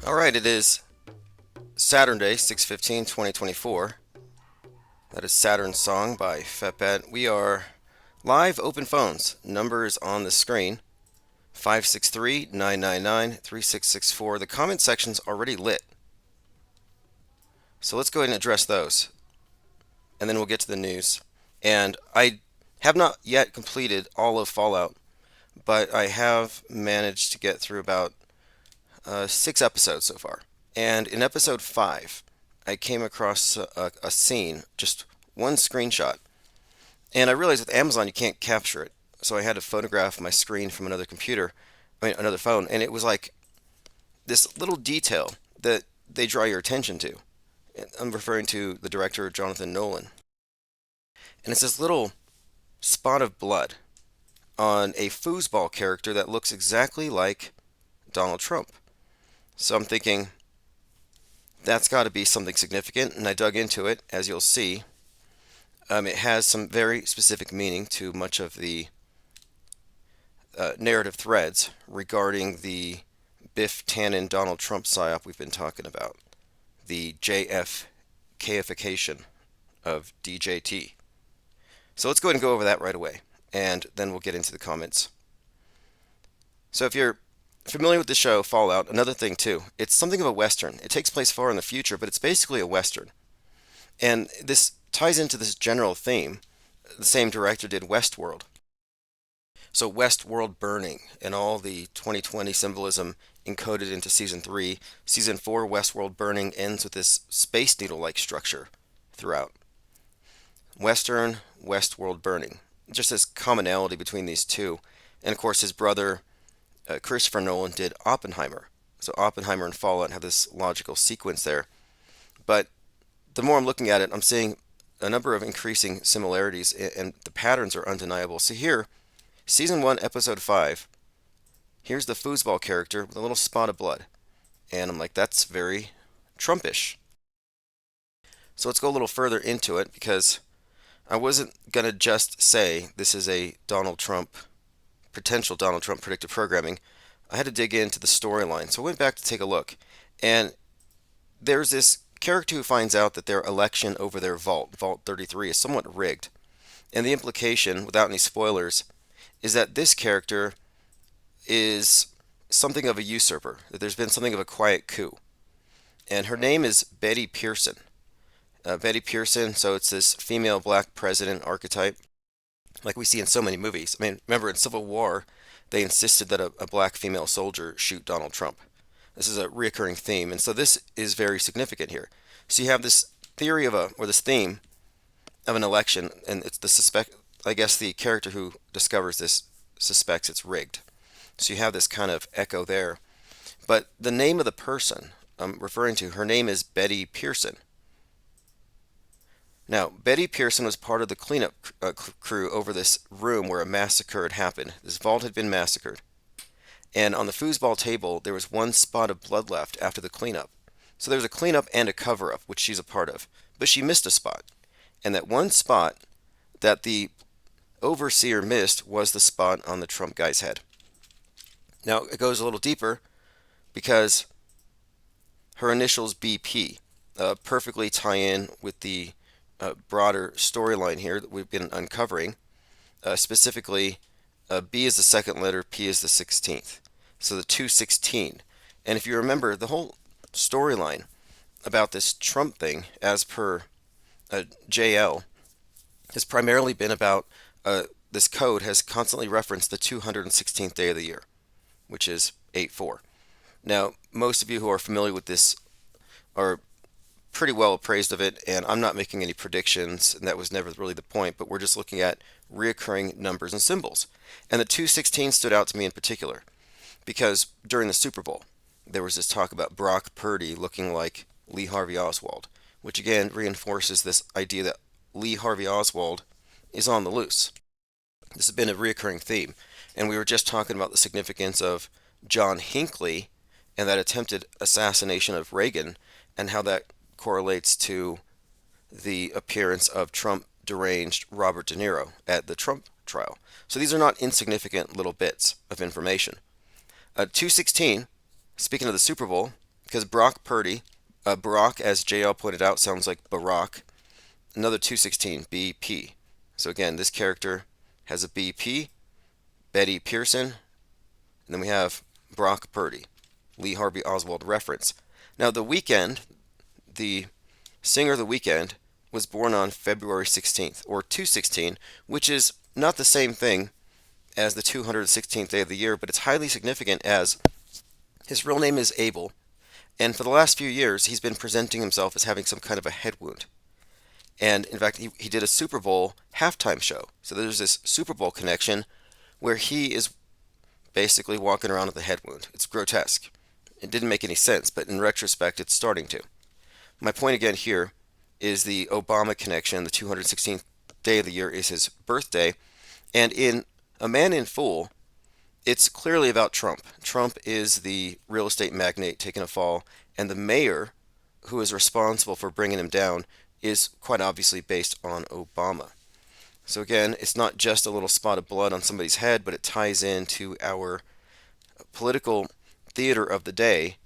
Alright, it is Saturnday, 6/15/2024. That is Saturn's Song by Fetbet. We are live, open phones. Number is on the screen, 563-999-3664. The comment section's already lit. So let's go ahead and address those, and then we'll get to the news. And I have not yet completed all of Fallout, but I have managed to get through about 6 episodes so far. And in episode 5, I came across a scene, just one screenshot. And I realized with Amazon you can't capture it. So I had to photograph my screen from another phone. And it was like this little detail that they draw your attention to. I'm referring to the director, Jonathan Nolan. And it's this little spot of blood on a foosball character that looks exactly like Donald Trump. So I'm thinking, that's got to be something significant, and I dug into it, as you'll see. It has some very specific meaning to much of the narrative threads regarding the Biff Tannen Donald Trump psyop we've been talking about, the JFKification of DJT. So let's go ahead and go over that right away, and then we'll get into the comments. So if you're familiar with the show Fallout, another thing too, it's something of a Western. It takes place far in the future, but it's basically a Western. And this ties into this general theme. The same director did Westworld. So Westworld burning and all the 2020 symbolism encoded into Season 3. Season 4, Westworld burning, ends with this Space Needle-like structure throughout. Western, Westworld burning. Just this commonality between these two. And of course his brother Christopher Nolan did Oppenheimer. So Oppenheimer and Fallout have this logical sequence there. But the more I'm looking at it, I'm seeing a number of increasing similarities, and the patterns are undeniable. So here, Season 1, Episode 5, here's the foosball character with a little spot of blood. And I'm like, that's very Trumpish. So let's go a little further into it, because I wasn't going to just say this is a potential Donald Trump predictive programming. I had to dig into the storyline. So I went back to take a look. And there's this character who finds out that their election over their Vault 33, is somewhat rigged. And the implication, without any spoilers, is that this character is something of a usurper, that there's been something of a quiet coup. And her name is Betty Pearson. Betty Pearson, so it's this female black president archetype, like we see in so many movies. I mean, remember in Civil War, they insisted that a black female soldier shoot Donald Trump. This is a reoccurring theme, and so this is very significant here. So you have this theory this theme of an election, and it's I guess the character who discovers this suspects it's rigged. So you have this kind of echo there. But the name of the person I'm referring to, her name is Betty Pearson. Now, Betty Pearson was part of the cleanup crew over this room where a massacre had happened. This vault had been massacred. And on the foosball table, there was one spot of blood left after the cleanup. So there was a cleanup and a cover-up, which she's a part of. But she missed a spot. And that one spot that the overseer missed was the spot on the Trump guy's head. Now, it goes a little deeper, because her initials BP perfectly tie in with the broader storyline here that we've been uncovering. Specifically, B is the second letter, P is the 16th. So the 216. And if you remember, the whole storyline about this Trump thing, as per JL, has primarily been about this code has constantly referenced the 216th day of the year, which is 8/4. Now, most of you who are familiar with this are pretty well appraised of it, and I'm not making any predictions, and that was never really the point, but we're just looking at reoccurring numbers and symbols. And the 216 stood out to me in particular, because during the Super Bowl, there was this talk about Brock Purdy looking like Lee Harvey Oswald, which again reinforces this idea that Lee Harvey Oswald is on the loose. This has been a reoccurring theme, and we were just talking about the significance of John Hinckley and that attempted assassination of Reagan, and how that correlates to the appearance of Trump deranged Robert De Niro at the Trump trial. So these are not insignificant little bits of information. 216, speaking of the Super Bowl, because Brock Purdy, Barack, as JL pointed out, sounds like Barack. Another 216, BP. So again, this character has a BP, Betty Pearson, and then we have Brock Purdy, Lee Harvey Oswald reference. Now, The Weeknd, the singer of The Weeknd, was born on February 16th, or 216, which is not the same thing as the 216th day of the year, but it's highly significant as his real name is Abel, and for the last few years, he's been presenting himself as having some kind of a head wound. And in fact, he did a Super Bowl halftime show. So there's this Super Bowl connection where he is basically walking around with a head wound. It's grotesque. It didn't make any sense, but in retrospect, it's starting to. My point again here is the Obama connection. The 216th day of the year is his birthday. And in A Man in Fool, it's clearly about Trump. Trump is the real estate magnate taking a fall, and the mayor who is responsible for bringing him down is quite obviously based on Obama. So again, it's not just a little spot of blood on somebody's head, but it ties into our political theater of the day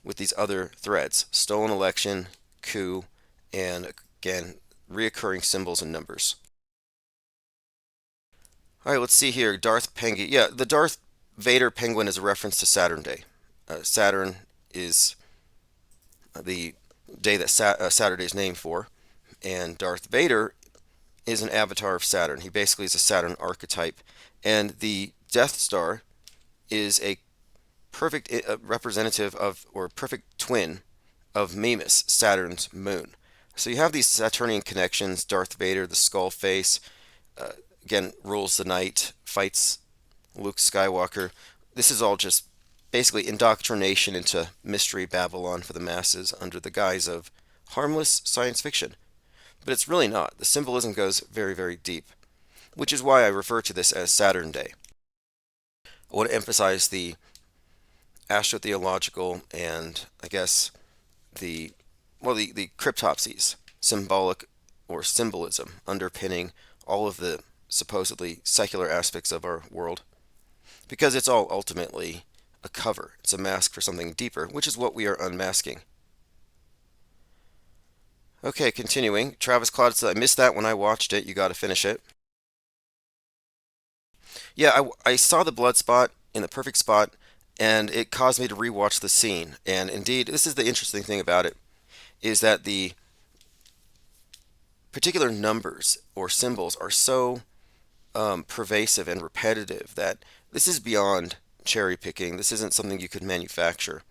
with these other threads: stolen election, coup, and again, reoccurring symbols and numbers. All right, let's see here. Darth Penguin. Yeah, the Darth Vader penguin is a reference to Saturnday. Saturn is the day that Saturday is named for, and Darth Vader is an avatar of Saturn. He basically is a Saturn archetype, and the Death Star is a perfect representative of, or perfect twin of Mimas, Saturn's moon. So you have these Saturnian connections. Darth Vader, the skull face, uh, again rules the night, fights Luke Skywalker. This is all just basically indoctrination into Mystery Babylon for the masses under the guise of harmless science fiction. But it's really not. The symbolism goes very, very deep, which is why I refer to this as Saturnday. I want to emphasize the astrotheological and, I guess, the the cryptopsies, symbolic or symbolism underpinning all of the supposedly secular aspects of our world, because it's all ultimately a cover. It's a mask for something deeper, which is what we are unmasking. Okay, continuing. Travis Claude said, I missed that when I watched it. You got to finish it. Yeah, I saw the blood spot in the perfect spot, and it caused me to rewatch the scene. And indeed, this is the interesting thing about it, is that the particular numbers or symbols are so pervasive and repetitive that this is beyond cherry picking. This isn't something you could manufacture.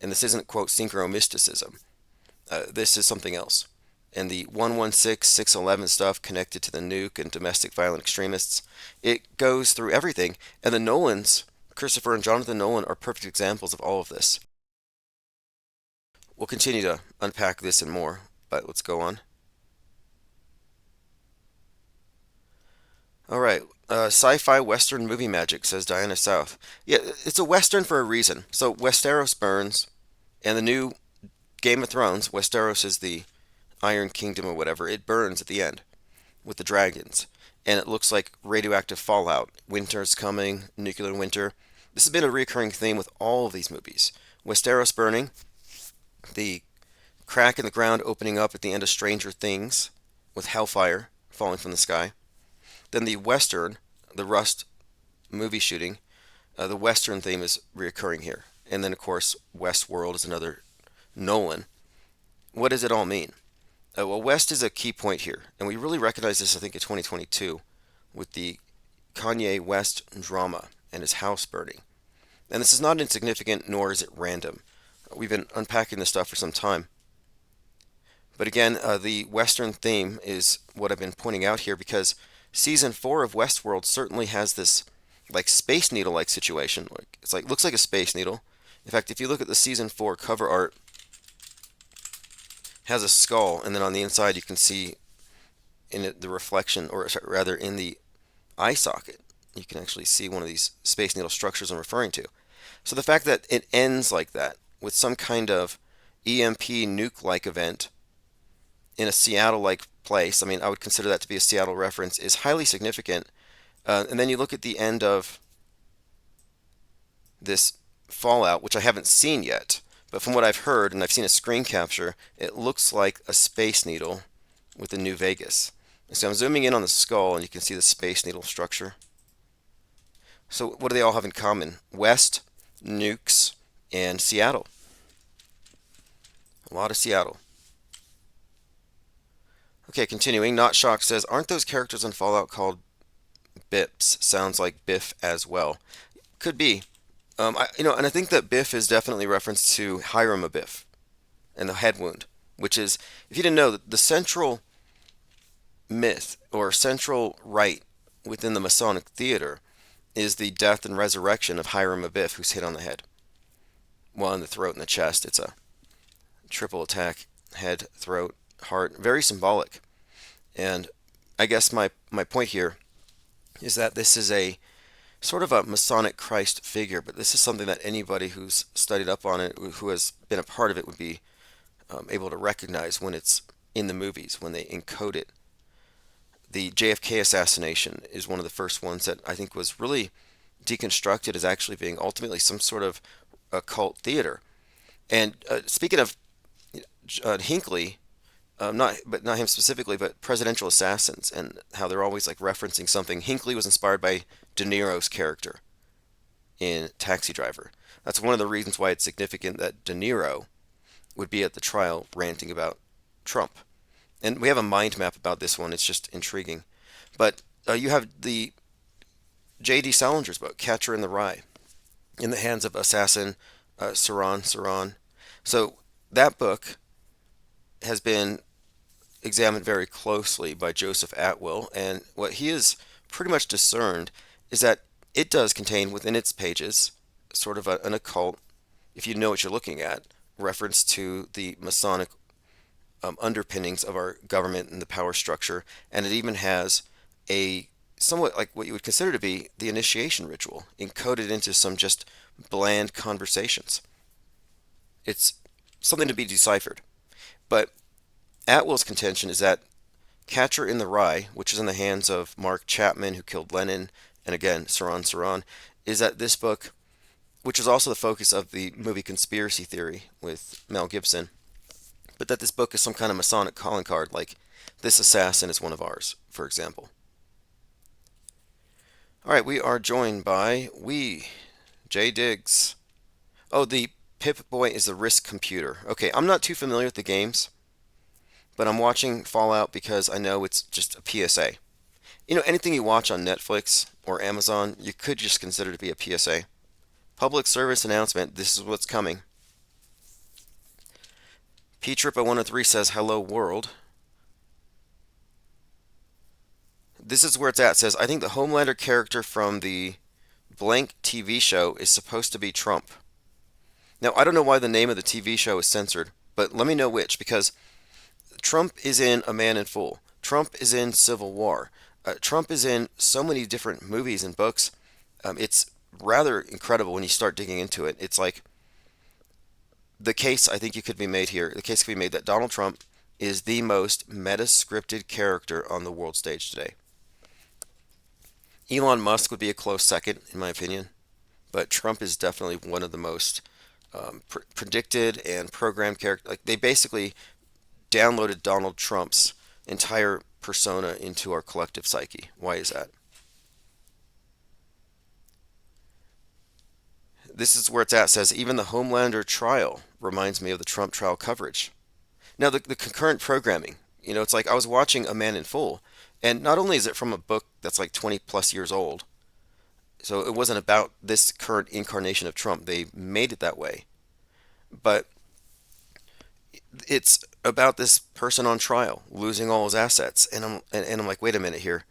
And this isn't, quote, synchromysticism. This is something else. And the 116, 611 stuff connected to the nuke and domestic violent extremists, it goes through everything. And the Nolans, Christopher and Jonathan Nolan, are perfect examples of all of this. We'll continue to unpack this and more, but let's go on. All right, sci-fi western movie magic, says Diana South. Yeah, it's a western for a reason. So Westeros burns, and the new Game of Thrones, Westeros is the Iron Kingdom or whatever, it burns at the end with the dragons. And it looks like radioactive fallout. Winter's coming, nuclear winter. This has been a recurring theme with all of these movies. Westeros burning, the crack in the ground opening up at the end of Stranger Things with hellfire falling from the sky. Then the Western, the Rust movie shooting, the Western theme is reoccurring here. And then, of course, Westworld is another Nolan. What does it all mean? Well, West is a key point here, and we really recognize this, I think, in 2022 with the Kanye West drama and his house burning. And this is not insignificant, nor is it random. We've been unpacking this stuff for some time. But again, the Western theme is what I've been pointing out here because season 4 of Westworld certainly has this like Space Needle-like situation. It's like looks like a Space Needle. In fact, if you look at the season 4 cover art, it has a skull, and then on the inside you can see in it the reflection, or rather in the eye socket, you can actually see one of these Space Needle structures I'm referring to. So the fact that it ends like that with some kind of EMP nuke-like event in a Seattle-like place, I mean, I would consider that to be a Seattle reference, is highly significant. And then you look at the end of this Fallout, which I haven't seen yet, But from what I've heard, and I've seen a screen capture, it looks like a Space Needle with the New Vegas. So I'm zooming in on the skull, and you can see the Space Needle structure. So what do they all have in common? West, nukes, and Seattle. A lot of Seattle. Okay, continuing. Not Shocked says, aren't those characters in Fallout called Bips? Sounds like Biff as well. Could be. And I think that Biff is definitely reference to Hiram Abiff and the head wound, which is, if you didn't know, the central myth or central rite within the Masonic theater is the death and resurrection of Hiram Abiff, who's hit on the head. Well, in the throat and the chest. It's a triple attack: head, throat, heart. Very symbolic. And I guess my point here is that this is a sort of a Masonic Christ figure, but this is something that anybody who's studied up on it, who has been a part of it, would be able to recognize when it's in the movies, when they encode it. The JFK assassination is one of the first ones that I think was really deconstructed as actually being ultimately some sort of occult theater. And speaking of Hinckley, not him specifically, but presidential assassins, and how they're always like referencing something. Hinckley was inspired by De Niro's character in Taxi Driver. That's one of the reasons why it's significant that De Niro would be at the trial ranting about Trump. And we have a mind map about this one. It's just intriguing. But you have the J.D. Salinger's book, Catcher in the Rye, in the hands of assassin Saran. So that book has been examined very closely by Joseph Atwill, and what he has pretty much discerned is that it does contain within its pages sort of an occult, if you know what you're looking at, reference to the Masonic underpinnings of our government and the power structure, and it even has a somewhat like what you would consider to be the initiation ritual encoded into some just bland conversations. It's something to be deciphered. But Atwill's contention is that Catcher in the Rye, which is in the hands of Mark Chapman, who killed Lenin, and again, Saran, is that this book, which is also the focus of the movie Conspiracy Theory with Mel Gibson, but that this book is some kind of Masonic calling card, like this assassin is one of ours, for example. All right, we are joined by Jay Diggs. Oh, the Pip-Boy is the Risk computer. Okay, I'm not too familiar with the games, but I'm watching Fallout because I know it's just a PSA. Anything you watch on Netflix or Amazon, you could just consider to be a PSA. Public service announcement, this is what's coming. P-Trip0103 says, hello world. This is where it's at, says, I think the Homelander character from the blank TV show is supposed to be Trump. Now, I don't know why the name of the TV show is censored, but let me know which, because Trump is in A Man in Full. Trump is in Civil War. Trump is in so many different movies and books. It's rather incredible when you start digging into it. It's like the case I think you could be made here. The case could be made that Donald Trump is the most meta-scripted character on the world stage today. Elon Musk would be a close second, in my opinion, but Trump is definitely one of the most predicted and programmed characters. Like they basically downloaded Donald Trump's entire persona into our collective psyche. Why is that? This is where it's at. Says even the Homelander trial reminds me of the Trump trial coverage. Now the concurrent programming. It's like I was watching A Man in Full, and not only is it from a book that's like 20 plus years old, so it wasn't about this current incarnation of Trump. They made it that way, but it's about this person on trial losing all his assets, and I'm like, wait a minute here.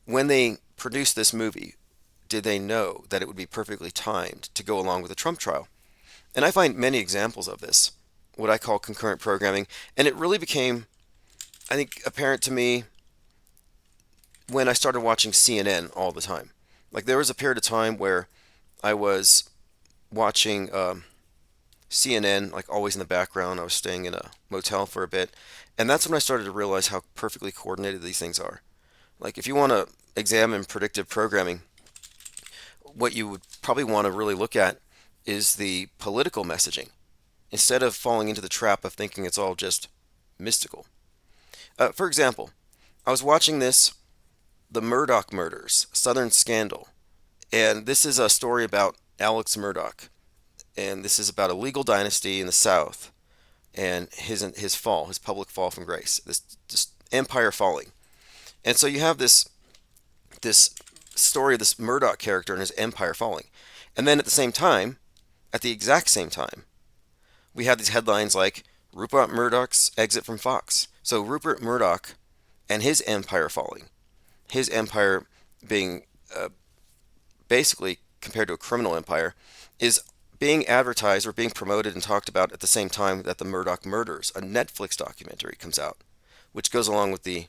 When they produced this movie, did they know that it would be perfectly timed to go along with the Trump trial? And I find many examples of this, what I call concurrent programming, and it really became, I think, apparent to me when I started watching CNN all the time. Like there was a period of time where I was watching CNN, like always in the background. I was staying in a motel for a bit, and that's when I started to realize how perfectly coordinated these things are. Like if you want to examine predictive programming, what you would probably want to really look at is the political messaging. instead of falling into the trap of thinking it's all just mystical. For example, I was watching the Murdoch murders, Southern Scandal, and this is a story about Alex Murdoch, and this is about a legal dynasty in the South and his fall, his public fall from grace, this empire falling. And so you have this story of this Murdoch character and his empire falling, and then at the exact same time, we have these headlines like Rupert Murdoch's exit from Fox. So Rupert Murdoch and his empire falling, his empire being basically compared to a criminal empire, is being advertised or being promoted and talked about at the same time that the Murdoch murders, a Netflix documentary, comes out, which goes along with the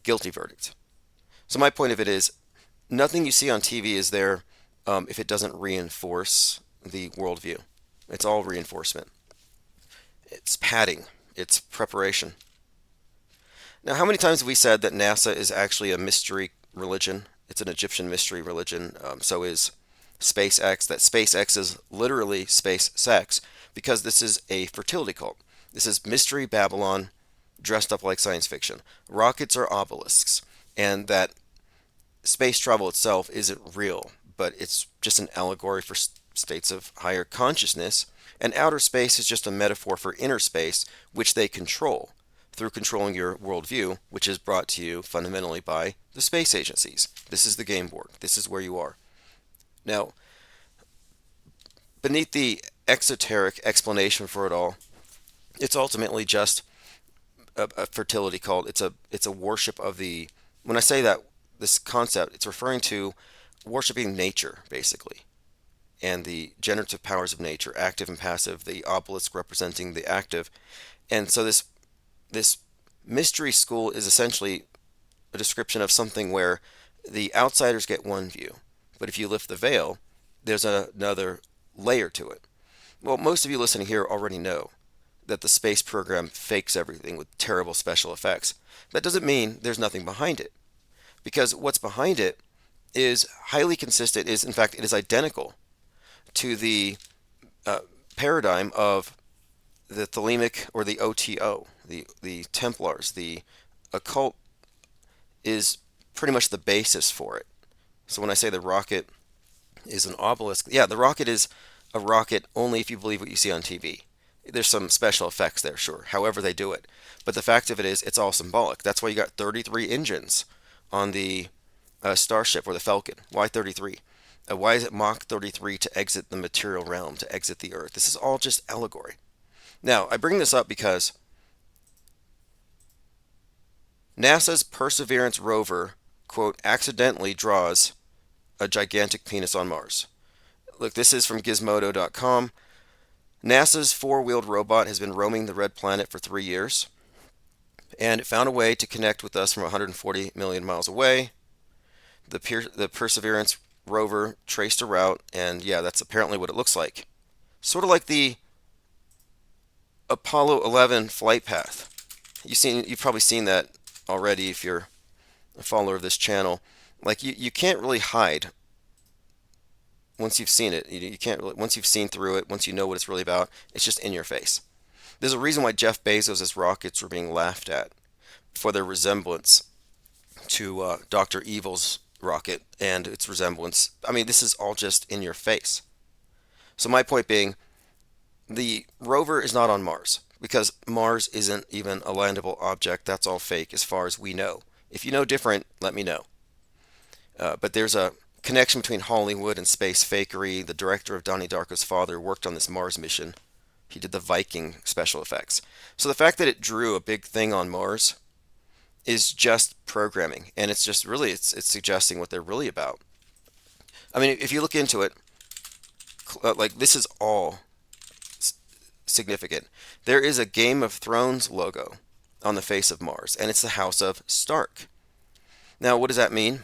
guilty verdict. So my point of it is, nothing you see on TV is there if it doesn't reinforce the worldview. It's all reinforcement. It's padding. It's preparation. Now, how many times have we said that NASA is actually a mystery religion? It's an Egyptian mystery religion. So is SpaceX. That SpaceX is literally space sex because this is a fertility cult. This is Mystery Babylon dressed up like science fiction. Rockets are obelisks, and that space travel itself isn't real, but it's just an allegory for states of higher consciousness, and outer space is just a metaphor for inner space, which they control through controlling your worldview, which is brought to you fundamentally by the space agencies. This is the game board. This is where you are. Now, beneath the exoteric explanation for it all, it's ultimately just a fertility cult. It's a worship of the. When I say that this concept, it's referring to worshiping nature, basically, and the generative powers of nature, active and passive. The obelisk representing the active, and so this mystery school is essentially a description of something where the outsiders get one view, but if you lift the veil, there's another layer to it. Well, most of you listening here already know that the space program fakes everything with terrible special effects. That doesn't mean there's nothing behind it, because what's behind it is highly consistent, is in fact, it is identical to the paradigm of the Thelemic or the OTO, the Templars. The occult is pretty much the basis for it. So when I say the rocket is an obelisk, yeah, the rocket is a rocket only if you believe what you see on TV. There's some special effects there, sure, however they do it. But the fact of it is, it's all symbolic. That's why you got 33 engines on the Starship or the Falcon. Why 33? Why is it Mach 33 to exit the material realm, to exit the Earth? This is all just allegory. Now, I bring this up because NASA's Perseverance rover, quote, accidentally draws a gigantic penis on Mars. Look, this is from Gizmodo.com. NASA's four-wheeled robot has been roaming the red planet for 3 years, and it found a way to connect with us from 140 million miles away. The Perseverance rover traced a route, and yeah, that's apparently what it looks like. Sort of like the Apollo 11 flight path. You've probably seen that already if you're a follower of this channel. Like you can't really hide once you've seen it. You can't really, once you've seen through it, once you know what it's really about, it's just in your face. There's a reason why Jeff Bezos' rockets were being laughed at for their resemblance to Dr. Evil's rocket and its resemblance. I mean, this is all just in your face. So my point being, the rover is not on Mars because Mars isn't even a landable object. That's all fake as far as we know. If you know different, let me know. But there's a connection between Hollywood and space fakery. The director of Donnie Darko's father worked on this Mars mission. He did the Viking special effects. So the fact that it drew a big thing on Mars is just programming, and it's just really it's suggesting what they're really about. I mean, if you look into it, like this is all significant. There is a Game of Thrones logo on the face of Mars, and it's the House of Stark. Now, what does that mean?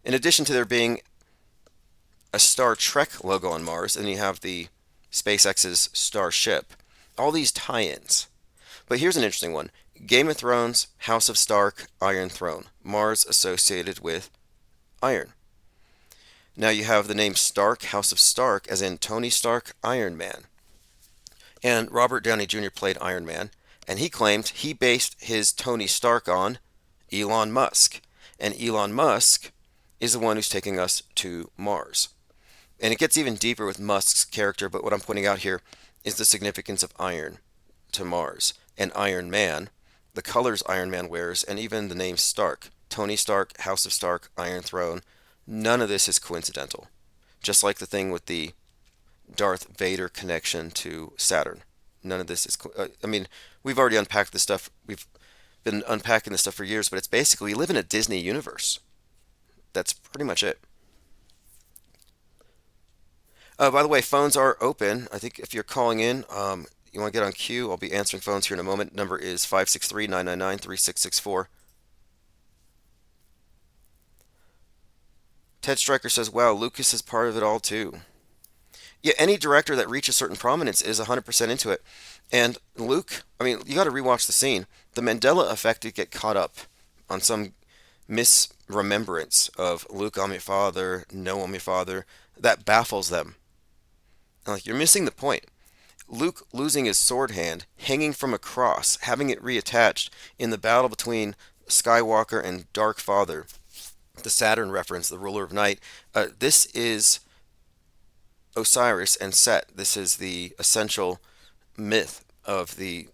In addition to there being a Star Trek logo on Mars, and you have the SpaceX's Starship, all these tie-ins. But here's an interesting one. Game of Thrones, House of Stark, Iron Throne. Mars associated with iron. Now you have the name Stark, House of Stark, as in Tony Stark, Iron Man. And Robert Downey Jr. played Iron Man, and he claimed he based his Tony Stark on Elon Musk. And Elon Musk is the one who's taking us to Mars. And it gets even deeper with Musk's character, but what I'm pointing out here is the significance of iron to Mars and Iron Man, the colors Iron Man wears, and even the name Stark. Tony Stark, House of Stark, Iron Throne. None of this is coincidental. Just like the thing with the Darth Vader connection to Saturn. None of this is. I mean, we've already unpacked this stuff. We've been unpacking this stuff for years, but it's basically we live in a Disney universe. That's pretty much it. By the way, phones are open. I think if you're calling in, you want to get on queue, I'll be answering phones here in a moment. Number is 563-999-3664. Ted Stryker says, wow, Lucas is part of it all too. Yeah, any director that reaches certain prominence is 100% into it. And Luke, I mean, you got to rewatch the scene. The Mandela effect to get caught up on some misremembrance of Luke, I'm your father, no, I'm your father. That baffles them. And like, you're missing the point. Luke losing his sword hand, hanging from a cross, having it reattached in the battle between Skywalker and Dark Father, the Saturn reference, the ruler of night. This is Osiris and Set. This is the essential myth of the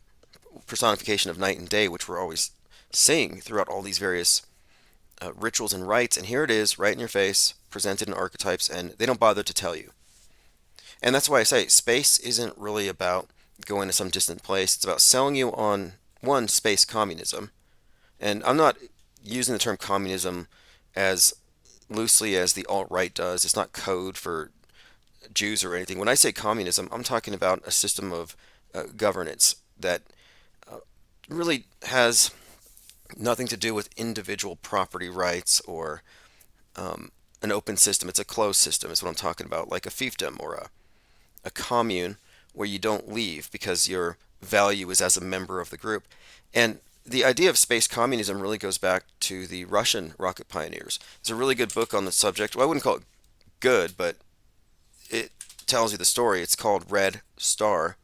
personification of night and day, which we're always seeing throughout all these various rituals and rites. And here it is, right in your face, presented in archetypes, and they don't bother to tell you. And that's why I say space isn't really about going to some distant place. It's about selling you on one, space communism. And I'm not using the term communism as loosely as the alt-right does. It's not code for Jews or anything. When I say communism, I'm talking about a system of governance that really has nothing to do with individual property rights or an open system. It's a closed system, is what I'm talking about, like a fiefdom or a commune where you don't leave because your value is as a member of the group. And the idea of space communism really goes back to the Russian rocket pioneers. There's a really good book on the subject. Well, I wouldn't call it good, but it tells you the story. It's called Red Star.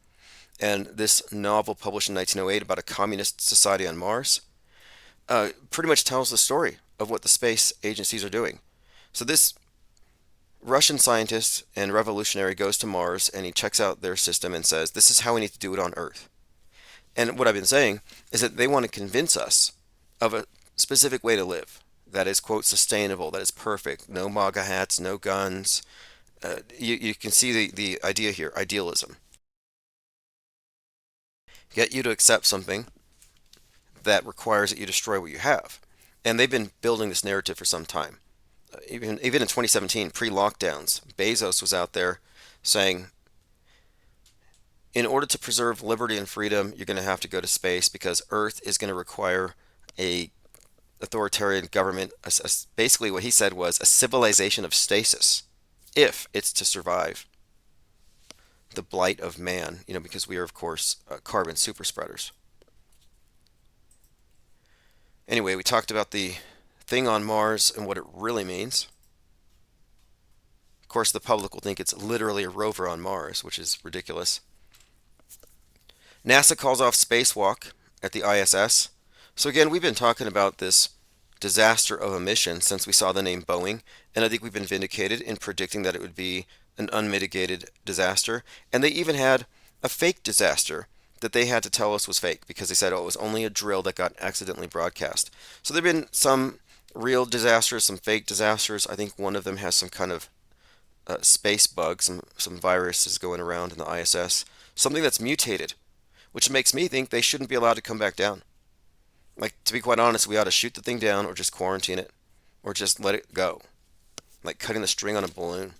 And this novel published in 1908 about a communist society on Mars pretty much tells the story of what the space agencies are doing. So this Russian scientist and revolutionary goes to Mars and he checks out their system and says, this is how we need to do it on Earth. And what I've been saying is that they want to convince us of a specific way to live that is, quote, sustainable, that is perfect, no MAGA hats, no guns. You can see the idea here, idealism. Get you to accept something that requires that you destroy what you have. And they've been building this narrative for some time. Even in 2017, pre-lockdowns, Bezos was out there saying, in order to preserve liberty and freedom, you're going to have to go to space because Earth is going to require a authoritarian government. Basically, what he said was a civilization of stasis, if it's to survive the blight of man. Because we are, of course, carbon super spreaders. Anyway, we talked about the thing on Mars and what it really means. Of course, the public will think it's literally a rover on Mars, which is ridiculous. NASA calls off spacewalk at the ISS. So again, we've been talking about this disaster of a mission since we saw the name Boeing, and I think we've been vindicated in predicting that it would be an unmitigated disaster. And they even had a fake disaster that they had to tell us was fake because they said, oh, it was only a drill that got accidentally broadcast. So there have been some real disasters, some fake disasters. I think one of them has some kind of space bug, some viruses going around in the ISS, something that's mutated, which makes me think they shouldn't be allowed to come back down. Like, to be quite honest, we ought to shoot the thing down or just quarantine it or just let it go. Like cutting the string on a balloon.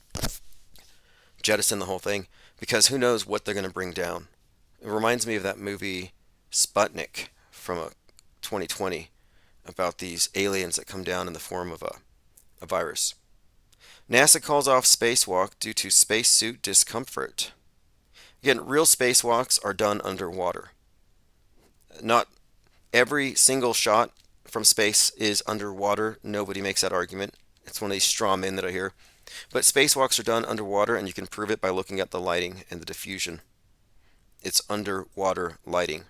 Jettison the whole thing because who knows what they're going to bring down. It reminds me of that movie Sputnik from 2020 about these aliens that come down in the form of a virus. NASA calls off spacewalk due to spacesuit discomfort. Again, real spacewalks are done underwater. Not every single shot from space is underwater. Nobody makes that argument. It's one of these straw men that I hear. But spacewalks are done underwater, and you can prove it by looking at the lighting and the diffusion. It's underwater lighting.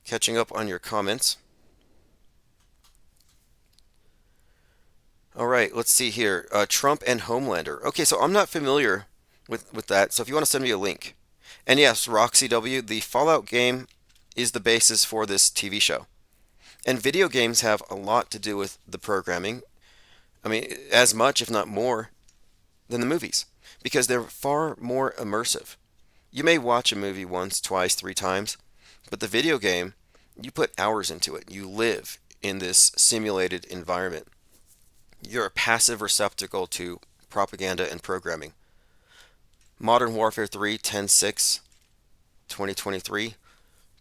Catching up on your comments. All right, let's see here. Trump and Homelander. Okay, so I'm not familiar with that. So if you want to send me a link. And yes, Roxy W, the Fallout game is the basis for this TV show. And video games have a lot to do with the programming. I mean, as much, if not more, than the movies, because they're far more immersive. You may watch a movie once, twice, three times, but the video game, you put hours into it. You live in this simulated environment. You're a passive receptacle to propaganda and programming. Modern Warfare 3 10/6 2023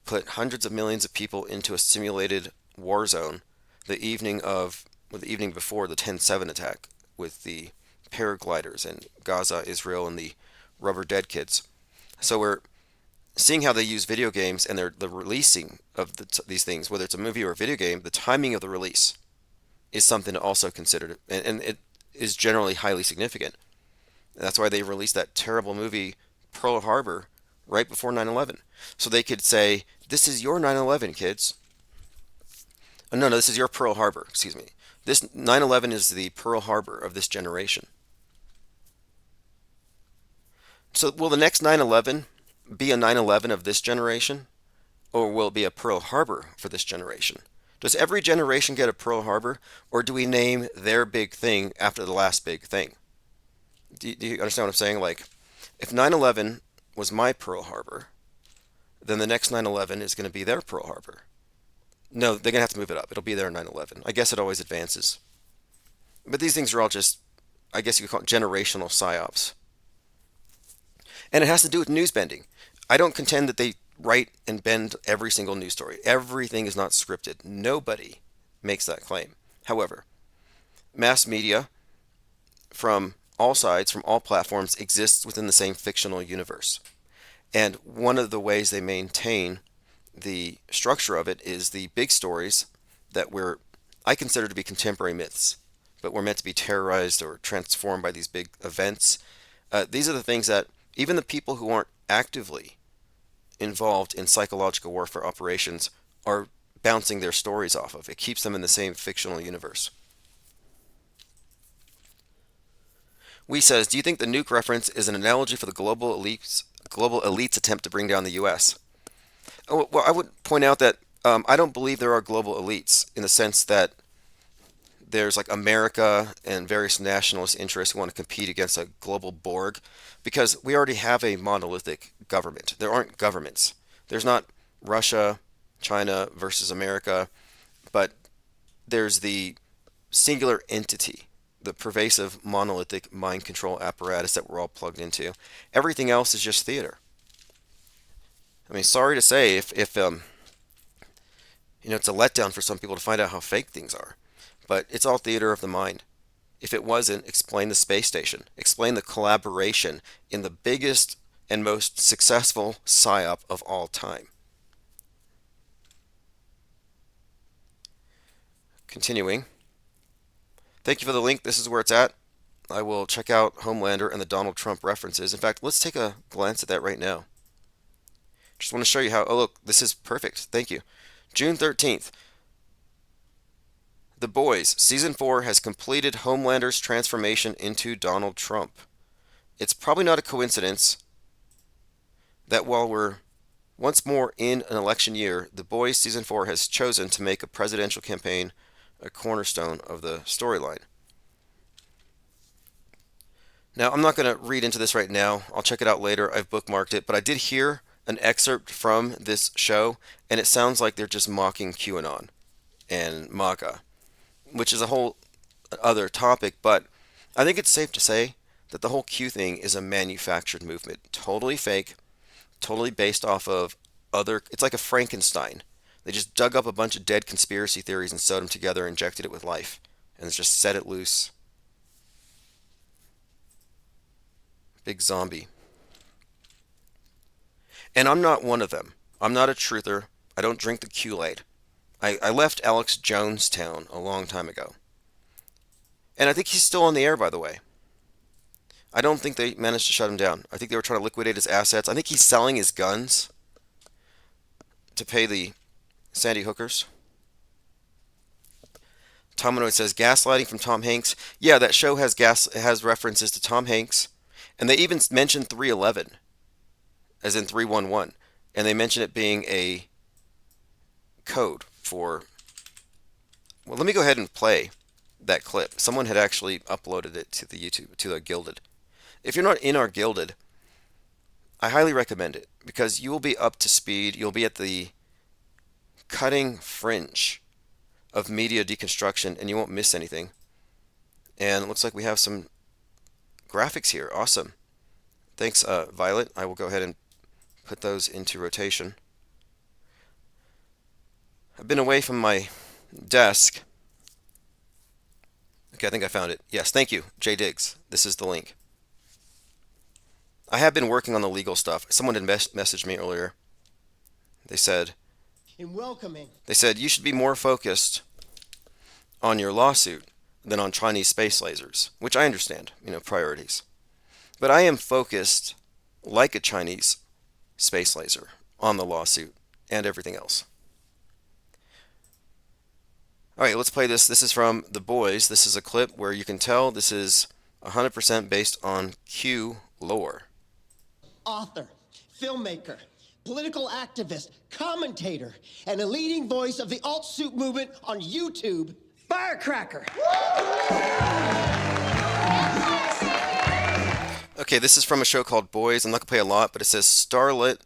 put hundreds of millions of people into a simulated war zone the evening before the 10/7 attack with the paragliders in Gaza, Israel, and the rubber dead kids. So we're seeing how they use video games and the releasing of these things, whether it's a movie or a video game, the timing of the release is something to also consider, and it is generally highly significant. That's why they released that terrible movie Pearl Harbor right before 9/11, so they could say, "This is your 9/11, kids." Oh, no, no, this is your Pearl Harbor. Excuse me. This 9/11 is the Pearl Harbor of this generation. So will the next 9/11 be a 9/11 of this generation, or will it be a Pearl Harbor for this generation? Does every generation get a Pearl Harbor, or do we name their big thing after the last big thing? Do you understand what I'm saying? Like, if 9/11 was my Pearl Harbor, then the next 9/11 is going to be their Pearl Harbor. No, they're going to have to move it up. It'll be their 9/11. I guess it always advances. But these things are all just, I guess you could call it generational psyops. And it has to do with news bending. I don't contend that they write and bend every single news story. Everything is not scripted. Nobody makes that claim. However, mass media from all sides, from all platforms, exists within the same fictional universe. And one of the ways they maintain the structure of it is the big stories that I consider to be contemporary myths, but we're meant to be terrorized or transformed by these big events. These are the things that even the people who aren't actively involved in psychological warfare operations are bouncing their stories off of. It keeps them in the same fictional universe. We says, do you think the nuke reference is an analogy for the global elites attempt to bring down the U.S.? Oh, well, I would point out that I don't believe there are global elites in the sense that there's like America and various nationalist interests who want to compete against a global Borg, because we already have a monolithic government. There aren't governments. There's not Russia, China versus America, but there's the singular entity, the pervasive monolithic mind control apparatus that we're all plugged into. Everything else is just theater. I mean, sorry to say, if it's a letdown for some people to find out how fake things are, but it's all theater of the mind. If it wasn't, explain the space station. Explain the collaboration in the biggest and most successful psyop of all time. Continuing. Thank you for the link. This is where it's at. I will check out Homelander and the Donald Trump references. In fact, let's take a glance at that right now. Just want to show you how. Oh, look, this is perfect. Thank you. June 13th. The Boys, Season 4 has completed Homelander's transformation into Donald Trump. It's probably not a coincidence that while we're once more in an election year, The Boys Season 4 has chosen to make a presidential campaign a cornerstone of the storyline. Now, I'm not going to read into this right now. I'll check it out later. I've bookmarked it, but I did hear an excerpt from this show, and it sounds like they're just mocking QAnon and MAGA, which is a whole other topic, but I think it's safe to say that the whole Q thing is a manufactured movement. Totally fake, totally based off of it's like a Frankenstein. They just dug up a bunch of dead conspiracy theories and sewed them together, injected it with life, and just set it loose. Big zombie. And I'm not one of them. I'm not a truther. I don't drink the Kool-Aid. I left Alex Jonestown a long time ago. And I think he's still on the air, by the way. I don't think they managed to shut him down. I think they were trying to liquidate his assets. I think he's selling his guns to pay the Sandy hookers. Tominoid says gaslighting from Tom Hanks. Yeah, that show has references to Tom Hanks, and they even mentioned 311, as in 311, and they mention it being a code for. Well, let me go ahead and play that clip. Someone had actually uploaded it to the YouTube to the Gilded. If you're not in our Gilded, I highly recommend it because you will be up to speed. You'll be at the cutting fringe of media deconstruction, and you won't miss anything. And it looks like we have some graphics here. Awesome. Thanks, Violet. I will go ahead and put those into rotation. I've been away from my desk. Okay, I think I found it. Yes, thank you, Jay Diggs. This is the link. I have been working on the legal stuff. Someone had messaged me earlier. They said, you should be more focused on your lawsuit than on Chinese space lasers, which I understand, priorities. But I am focused like a Chinese space laser on the lawsuit and everything else. All right, let's play this. This is from The Boys. This is a clip where you can tell this is 100% based on Q lore. Author, filmmaker, political activist, commentator, and a leading voice of the alt-suit movement on YouTube, Firecracker. Okay, this is from a show called Boys. I'm not going to play a lot, but it says Starlight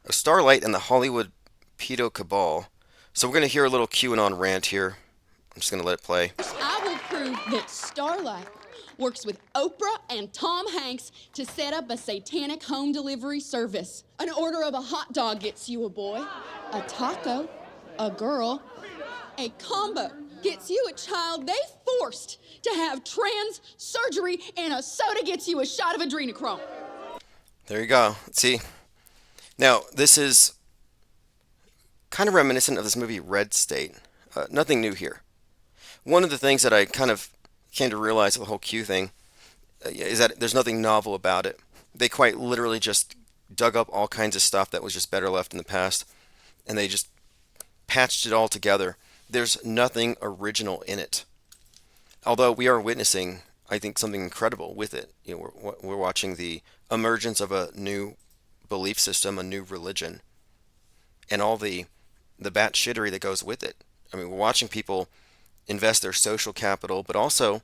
and the Hollywood Pedo Cabal. So we're going to hear a little QAnon rant here. I'm just going to let it play. I will prove that Starlight works with Oprah and Tom Hanks to set up a satanic home delivery service. An order of a hot dog gets you a boy, a taco, a girl, a combo gets you a child they forced to have trans surgery, and a soda gets you a shot of adrenochrome. There you go. See? Now, this is kind of reminiscent of this movie Red State. Nothing new here. One of the things that I kind of came to realize of the whole Q thing is that there's nothing novel about it. They quite literally just dug up all kinds of stuff that was just better left in the past, and they just patched it all together. There's nothing original in it. Although we are witnessing, I think, something incredible with it. We're watching the emergence of a new belief system, a new religion, and all the batshittery that goes with it. I mean, we're watching people invest their social capital, but also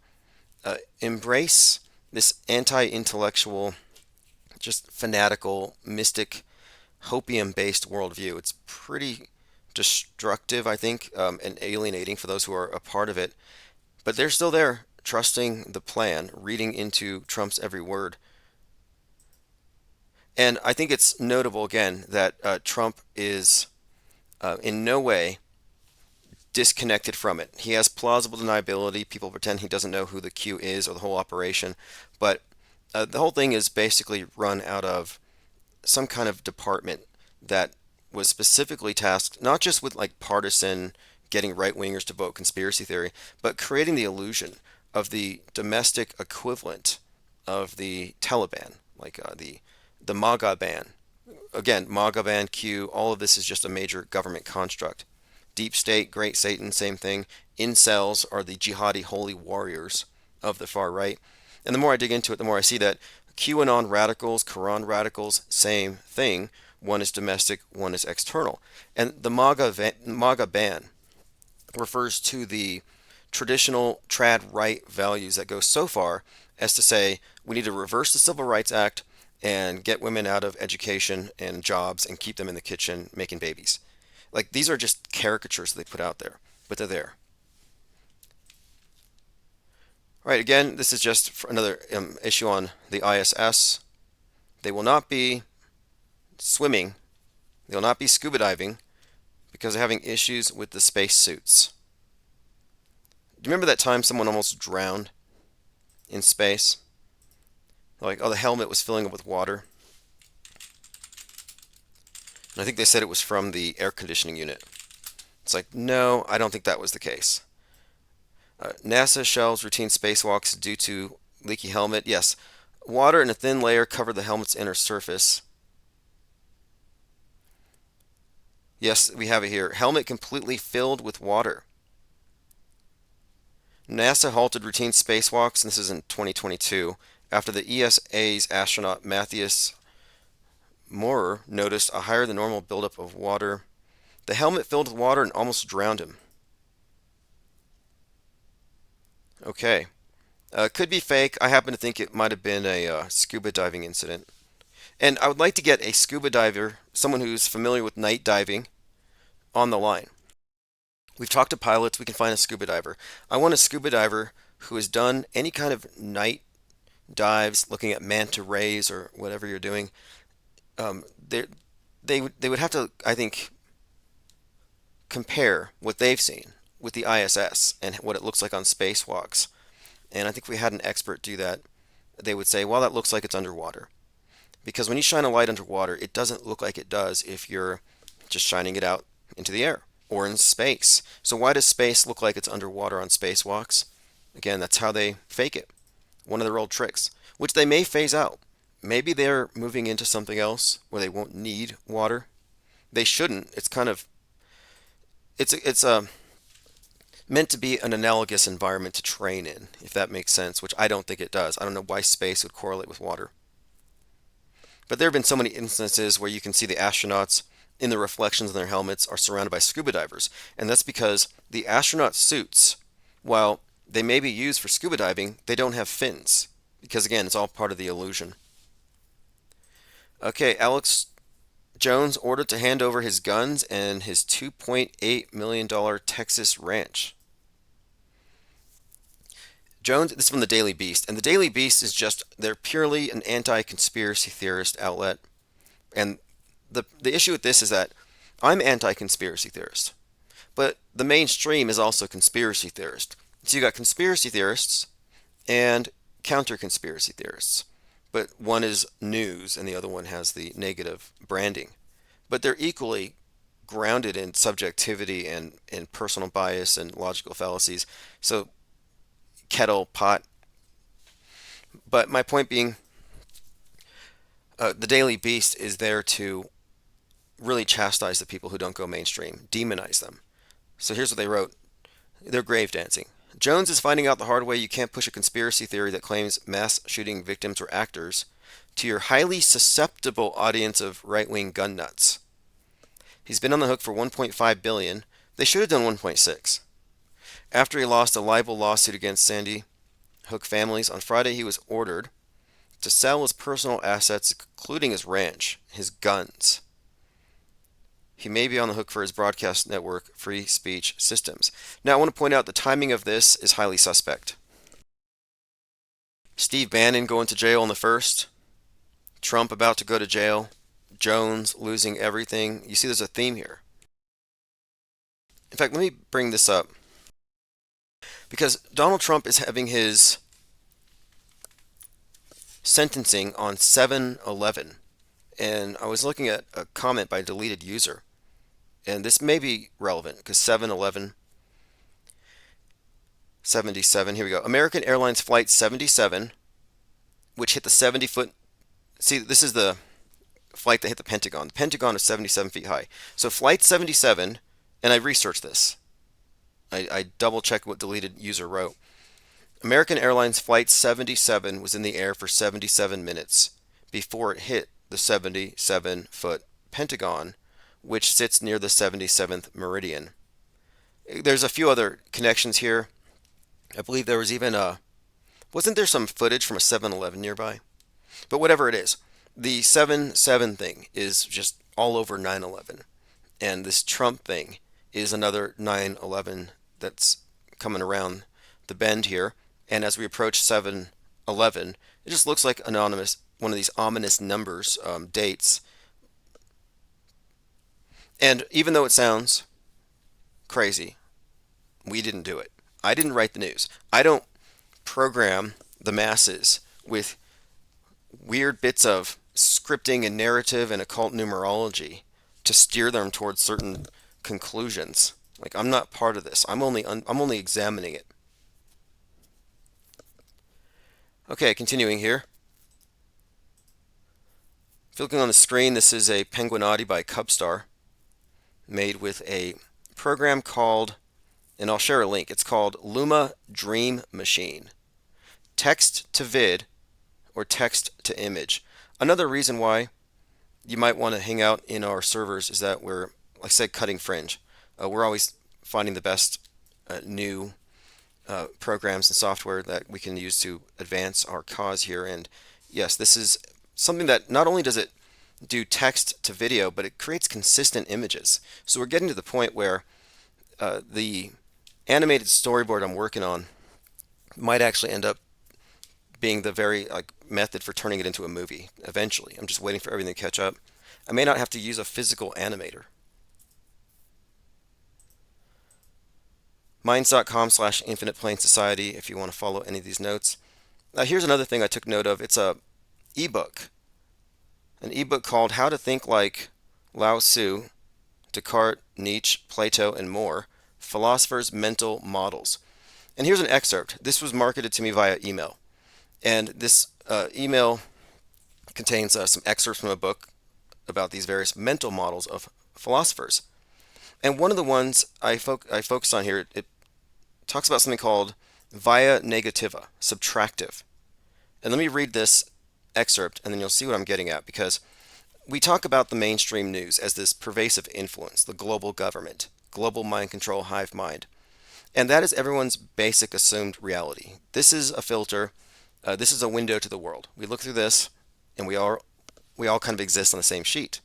embrace this anti-intellectual, just fanatical, mystic, hopium-based worldview. It's pretty destructive, I think, and alienating for those who are a part of it. But they're still there, trusting the plan, reading into Trump's every word. And I think it's notable, again, that Trump is in no way disconnected from it. He has plausible deniability. People pretend he doesn't know who the Q is or the whole operation. But the whole thing is basically run out of some kind of department that was specifically tasked not just with like partisan getting right-wingers to vote conspiracy theory, but creating the illusion of the domestic equivalent of the Taliban, like the MAGA ban. Again, MAGA ban, Q, all of this is just a major government construct. Deep State, Great Satan, same thing. Incels are the jihadi holy warriors of the far right. And the more I dig into it, the more I see that QAnon radicals, Quran radicals, same thing. One is domestic, one is external. And the MAGA ban refers to the traditional trad right values that go so far as to say we need to reverse the Civil Rights Act and get women out of education and jobs and keep them in the kitchen making babies. Like, these are just caricatures that they put out there, but they're there. All right, again, this is just another issue on the ISS. They will not be swimming, they will not be scuba diving because they're having issues with the space suits. Do you remember that time someone almost drowned in space? Like, oh, the helmet was filling up with water. And I think they said it was from the air conditioning unit. It's like, no, I don't think that was the case. NASA shelves routine spacewalks due to Leaky helmet. Yes. Water and a thin layer covered the helmet's inner surface. Yes, we have it here. Helmet completely filled with water. NASA halted routine spacewalks, and this is in 2022, after the ESA's astronaut Matthias Maurer noticed a higher than normal buildup of water. The helmet filled with water and almost drowned him. Okay. Could be fake. I happen to think it might have been a scuba diving incident. And I would like to get a scuba diver, someone who's familiar with night diving, on the line. We've talked to pilots, we can find a scuba diver. I want a scuba diver who has done any kind of night dives, looking at manta rays or whatever you're doing. Um, they they would have to, I think, compare what they've seen with the ISS and what it looks like on spacewalks. And I think if we had an expert do that, they would say, well, that looks like it's underwater. Because when you shine a light underwater, it doesn't look like it does if you're just shining it out into the air or in space. So why does space look like it's underwater on spacewalks? Again, that's how they fake it. One of their old tricks, which they may phase out. Maybe they're moving into something else where they won't need water. They shouldn't. It's kind of it's meant to be an analogous environment to train in, if that makes sense, which I don't think it does. I don't know why space would correlate with water. But there have been so many instances where you can see the astronauts in the reflections in their helmets are surrounded by scuba divers. And that's because the astronaut suits, while they may be used for scuba diving, they don't have fins. Because again, it's all part of the illusion. Okay, Alex Jones ordered to hand over his guns and his $2.8 million Texas ranch. Jones, this is from the Daily Beast, and the Daily Beast is just, they're purely an anti-conspiracy theorist outlet. And the issue with this is that I'm anti-conspiracy theorist, but the mainstream is also conspiracy theorist. So you got conspiracy theorists and counter-conspiracy theorists, but one is news and the other one has the negative branding. But they're equally grounded in subjectivity and personal bias and logical fallacies. So kettle, pot. But my point being, the Daily Beast is there to really chastise the people who don't go mainstream, demonize them. So here's what they wrote. They're grave dancing. Jones is finding out the hard way you can't push a conspiracy theory that claims mass shooting victims were actors to your highly susceptible audience of right-wing gun nuts. He's been on the hook for $1.5 billion. They should have done 1.6. After he lost a libel lawsuit against Sandy Hook families, on Friday he was ordered to sell his personal assets, including his ranch, his guns. He may be on the hook for his broadcast network free speech systems. Now, I want to point out the timing of this is highly suspect. Steve Bannon going to jail on the 1st, Trump about to go to jail, Jones losing everything. You see there's a theme here. In fact, let me bring this up. Because Donald Trump is having his sentencing on 7/11. And I was looking at a comment by a deleted user. And this may be relevant because 7/11 77. Here we go. American Airlines Flight 77, which hit the 70-foot. See, this is the flight that hit the Pentagon. The Pentagon is 77 feet high. So Flight 77, and I researched this. I double-checked what deleted user wrote. American Airlines Flight 77 was in the air for 77 minutes before it hit the 77-foot Pentagon, which sits near the 77th meridian. There's a few other connections here. I believe there was even wasn't there some footage from a 7-Eleven nearby? But whatever it is, the 7/7 thing is just all over 9/11. And this Trump thing is another 9/11 that's coming around the bend here. And as we approach 7/11, it just looks like anonymous, one of these ominous numbers, dates. And even though it sounds crazy, we didn't do it. I didn't write the news. I don't program the masses with weird bits of scripting and narrative and occult numerology to steer them towards certain conclusions. Like, I'm not part of this. I'm only examining it. Okay, continuing here. If you're looking on the screen, this is a Penguinotti by Cubstar, made with a program called, and I'll share a link, it's called Luma Dream Machine. Text to vid or text to image. Another reason why you might want to hang out in our servers is that we're, like I said, cutting fringe. We're always finding the best new programs and software that we can use to advance our cause here. And yes, this is something that not only does it do text to video, but it creates consistent images. So we're getting to the point where the animated storyboard I'm working on might actually end up being the very method for turning it into a movie eventually. I'm just waiting for everything to catch up. I may not have to use a physical animator. Minds.com/Infinite Plane Society if you want to follow any of these notes. Here's another thing I took note of. It's a ebook. An ebook called How to Think Like Lao Tzu, Descartes, Nietzsche, Plato, and More. Philosophers' Mental Models. And here's an excerpt. This was marketed to me via email. And this email contains some excerpts from a book about these various mental models of philosophers. And one of the ones I focus on here, it talks about something called via negativa, subtractive. And let me read this excerpt and then you'll see what I'm getting at, because we talk about the mainstream news as this pervasive influence, the global government, global mind control, hive mind. And that is everyone's basic assumed reality. This is a filter. This is a window to the world. We look through this and we all kind of exist on the same sheet.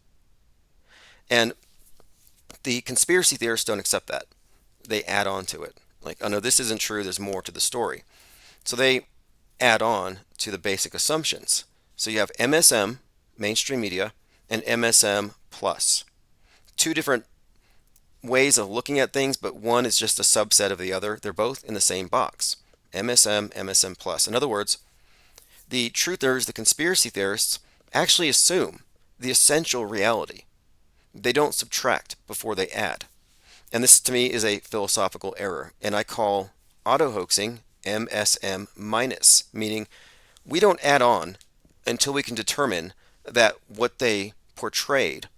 And the conspiracy theorists don't accept that. They add on to it. Like, oh no, this isn't true, there's more to the story. So they add on to the basic assumptions. So you have MSM, mainstream media, and MSM plus. Two different ways of looking at things, but one is just a subset of the other. They're both in the same box. MSM, MSM plus. In other words, the truthers, the conspiracy theorists, actually assume the essential reality. They don't subtract before they add. And this to me is a philosophical error. And I call auto-hoaxing MSM minus, meaning we don't add on until we can determine that what they portrayed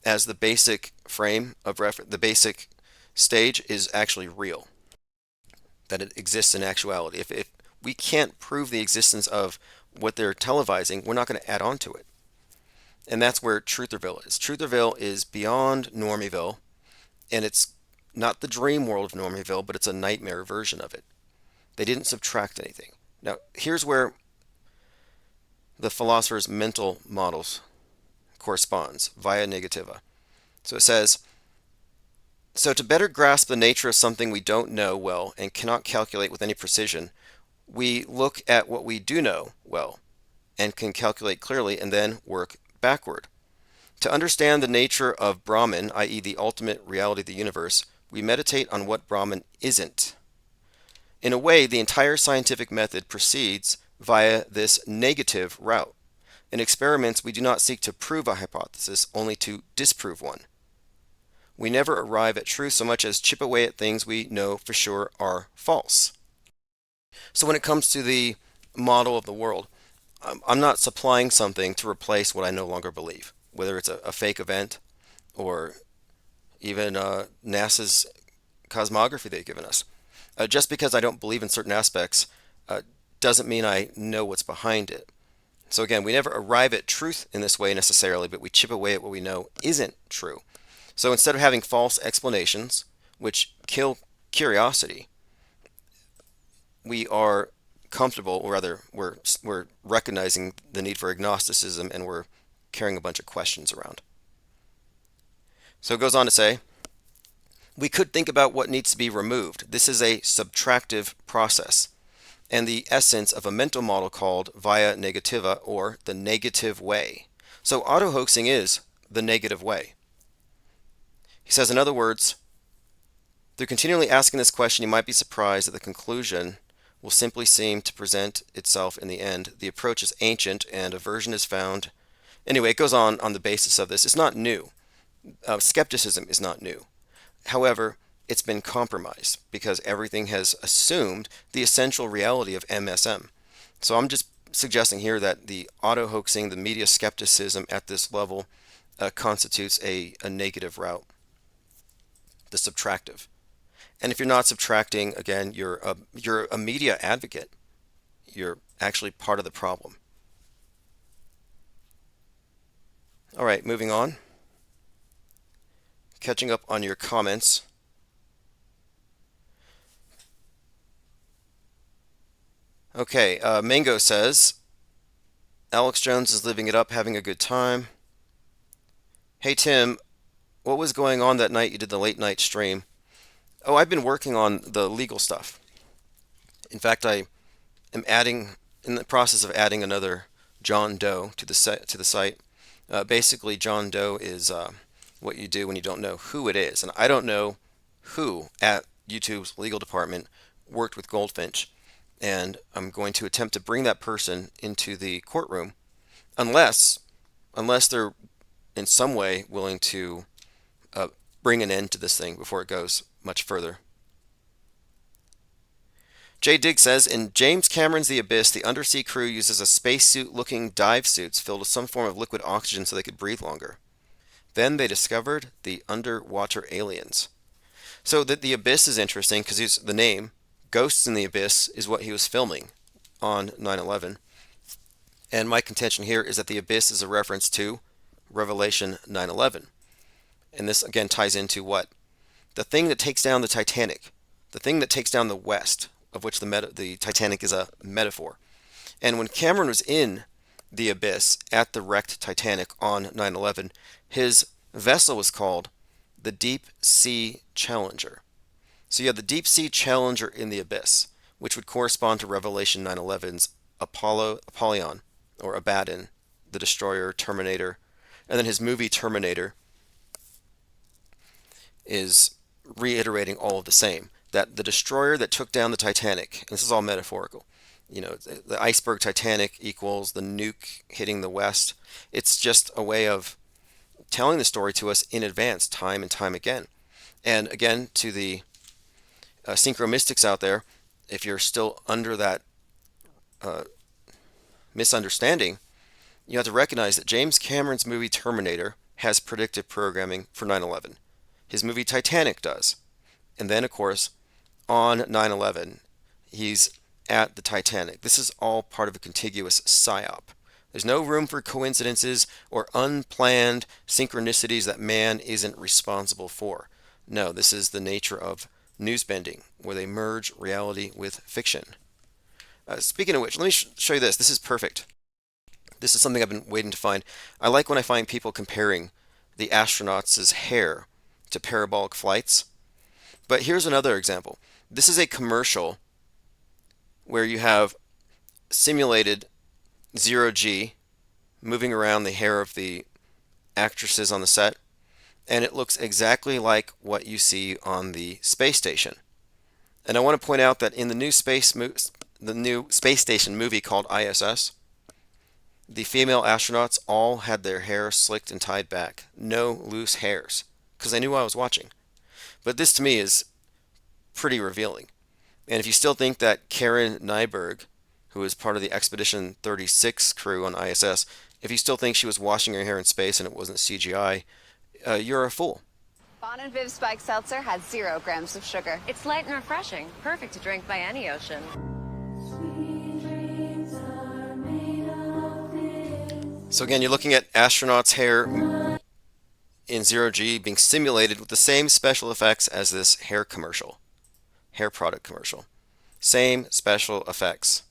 as the basic frame of reference, the basic stage, is actually real, that it exists in actuality. If we can't prove the existence of what they're televising, we're not going to add on to it. And that's where Trutherville is. Trutherville is beyond Normiville, and it's not the dream world of Normiville, but it's a nightmare version of it. They didn't subtract anything. Now, here's where the philosopher's mental models corresponds via negativa. So it says, so to better grasp the nature of something we don't know well and cannot calculate with any precision, we look at what we do know well and can calculate clearly and then work backward. To understand the nature of Brahman, i.e. the ultimate reality of the universe, we meditate on what Brahman isn't. In a way, the entire scientific method proceeds via this negative route. In experiments, we do not seek to prove a hypothesis, only to disprove one. We never arrive at truth so much as chip away at things we know for sure are false. So when it comes to the model of the world, I'm not supplying something to replace what I no longer believe, whether it's a fake event or even NASA's cosmography they've given us. Just because I don't believe in certain aspects doesn't mean I know what's behind it. So again, we never arrive at truth in this way necessarily, but we chip away at what we know isn't true. So instead of having false explanations, which kill curiosity, we are comfortable, or rather, we're recognizing the need for agnosticism, and we're carrying a bunch of questions around. So it goes on to say, we could think about what needs to be removed. This is a subtractive process, and the essence of a mental model called via negativa, or the negative way. So auto-hoaxing is the negative way. He says, in other words, through continually asking this question, you might be surprised that the conclusion will simply seem to present itself in the end. The approach is ancient and a version is found. Anyway, it goes on the basis of this. It's not new. Skepticism is not new. However, it's been compromised because everything has assumed the essential reality of MSM. So I'm just suggesting here that the auto hoaxing, the media skepticism at this level constitutes a negative route, the subtractive. And if you're not subtracting, again, you're a media advocate. You're actually part of the problem. All right, moving on. Catching up on your comments. Okay, Mango says, Alex Jones is living it up, having a good time. Hey Tim, what was going on that night you did the late night stream? Oh, I've been working on the legal stuff. In fact, I am in the process of adding another John Doe to the site. Basically, John Doe is what you do when you don't know who it is, and I don't know who at YouTube's legal department worked with Goldfinch, and I'm going to attempt to bring that person into the courtroom, unless they're in some way willing to bring an end to this thing before it goes much further. Jay Digg says, in James Cameron's The Abyss, the undersea crew uses a spacesuit-looking dive suits filled with some form of liquid oxygen so they could breathe longer. Then they discovered the underwater aliens. So the Abyss is interesting because the name, Ghosts in the Abyss, is what he was filming on 9/11. And my contention here is that the Abyss is a reference to Revelation 9/11. And this again ties into what? The thing that takes down the Titanic, the thing that takes down the West, of which the Titanic is a metaphor. And when Cameron was in the Abyss at the wrecked Titanic on 9/11, his vessel was called the Deep Sea Challenger. So you have the Deep Sea Challenger in the Abyss, which would correspond to Revelation 9/11's Apollyon, or Abaddon, the destroyer, Terminator. And then his movie Terminator is reiterating all of the same. That the destroyer that took down the Titanic, and this is all metaphorical, the iceberg Titanic equals the nuke hitting the West. It's just a way of telling the story to us in advance, time and time again. And again, to the synchromystics out there, if you're still under that misunderstanding, you have to recognize that James Cameron's movie Terminator has predictive programming for 9/11. His movie Titanic does. And then, of course, on 9/11, he's at the Titanic. This is all part of a contiguous psyop. There's no room for coincidences or unplanned synchronicities that man isn't responsible for. No, this is the nature of newsbending, where they merge reality with fiction. Speaking of which, let me show you this. This is perfect. This is something I've been waiting to find. I like when I find people comparing the astronauts' hair to parabolic flights. But here's another example. This is a commercial where you have simulated zero-G moving around the hair of the actresses on the set, and it looks exactly like what you see on the space station. And I want to point out that in the new space station movie called ISS, the female astronauts all had their hair slicked and tied back, no loose hairs, because I knew I was watching. But this to me is pretty revealing. And if you still think that Karen Nyberg, who is part of the Expedition 36 crew on ISS, if you still think she was washing her hair in space and it wasn't CGI, you're a fool. Bon and Viv Spike Seltzer has 0 grams of sugar. It's light and refreshing, perfect to drink by any ocean. So again, you're looking at astronauts' hair in zero-G being simulated with the same special effects as this hair product commercial. Same special effects.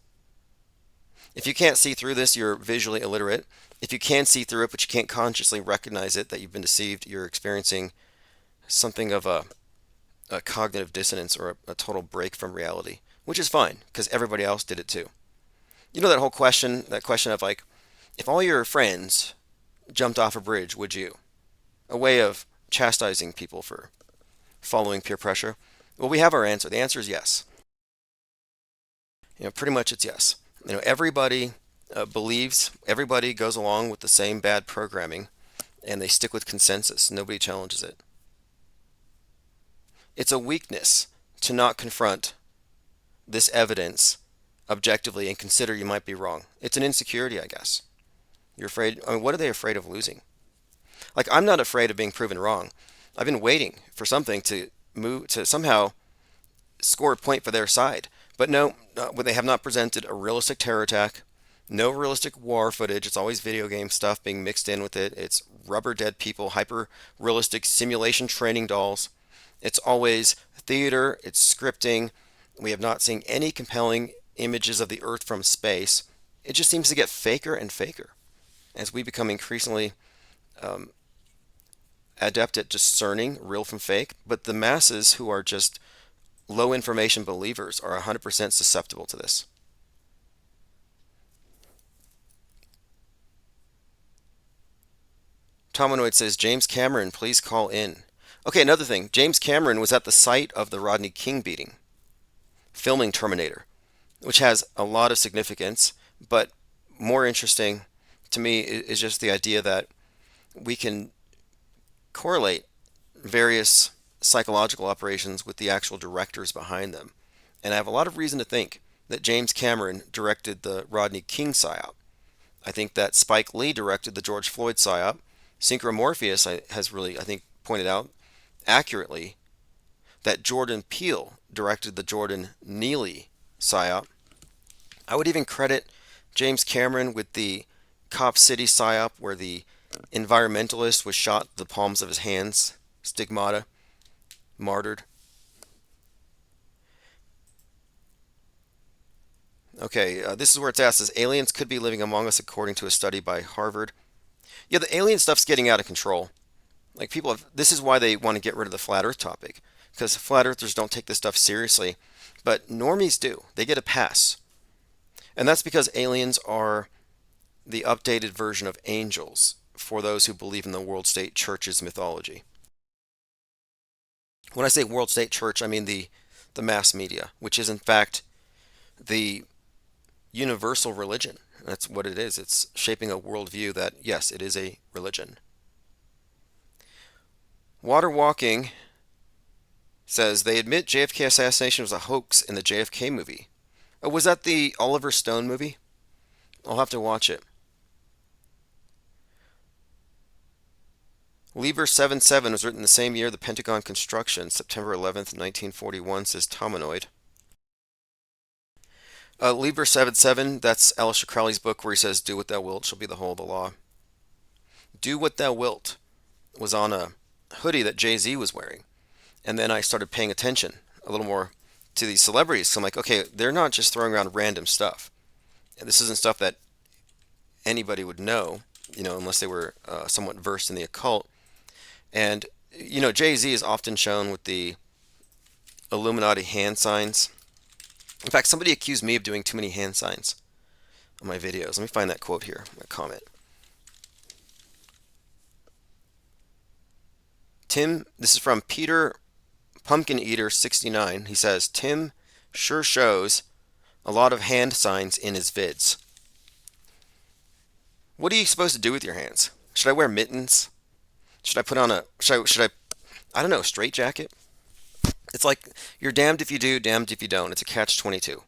If you can't see through this, you're visually illiterate. If you can see through it, but you can't consciously recognize it, that you've been deceived, you're experiencing something of a cognitive dissonance or a total break from reality, which is fine, because everybody else did it too. You know that question of like, if all your friends jumped off a bridge, would you? A way of chastising people for following peer pressure. Well, we have our answer. The answer is yes. Pretty much it's yes. Everybody believes, everybody goes along with the same bad programming, and they stick with consensus. Nobody challenges it. It's a weakness to not confront this evidence objectively and consider you might be wrong. It's an insecurity, I guess. You're afraid. I mean, what are they afraid of losing? Like, I'm not afraid of being proven wrong. I've been waiting for something to move to somehow score a point for their side. But no, they have not presented a realistic terror attack. No realistic war footage. It's always video game stuff being mixed in with it. It's rubber dead people, hyper realistic simulation training dolls. It's always theater. It's scripting. We have not seen any compelling images of the Earth from space. It just seems to get faker and faker as we become increasingly adept at discerning real from fake. But the masses who are just low information believers are 100% susceptible to this. Tomanoid says, James Cameron, please call in. Okay, another thing. James Cameron was at the site of the Rodney King beating, filming Terminator, which has a lot of significance, but more interesting to me is just the idea that we can correlate various psychological operations with the actual directors behind them. And I have a lot of reason to think that James Cameron directed the Rodney King psyop. I think that Spike Lee directed the George Floyd psyop. Synchro Morpheus has really, I think, pointed out accurately that Jordan Peele directed the Jordan Neely psyop. I would even credit James Cameron with the Cop City psyop, where the environmentalist was shot the palms of his hands, stigmata, martyred. Okay, this is where it's asked, is aliens could be living among us according to a study by Harvard. Yeah, the alien stuff's getting out of control. Like, people have, this is why they want to get rid of the flat earth topic, because flat earthers don't take this stuff seriously, but normies do. They get a pass. And that's because aliens are the updated version of angels for those who believe in the world state church's mythology. When I say world state church, I mean the mass media, which is in fact the universal religion. That's what it is. It's shaping a worldview that, yes, it is a religion. Water Walking says they admit JFK assassination was a hoax in the JFK movie. Oh, was that the Oliver Stone movie? I'll have to watch it. Lieber 77 was written the same year the Pentagon construction, September 11th, 1941, says Tomanoid. Lieber 77, that's Aleister Crowley's book where he says, do what thou wilt shall be the whole of the law. Do what thou wilt was on a hoodie that Jay-Z was wearing. And then I started paying attention a little more to these celebrities. So I'm like, okay, they're not just throwing around random stuff. And this isn't stuff that anybody would know, unless they were somewhat versed in the occult. And, Jay-Z is often shown with the Illuminati hand signs. In fact, somebody accused me of doing too many hand signs on my videos. Let me find that quote here, a comment. Tim, this is from Peter Pumpkin Eater 69. He says, Tim sure shows a lot of hand signs in his vids. What are you supposed to do with your hands? Should I wear mittens? Should I put on I don't know, straight jacket? It's like, you're damned if you do, damned if you don't. It's a catch-22.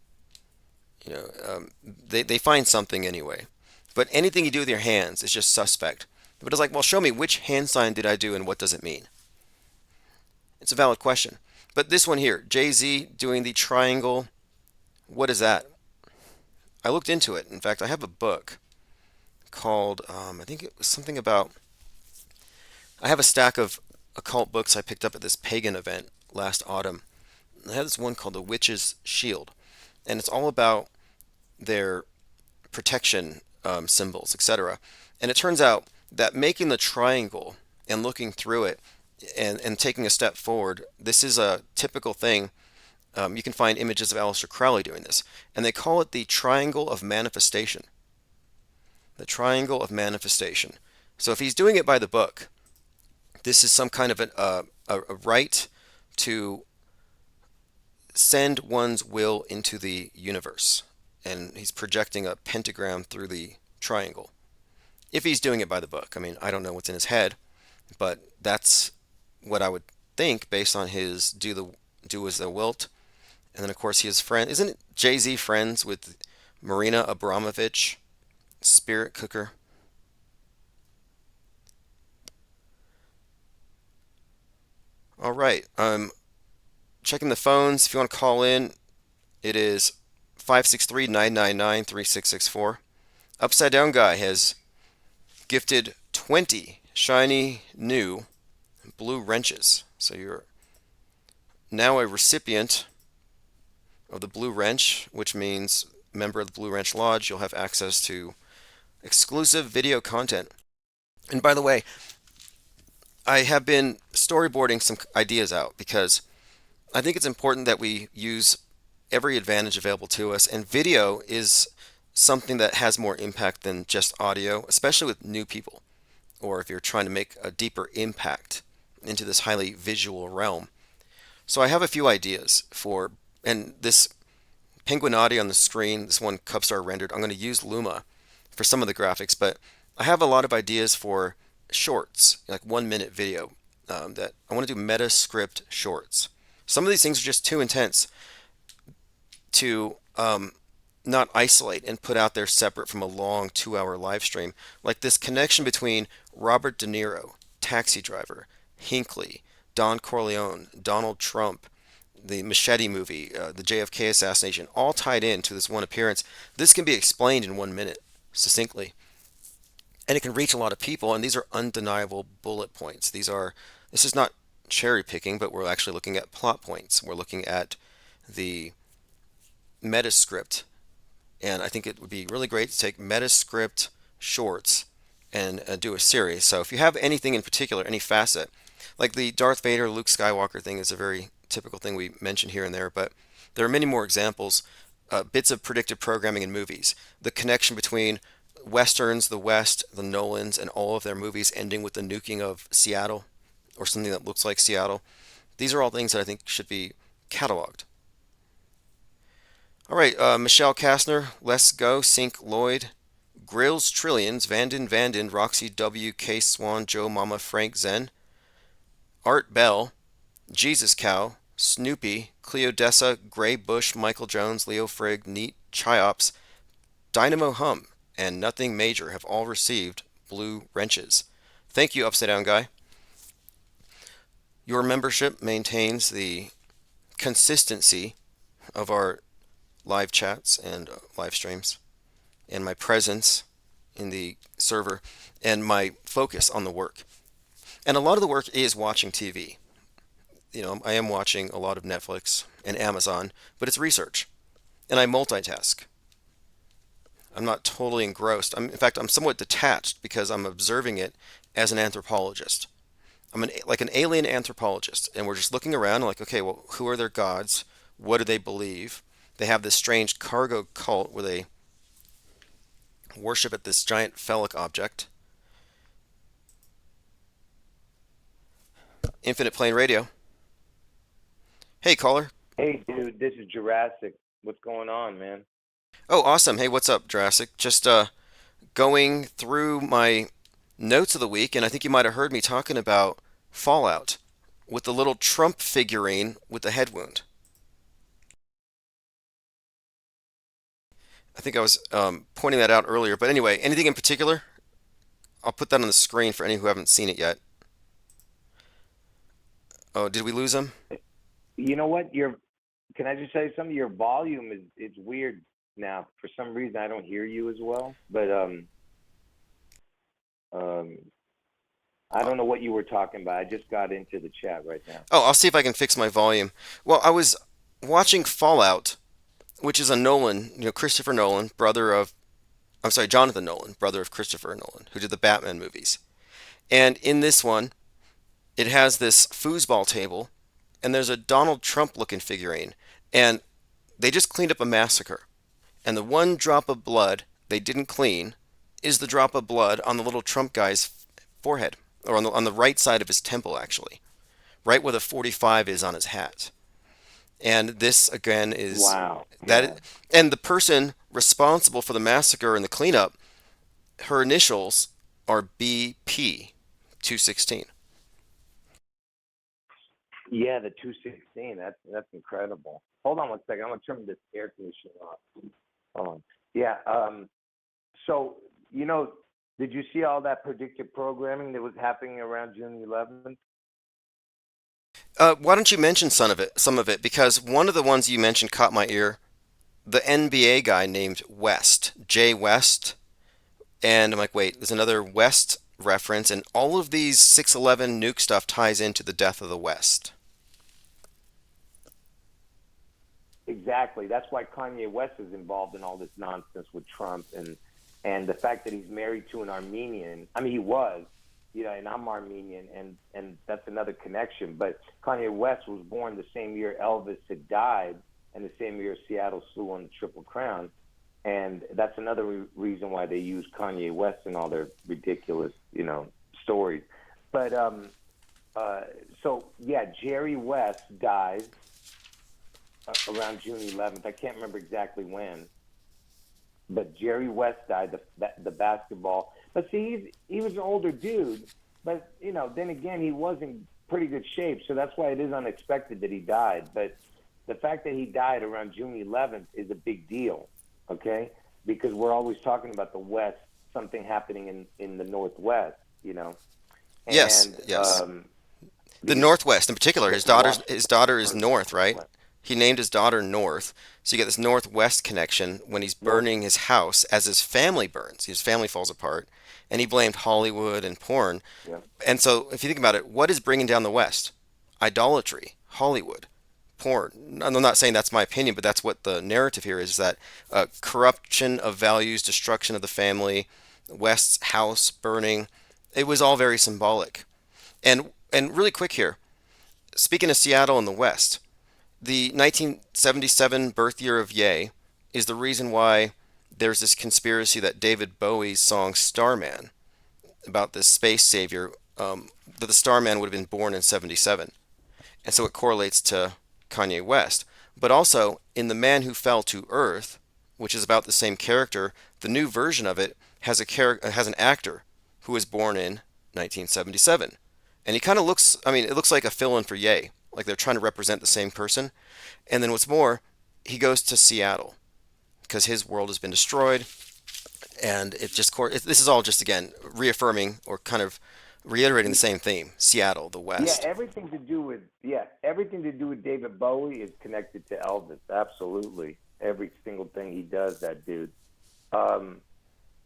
They find something anyway. But anything you do with your hands is just suspect. But it's like, well, show me which hand sign did I do and what does it mean? It's a valid question. But this one here, Jay-Z doing the triangle, what is that? I looked into it. In fact, I have a book called, I think it was something about, I have a stack of occult books I picked up at this pagan event last autumn. I have this one called The Witch's Shield, and it's all about their protection symbols, etc. And it turns out that making the triangle and looking through it and taking a step forward, this is a typical thing. You can find images of Aleister Crowley doing this, and they call it the triangle of manifestation. The triangle of manifestation. So if he's doing it by the book, this is some kind of a right to send one's will into the universe. And he's projecting a pentagram through the triangle. If he's doing it by the book. I mean, I don't know what's in his head, but that's what I would think based on his do as thou wilt And then, of course, he is friend. Isn't Jay-Z friends with Marina Abramovich, spirit cooker? All right. Checking the phones. If you want to call in, it is 563-999-3664. Upside Down Guy has gifted 20 shiny new blue wrenches. So you're now a recipient of the Blue Wrench, which means member of the Blue Wrench Lodge. You'll have access to exclusive video content. And by the way, I have been storyboarding some ideas out because I think it's important that we use every advantage available to us, and video is something that has more impact than just audio, especially with new people, or if you're trying to make a deeper impact into this highly visual realm. So I have a few ideas for, and this Penguinati on the screen, this one Cubstar rendered, I'm going to use Luma for some of the graphics, but I have a lot of ideas for shorts, like 1 minute video, that I want to do meta script shorts. Some of these things are just too intense to not isolate and put out there separate from a long 2 hour live stream. Like this connection between Robert De Niro, Taxi Driver, Hinckley, Don Corleone, Donald Trump, the Machete movie, the JFK assassination, all tied into this one appearance. This can be explained in 1 minute succinctly, and it can reach a lot of people. And these are undeniable bullet points. This is not cherry picking, but we're actually looking at plot points. We're looking at the Metascript, and I think it would be really great to take Metascript shorts and do a series. So if you have anything in particular, any facet, like the Darth Vader, Luke Skywalker thing is a very typical thing we mention here and there, but there are many more examples. Bits of predictive programming in movies, the connection between westerns, the West, the Nolans, and all of their movies ending with the nuking of Seattle or something that looks like Seattle. These are all things that I think should be cataloged. All right, Michelle Kastner, Les Go, Sync Lloyd, Grills Trillions, Vanden, Roxy W, K Swan, Joe Mama, Frank Zen, Art Bell, Jesus Cow, Snoopy, Cleodessa, Gray Bush, Michael Jones, Leo Frigg, Neat, Chiops, Dynamo Hum, and Nothing Major have all received blue wrenches. Thank you, Upside Down Guy. Your membership maintains the consistency of our live chats and live streams, and my presence in the server, and my focus on the work. And a lot of the work is watching TV. I am watching a lot of Netflix and Amazon, but it's research, and I multitask. I'm not totally engrossed. In fact, I'm somewhat detached because I'm observing it as an anthropologist. Like an alien anthropologist, and we're just looking around like, okay, well, who are their gods? What do they believe? They have this strange cargo cult where they worship at this giant phallic object. Infinite Plane Radio. Hey, caller. Hey, dude, this is Jurassic. What's going on, man? Oh, awesome. Hey, what's up, Jurassic? Just going through my notes of the week, and I think you might have heard me talking about Fallout with the little Trump figurine with the head wound. I think I was pointing that out earlier, but anyway, anything in particular? I'll put that on the screen for any who haven't seen it yet. Oh, did we lose him? You know what? Can I just say something? Your volume is it's weird now. For some reason, I don't hear you as well. But I don't know what you were talking about. I just got into the chat right now. Oh, I'll see if I can fix my volume. Well, I was watching Fallout, which is a Nolan, Christopher Nolan, Jonathan Nolan, brother of Christopher Nolan, who did the Batman movies. And in this one, it has this foosball table, and there's a Donald Trump looking figurine. And they just cleaned up a massacre. And the one drop of blood they didn't clean is the drop of blood on the little Trump guy's forehead, or on the right side of his temple, actually, right where the 45 is on his hat. And this again is Wow. that, and the person responsible for the massacre and the cleanup, her initials are BP 216. Yeah, the 216. That's incredible. Hold on one second. I'm gonna turn this air conditioning off. Hold on. Yeah. So you know, did you see all that predictive programming that was happening around June 11th? Why don't you mention some of it? Because one of the ones you mentioned caught my ear. The NBA guy named West, Jay West, and I'm like, wait, there's another West reference, and all of these 611 nuke stuff ties into the death of the West. Exactly. That's why Kanye West is involved in all this nonsense with Trump and the fact that he's married to an Armenian. I mean, he was, and I'm Armenian, and that's another connection. But Kanye West was born the same year Elvis had died, and the same year Seattle slew on the Triple Crown, and that's another reason why they use Kanye West in all their ridiculous, stories. But so yeah, Jerry West dies around June 11th. I can't remember exactly when, but Jerry West died, the basketball. But see, he was an older dude, but then again, he was in pretty good shape, so that's why it is unexpected that he died. But the fact that he died around June 11th is a big deal, okay? Because we're always talking about the West, something happening in the Northwest, Yes, and yes. The because Northwest in particular. His daughter is North, right? He named his daughter North, so you get this Northwest connection when he's North, burning his house as his family burns. His family falls apart, and he blamed Hollywood and porn. yeah, And so, if you think about it, what is bringing down the West? Idolatry, Hollywood, porn. I'm not saying that's my opinion, but that's what the narrative here is, that corruption of values, destruction of the family, West's house burning. It was all very symbolic. And really quick here, speaking of Seattle and the West, the 1977 birth year of Ye is the reason why there's this conspiracy that David Bowie's song Starman, about this space savior, that the Starman would have been born in 77. And so it correlates to Kanye West. But also, in The Man Who Fell to Earth, which is about the same character, the new version of it has an actor who was born in 1977. And he kind of looks, I mean, it looks like a fill in for Ye. Like they're trying to represent the same person. And then what's more, he goes to Seattle because his world has been destroyed. And this is all just, again, reaffirming or kind of reiterating the same theme: Seattle, the yeah, West. everything to do with David Bowie is connected to Elvis. Absolutely, every single thing he does, that dude. Um,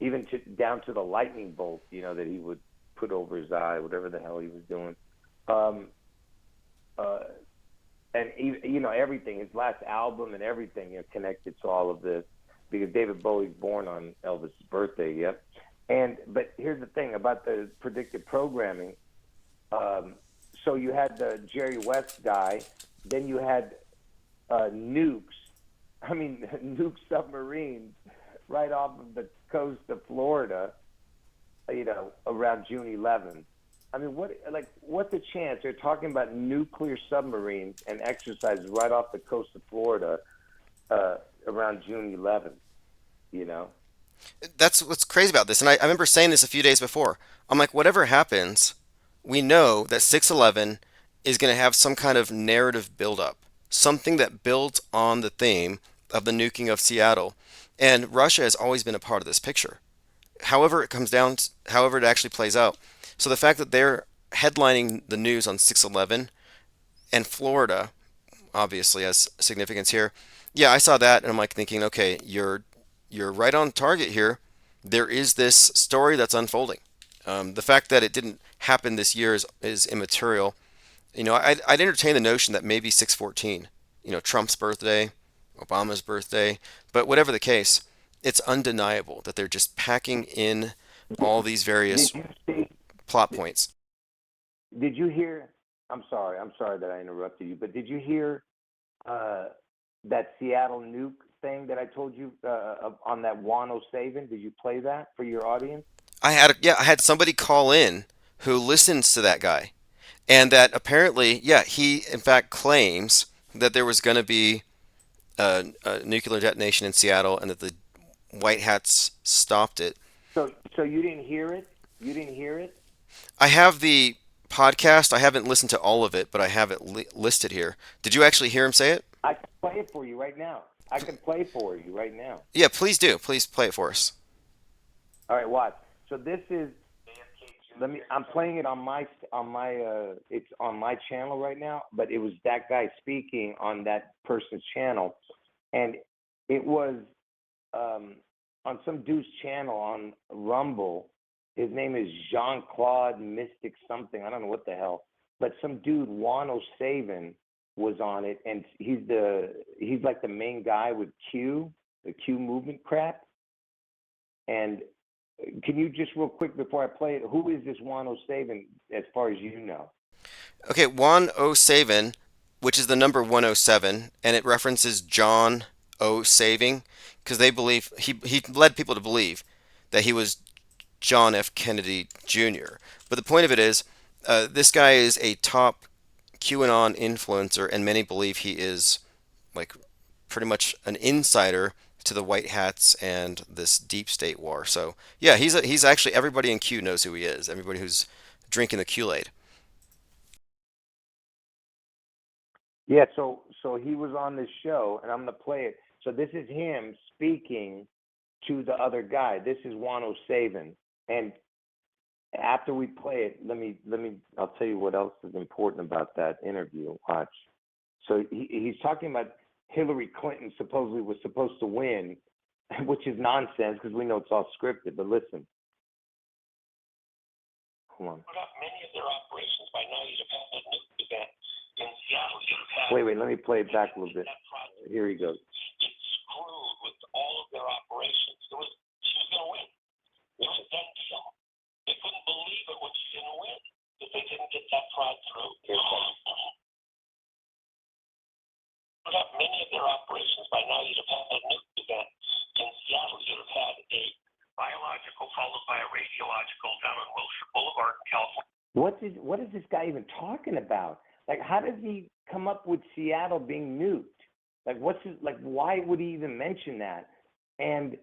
Even down to the lightning bolt, that he would put over his eye, whatever the hell he was doing. Um, uh, and everything, his last album and everything, connected to all of this because David Bowie's born on Elvis' birthday. Yep. But here's the thing about the predictive programming. So you had the Jerry West guy, then you had nukes. I mean, nuke submarines right off of the coast of Florida, around June 11th. I mean, what's the chance? They're talking about nuclear submarines and exercises right off the coast of Florida around June 11th, you know? That's what's crazy about this. And I remember saying this a few days before. I'm like, whatever happens, we know that 611 is going to have some kind of narrative buildup, something that builds on the theme of the nuking of Seattle. And Russia has always been a part of this picture. However it actually plays out. So the fact that they're headlining the news on 611, and Florida obviously has significance here. Yeah, I saw that and I'm like thinking, okay, you're right on target here. There is this story that's unfolding. The fact that it didn't happen this year is immaterial. I'd entertain the notion that maybe 614, Trump's birthday, Obama's birthday, but whatever the case, it's undeniable that they're just packing in all these various Did you see? plot points. Did you hear? I'm sorry that I interrupted you, but did you hear uh, that Seattle nuke thing that I told you on that Wano Savin? Did you play that for your audience? I had somebody call in who listens to that guy, and that apparently, yeah, he in fact claims that there was going to be a nuclear detonation in Seattle, and that the White Hats stopped it. So you didn't hear it? You didn't hear it? I have the podcast. I haven't listened to all of it, but I have it listed here. Did you actually hear him say it? I can play it for you right now. I can play for you right now. Yeah, please do. Please play it for us. All right, watch. So this is. Let me. I'm playing it on my. It's on my channel right now. But it was that guy speaking on that person's channel, and it was on some dude's channel on Rumble. His name is Jean Claude Mystic something. I don't know what the hell. But some dude, Juan O'Savin, was on it, and he's like the main guy with the Q movement crap. And can you just real quick before I play it, who is this Juan O'Savin as far as you know? Okay, Juan O'Savin, which is the number 107, and it references John O. Saving, because they believe he led people to believe that he was John F. Kennedy Jr. But the point of it is, this guy is a top QAnon influencer, and many believe he is like pretty much an insider to the white hats and this deep state war. So yeah, he's actually everybody in Q knows who he is. Everybody who's drinking the Kool-Aid. Yeah, so he was on this show, and I'm gonna play it. So this is him speaking to the other guy. This is Juan O'Savin, and after we play it, I'll tell you what else is important about that interview. Watch. So he's talking about Hillary Clinton supposedly was supposed to win, which is nonsense because we know it's all scripted. But listen, hold on. Put up many of their operations by now. You'd have had a nuke event in Seattle. Wait, let me play it back a little bit. Here he goes. It screwed with all of their operations. She was going to win. It was a done deal. They couldn't believe it when she didn't win if they didn't get that fraud through. Put up many of their operations by now. You'd have had a nuke event in Seattle. You'd have had a biological followed by a radiological down on Wilshire Boulevard in California. What is this guy even talking about? Like, how does he come up with Seattle being nuked? Like, why would he even mention that? And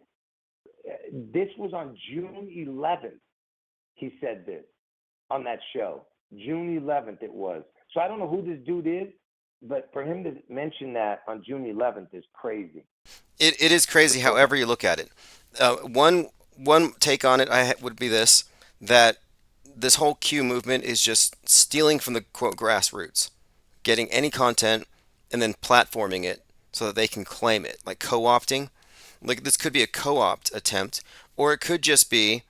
this was on June 11th. He said this on that show. June 11th it was. So I don't know who this dude is, but for him to mention that on June 11th is crazy. It is crazy, however you look at it. One take on it would be this: that this whole Q movement is just stealing from the quote grassroots, getting any content and then platforming it so that they can claim it, like co-opting. Like this could be a co-opt attempt, or it could just be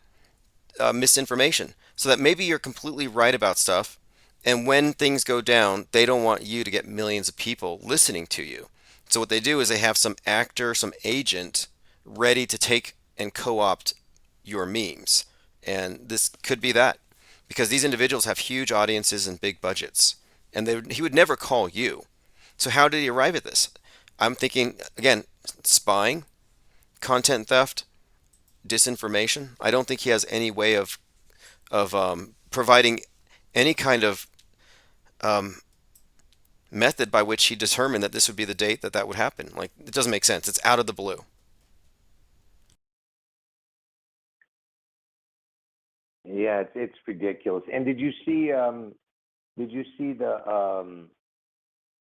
misinformation, so that maybe you're completely right about stuff, and when things go down, they don't want you to get millions of people listening to you. So what they do is they have some actor, some agent ready to take and co-opt your memes. And this could be that, because these individuals have huge audiences and big budgets, and he would never call you. So how did he arrive at this? I'm thinking again, spying, content theft, disinformation. I don't think he has any way of providing any kind of method by which he determined that this would be the date that would happen. Like, it doesn't make sense. It's out of the blue. Yeah, it's ridiculous. And did you see the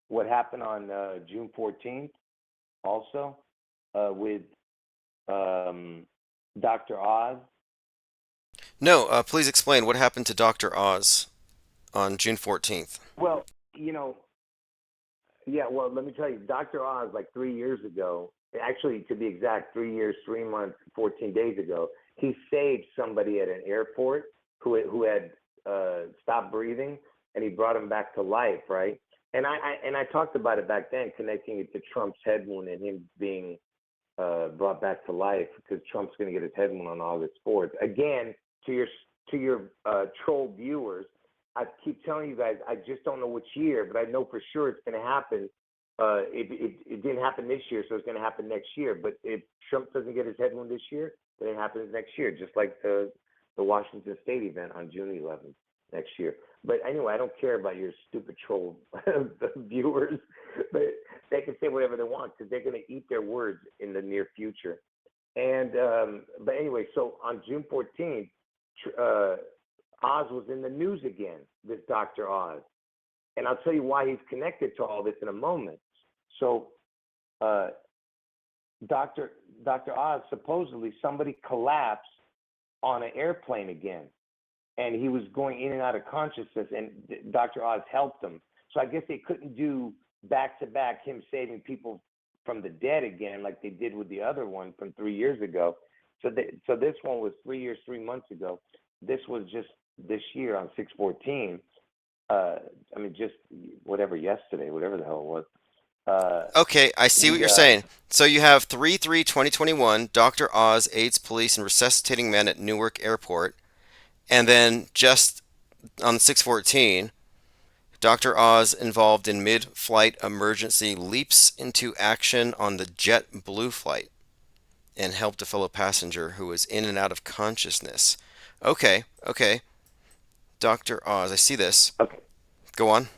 what happened on June 14th also with Dr. Oz? No, please explain what happened to Dr. Oz on June 14th. Well, yeah, well, let me tell you, Dr. Oz, like 3 years ago, actually, to be exact, 3 years, 3 months, 14 days ago, he saved somebody at an airport who had stopped breathing, and he brought him back to life, right? And I talked about it back then, connecting it to Trump's head wound and him being brought back to life, because Trump's going to get his head wound on August 4th. Again, to your troll viewers, I keep telling you guys, I just don't know which year, but I know for sure it's going to happen. It didn't happen this year, so it's going to happen next year. But if Trump doesn't get his head wound this year, then it happens next year, just like the Washington State event on June 11th next year. But anyway, I don't care about your stupid troll viewers, but they can say whatever they want because they're going to eat their words in the near future. And but anyway, so on June 14th, Oz was in the news again, this Dr. Oz. And I'll tell you why he's connected to all this in a moment. So, uh, Dr. Oz, supposedly somebody collapsed on an airplane again, and he was going in and out of consciousness, and Dr. Oz helped him. So I guess they couldn't do back to back him saving people from the dead again, like they did with the other one from 3 years ago. So this one was 3 years, 3 months ago. This was just this year on 6/14. I mean, just whatever yesterday, whatever the hell it was. Okay, I see what The you're saying. So you have 3/3/2021, Dr. Oz aids police in resuscitating man at Newark Airport. And then just on 6/14, Dr. Oz involved in mid-flight emergency leaps into action on the JetBlue flight and helped a fellow passenger who was in and out of consciousness. Okay, okay. Dr. Oz, I see this. okay, Go on.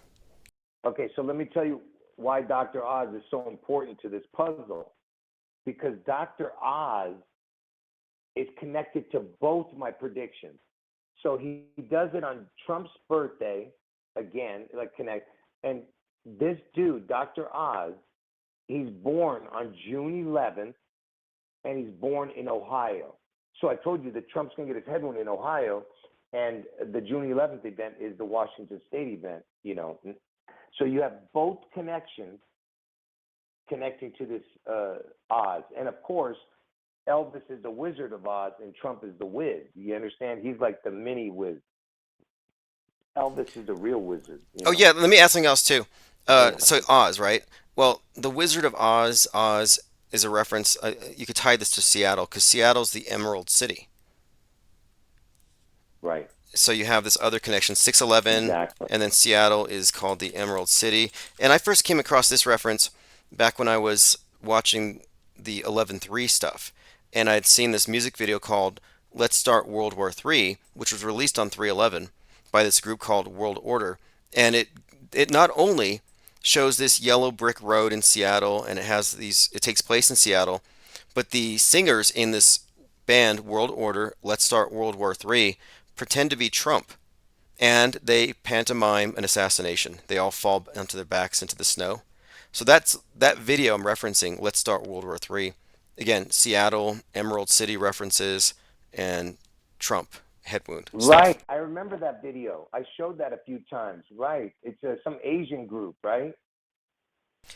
okay. So let me tell you why Dr. Oz is so important to this puzzle. Because Dr. Oz is connected to both my predictions. So he does it on Trump's birthday again, like connect. And this dude, Dr. Oz, he's born on June 11th, and he's born in Ohio. So I told you that Trump's going to get his head wound in Ohio, and the June 11th event is the Washington State event, you know. So you have both connections connecting to this Oz. And of course, Elvis is the Wizard of Oz and Trump is the Wiz. You understand? He's like the mini Wiz. Elvis is the real wizard. You Oh know? yeah, let me ask something else too. Yeah. So Oz, right? Well, the Wizard of Oz, Oz is a reference. You could tie this to Seattle because Seattle's the Emerald City. Right. So you have this other connection, 611, Exactly. and then Seattle is called the Emerald City. And I first came across this reference back when I was watching the 11/3 stuff, and I'd seen this music video called "Let's Start World War III," which was released on 3/11 by this group called World Order, and it not only shows this yellow brick road in Seattle, and it takes place in Seattle, but the singers in this band, World Order, Let's Start World War III, pretend to be Trump, and they pantomime an assassination. They all fall onto their backs into the snow. So that's that video I'm referencing. Let's Start World War III. Again, Seattle, Emerald City references, and Trump head wound stuff. Right. I remember that video. I showed that a few times. Right. It's some Asian group, right?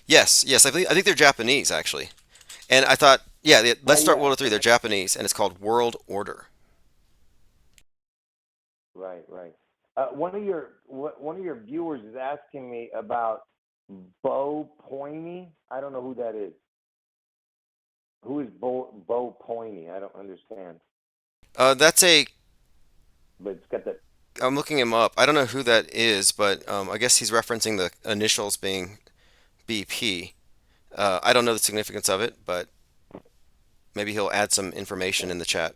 Yes, yes, I think they're Japanese actually. And I thought, yeah, Let's Start Yeah. World War III. They're Japanese, and it's called World Order. Right. Right. One of your viewers is asking me about Bo Pointy. I don't know who that is. Who is Bo Pointy? I don't understand. That's a But it's got that. I'm looking him up. I don't know who that is, but I guess he's referencing the initials being BP. I don't know the significance of it, but maybe he'll add some information in the chat.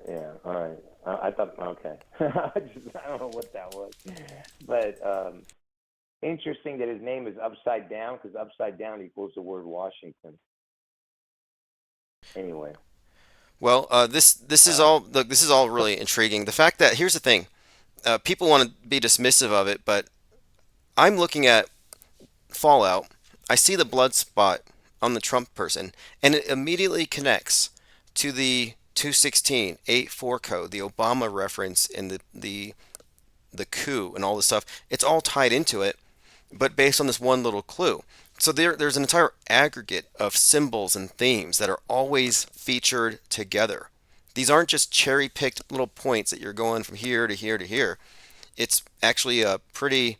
Yeah. All right. I thought okay. I don't know what that was, but interesting that his name is upside down because upside down equals the word Washington. Anyway. Well, this is all look. This is all really intriguing. The fact that here's the thing, people want to be dismissive of it, but I'm looking at Fallout. I see the blood spot on the Trump person, and it immediately connects to the 216.8.4 code, the Obama reference, and the coup and all this stuff. It's all tied into it, but based on this one little clue. So there's an entire aggregate of symbols and themes that are always featured together. These aren't just cherry-picked little points that you're going from here to here to here. It's actually a pretty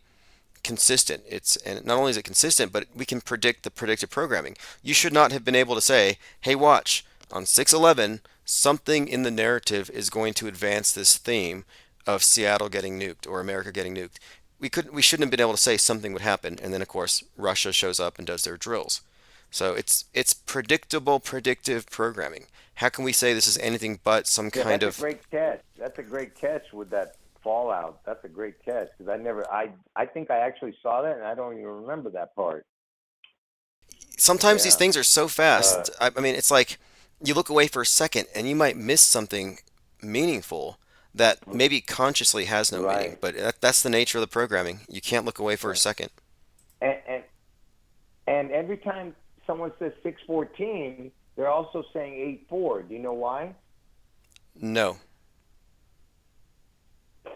consistent. And not only is it consistent, but we can predict the predictive programming. You should not have been able to say, "Hey, watch on 6/11, something in the narrative is going to advance this theme of Seattle getting nuked or America getting nuked." We shouldn't have been able to say something would happen, and then of course Russia shows up and does their drills. So it's predictable, predictive programming. How can we say this is anything but some Yeah, kind that's a of great catch. That's a great catch with that Fallout. That's a great catch because I think I actually saw that and I don't even remember that part. sometimes these Yeah. things are so Uh, fast. I mean, it's like you look away for a second and you might miss something meaningful that maybe consciously has no meaning. Right. But that's the nature of the programming. You can't look away for a Right. second. And every time someone says 614, they're also saying 84. Do you know why? No.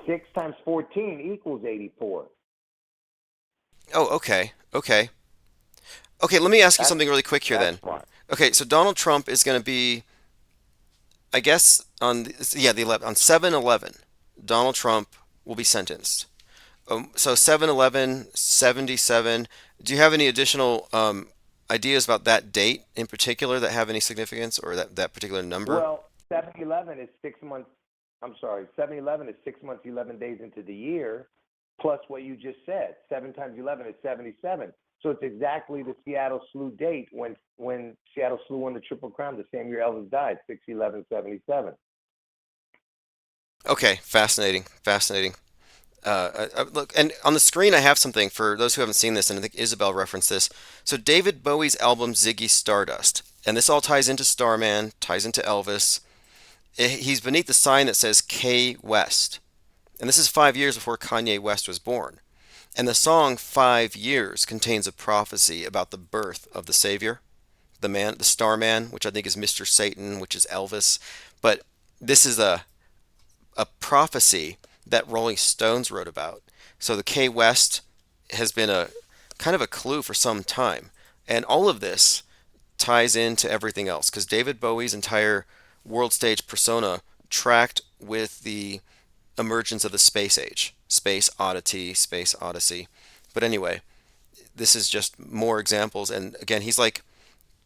6 times 14 equals 84. Oh, okay. Okay. Okay, let me ask you That's something really quick here that's then. why. Okay, so Donald Trump is going to be, I guess, yeah, the 11, on 7/11, Donald Trump will be sentenced. So 7/11, 77. Do you have any additional ideas about that date in particular that have any significance, or that particular number? Well, 7/11 is 6 months. I'm sorry, 7/11 is 6 months, 11 days into the year, plus what you just said. 7 times 11 is 77. So it's exactly the Seattle Slew date when Seattle Slew won the Triple Crown the same year Elvis died, 6/11/77. Okay, fascinating, fascinating. Look, and on the screen I have something for those who haven't seen this, and I think Isabel referenced this. So David Bowie's album Ziggy Stardust, and this all ties into Starman, ties into Elvis. He's beneath the sign that says K West, and this is 5 years before Kanye West was born. And the song 5 Years contains a prophecy about the birth of the Savior, the man, the Starman, which I think is Mr. Satan, which is Elvis. But this is a prophecy that Rolling Stones wrote about. So the K West has been a kind of a clue for some time. And all of this ties into everything else because David Bowie's entire world stage persona tracked with the emergence of the space age, space oddity, space odyssey. But anyway, this is just more examples. And again, he's like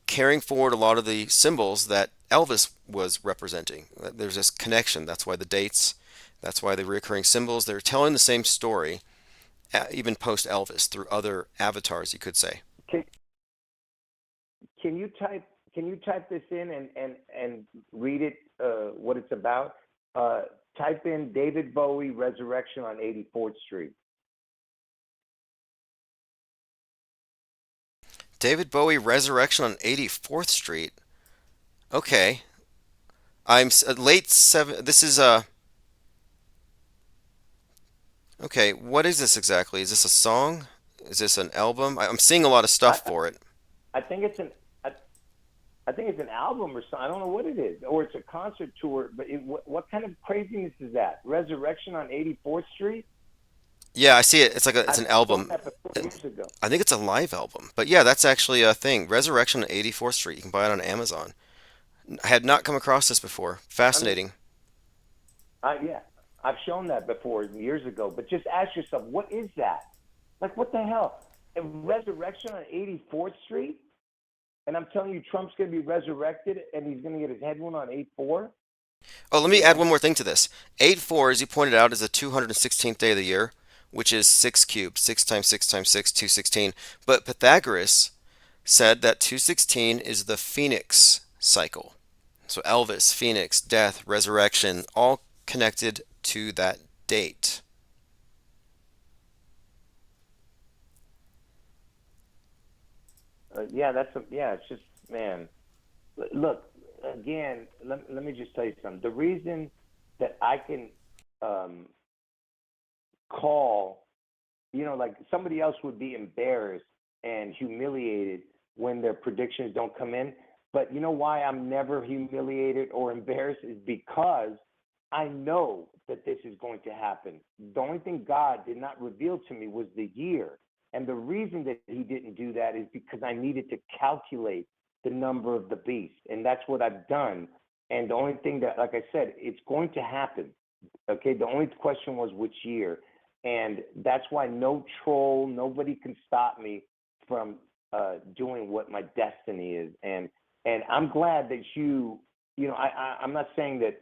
carrying forward a lot of the symbols that Elvis was representing. There's this connection. That's why the dates, that's why the recurring symbols, they're telling the same story, even post Elvis, through other avatars, you could say. Can, can you type this in and read it what it's about? Uh, Type in David Bowie Resurrection on 84th Street. David Bowie Resurrection on 84th Street. Okay. I'm late seven. This is okay. What is this exactly? Is this a song? Is this an album? I'm seeing a lot of I stuff for it. I think it's an I, I think it's an album or something. I don't know what it is, or it's a concert tour. But what kind of craziness is that? Resurrection on 84th Street. Yeah, I see it. It's I've an shown album. that before years ago. I think it's a live album. But yeah, that's actually a thing. Resurrection on 84th Street. You can buy it on Amazon. I had not come across this before. I mean, Fascinating. yeah, I've shown that before years ago. But just ask yourself, what is that? Like, what the hell? A resurrection on 84th Street? And I'm telling you, Trump's going to be resurrected, and he's going to get his head wound on 8/4. Oh, let me You add know? one more thing to this. 8/4, as you pointed out, is the 216th day of the year, which is 6 cubed. 6 times 6 times 6, 216. But Pythagoras said that 216 is the phoenix cycle. So Elvis, Phoenix, death, resurrection, all connected to that date. Yeah, yeah. It's just, man. Look, again. Let me just tell you something. The reason that I can um, call, like somebody else would be embarrassed and humiliated when their predictions don't come in. But you know why I'm never humiliated or embarrassed is because I know that this is going to happen. The only thing God did not reveal to me was the year. And the reason that he didn't do that is because I needed to calculate the number of the beast. And that's what I've done. And the only thing that, like I said, it's going to happen. Okay. The only question was which year. And that's why no troll, nobody can stop me from doing what my destiny is. And I'm glad that I'm not saying that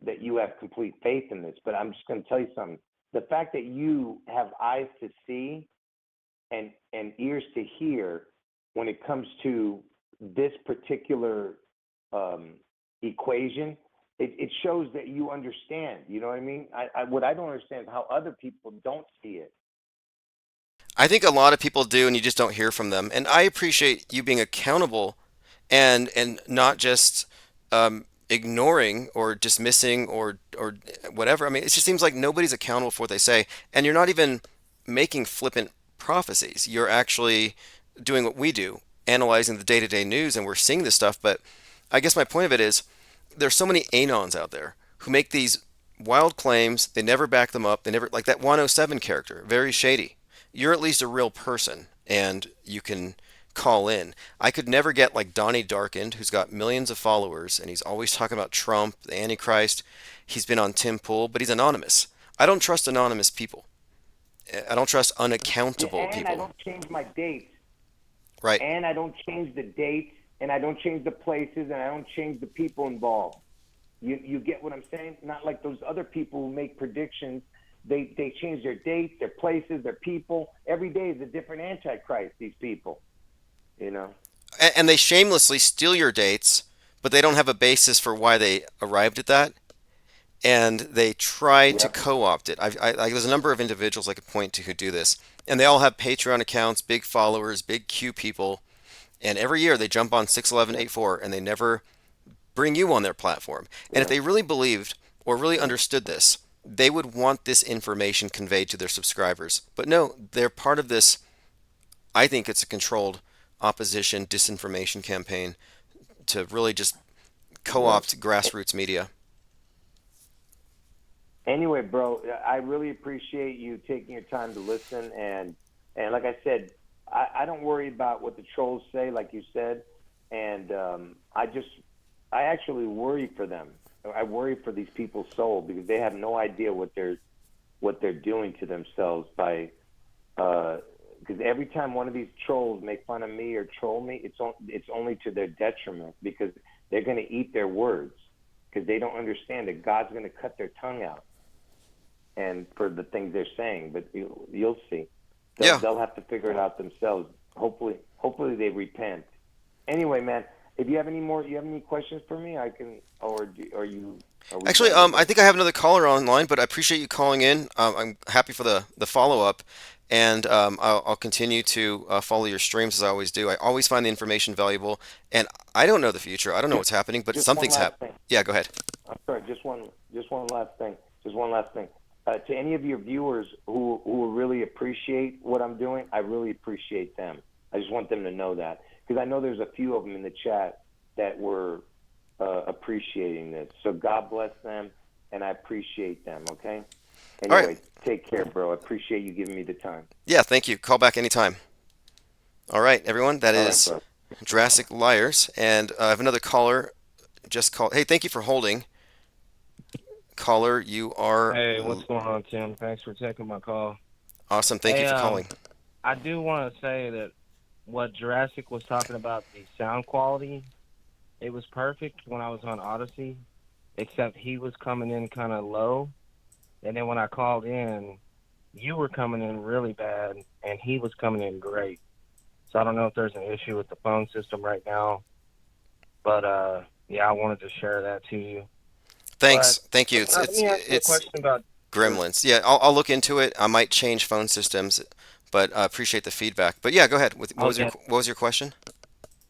that you have complete faith in this, but I'm just going to tell you something. The fact that you have eyes to see and ears to hear when it comes to this particular equation, it shows that you understand. You know what I mean? What I don't understand is how other people don't see it. I think a lot of people do, and you just don't hear from them. And I appreciate you being accountable and not just ignoring or dismissing or whatever. I mean, it just seems like nobody's accountable for what they say, and you're not even making flippant prophecies. You're actually doing what we do, analyzing the day-to-day news, and we're seeing this stuff. But I guess my point of it is, there's so many anons out there who make these wild claims. They never back them up. They never, like that 107 character, very shady. You're at least a real person, and you can call in. I could never get like Donnie Darkened, who's got millions of followers, and he's always talking about Trump, the Antichrist. He's been on Tim Pool, but he's anonymous. I don't trust anonymous people. I don't trust Yeah, unaccountable and I people. don't change my dates, Right. and I don't change the dates, and I don't change the places, and I don't change the people involved. You get what I'm saying? Not like those other people who make predictions. They change their dates, their places, their people. Every day is a different antichrist. These people, you know. And they shamelessly steal your dates, but they don't have a basis for why they arrived at that. And they try to Yep. co-opt it. There's a number of individuals I could point to who do this, and they all have Patreon accounts, big followers, big Q people, and every year they jump on 61184 and they never bring you on their platform. And if Yeah. they really believed or really understood this, they would want this information conveyed to their subscribers. But no, they're part of this. I think it's a controlled opposition disinformation campaign to really just Yep. co-opt grassroots media. Anyway, bro, I really appreciate you taking your time to listen, and like I said, I don't worry about what the trolls say, like you said, and I actually worry for them. I worry for these people's soul because they have no idea what they're doing to themselves by because every time one of these trolls make fun of me or troll me, it's only to their detriment because they're going to eat their words because they don't understand that God's going to cut their tongue out and for the things they're saying. But you'll see, Yeah. they'll have to figure it out themselves. Hopefully they repent. Anyway, man, if you have any more, you have any questions for me, I can, are we Actually, done with I it? think I have another caller online, but I appreciate you calling in. I'm happy for the follow up, and I'll continue to follow your streams as I always do. I always find the information valuable, and I don't know the future. I don't know Just, what's happening, but just one something's last happening. thing. Yeah, go ahead. I'm sorry, just one last thing. Just one last thing. To any of your viewers who really appreciate what I'm doing, I really appreciate them. I just want them to know that because I know there's a few of them in the chat that were appreciating this. So God bless them, and I appreciate them. Okay. All right. Anyway, take care, bro. I appreciate you giving me the time. Yeah, thank you. Call back anytime. All right, everyone. That All right, is bro. Jurassic Liars, and I have another caller. Just call. Hey, thank you for holding, caller. You are Hey, what's going on, Tim? Thanks for taking my call. awesome. Thank you Hey, for calling. I do want to say that what Jurassic was talking about, the sound quality, it was perfect when I was on Odyssey, except he was coming in kind of low. And then when I called in, you were coming in really bad, and he was coming in great. So I don't know if there's an issue with the phone system right now, but yeah, I wanted to share that to you. Thanks. But Thank you. let me ask you a It's question about Gremlins. Yeah, I'll look into it. I might change phone systems, but I appreciate the feedback. But yeah, go ahead. okay. What was your question?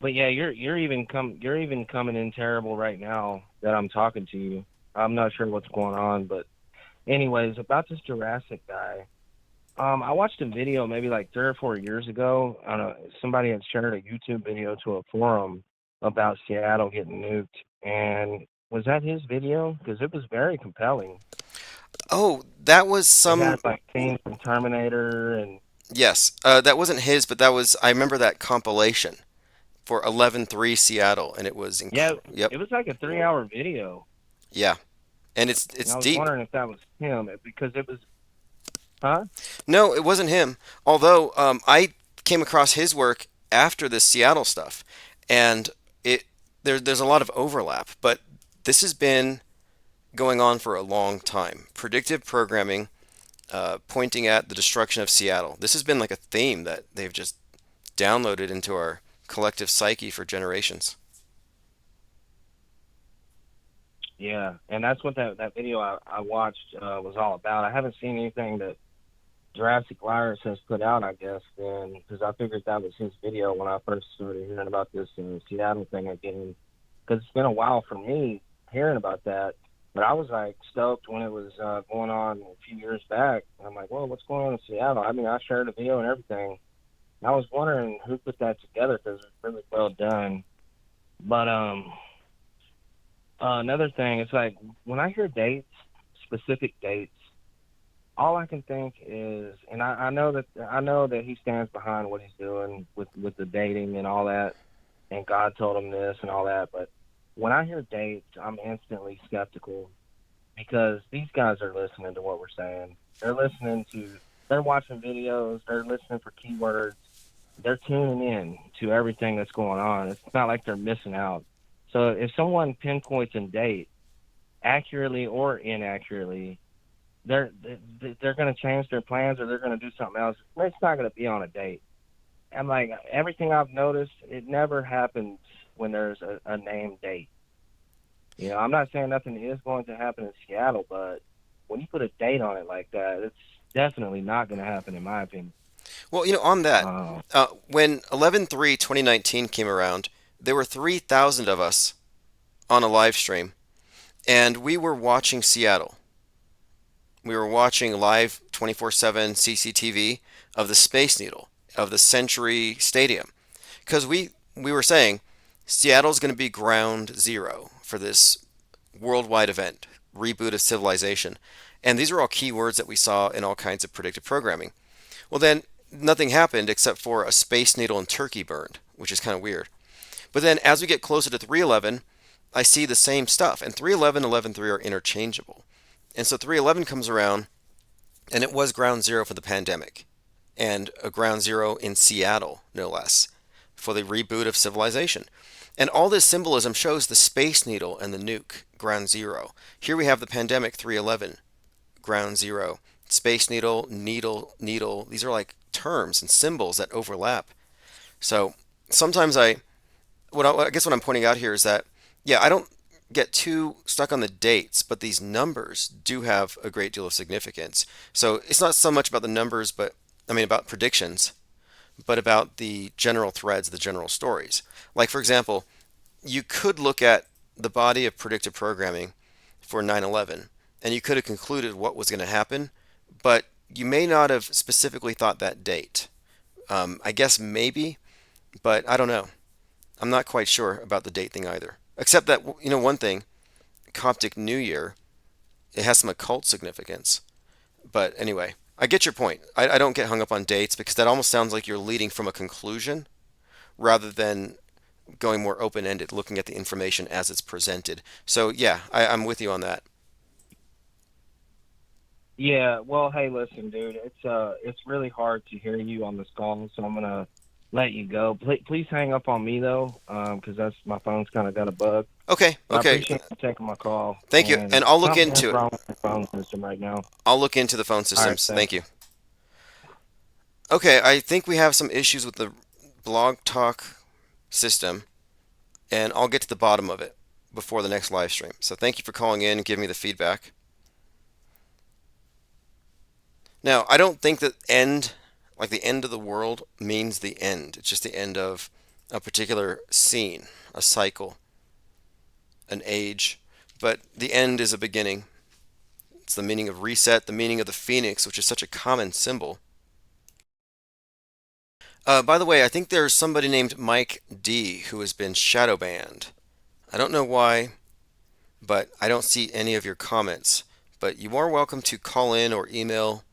But yeah, you're even coming in terrible right now that I'm talking to you. I'm not sure what's going on, but anyways, about this Jurassic guy. I watched a video maybe like 3 or 4 years ago. On somebody had shared a YouTube video to a forum about Seattle getting nuked, and was that his video? Because it was very compelling. Oh, that was It some. had like scenes from Terminator, and Yes, that wasn't his, but that was. I remember that compilation for 11-3 Seattle, and it was yeah, Yep. it was like a 3 hour video. Yeah, and And it's I was deep. wondering if that was him because it was, huh? No, it wasn't him. Although I came across his work after the Seattle stuff, and it there's a lot of overlap. But this has been going on for a long time. Predictive programming, pointing at the destruction of Seattle. This has been like a theme that they've just downloaded into our collective psyche for generations. Yeah, and that's what that video I watched was all about. I haven't seen anything that Jurassic Virus has put out, I guess, then, because I figured that was his video when I first started hearing about this Seattle thing again. Because it's been a while for me hearing about that. But I was like stoked when it was going on a few years back. I'm like, well, what's going on in Seattle? I mean, I shared a video and everything. And I was wondering who put that together because it's really well done. But another thing, it's like when I hear dates, specific dates, all I can think is, and I know that he stands behind what he's doing with the dating and all that, and God told him this and all that. But when I hear dates, I'm instantly skeptical because these guys are listening to what we're saying. They're watching videos, they're listening for keywords, they're tuning in to everything that's going on. It's not like they're missing out. So if someone pinpoints a date accurately or inaccurately, they're they're going to change their plans or they're going to do something else. It's not going to be on a date. I'm like, everything I've noticed, it never happens when there's a named date. You know, I'm not saying nothing is going to happen in Seattle, but when you put a date on it like that, it's definitely not going to happen, in my opinion. Well, on that, Uh, when 11/3/2019 came around, there were 3,000 of us on a live stream, and we were watching Seattle. We were watching live 24/7 CCTV of the Space Needle, of the Century Stadium, because we were saying Seattle's going to be ground zero for this worldwide event, reboot of civilization. And these are all keywords that we saw in all kinds of predictive programming. Well, then nothing happened except for a Space Needle and turkey burned, which is kind of weird. But then as we get closer to 311, I see the same stuff. And 311 and 11.3 are interchangeable. And so 311 comes around, and it was ground zero for the pandemic, and a ground zero in Seattle, no less, for the reboot of civilization. And all this symbolism shows the Space Needle and the nuke, ground zero. Here we have the pandemic, 311, ground zero. Space Needle, needle. These are like terms and symbols that overlap. So sometimes I guess what I'm pointing out here is that, yeah, I don't get too stuck on the dates, but these numbers do have a great deal of significance. So it's not so much about the numbers, but I mean about predictions, but about the general threads, the general stories. Like, for example, you could look at the body of predictive programming for 9/11, and you could have concluded what was going to happen, but you may not have specifically thought that date. I guess maybe, but I don't know. I'm not quite sure about the date thing either. Except that, one thing, Coptic New Year, it has some occult significance. But anyway, I get your point. I don't get hung up on dates because that almost sounds like you're leading from a conclusion rather than going more open-ended, looking at the information as it's presented. So yeah, I'm with you on that. yeah, well, hey, listen, dude, it's really hard to hear you on this call, so I'm gonna let you go. Please hang up on me though, because that's my phone's kind of got a bug. Okay, But I okay. appreciate you taking my call. Thank you. And And I'll look something is into it. wrong with the phone system right now. I'll look into the phone All right, systems. Thank thanks. you. Okay, I think we have some issues with the blog talk system, and I'll get to the bottom of it before the next live stream. So thank you for calling in and giving me the feedback. Now, I don't think that end, like the end of the world, means the end. It's just the end of a particular scene, a cycle, an age. But the end is a beginning. It's the meaning of reset, the meaning of the phoenix, which is such a common symbol. By the way, I think there's somebody named Mike D who has been shadow banned. I don't know why, but I don't see any of your comments. But you are welcome to call in or email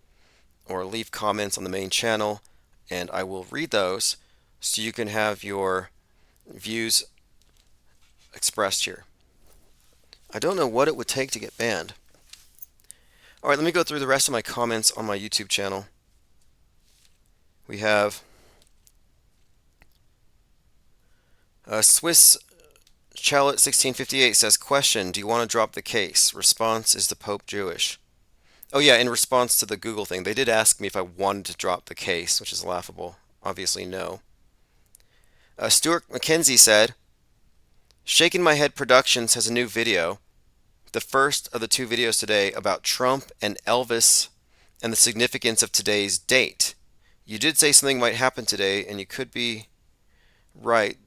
or leave comments on the main channel, and I will read those so you can have your views expressed here. I don't know what it would take to get banned. All right, let me go through the rest of my comments on my YouTube channel. We have Swiss Chalet 1658 says, question, do you want to drop the case? Response, is the Pope Jewish? Oh yeah, in response to the Google thing, they did ask me if I wanted to drop the case, which is laughable. Obviously, no. Stuart McKenzie said, Shaking My Head Productions has a new video, the first of the two videos today about Trump and Elvis and the significance of today's date. You did say something might happen today, and you could be right.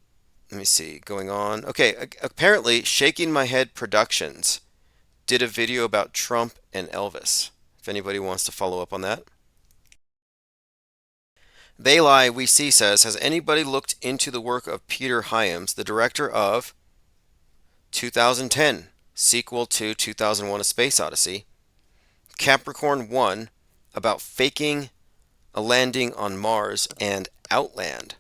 Let me see, going on. Okay, apparently, Shaking My Head Productions did a video about Trump and Elvis. If anybody wants to follow up on that. They Lie, We See says, has anybody looked into the work of Peter Hyams, the director of 2010, sequel to 2001: A Space Odyssey, Capricorn 1, about faking a landing on Mars, and Outland?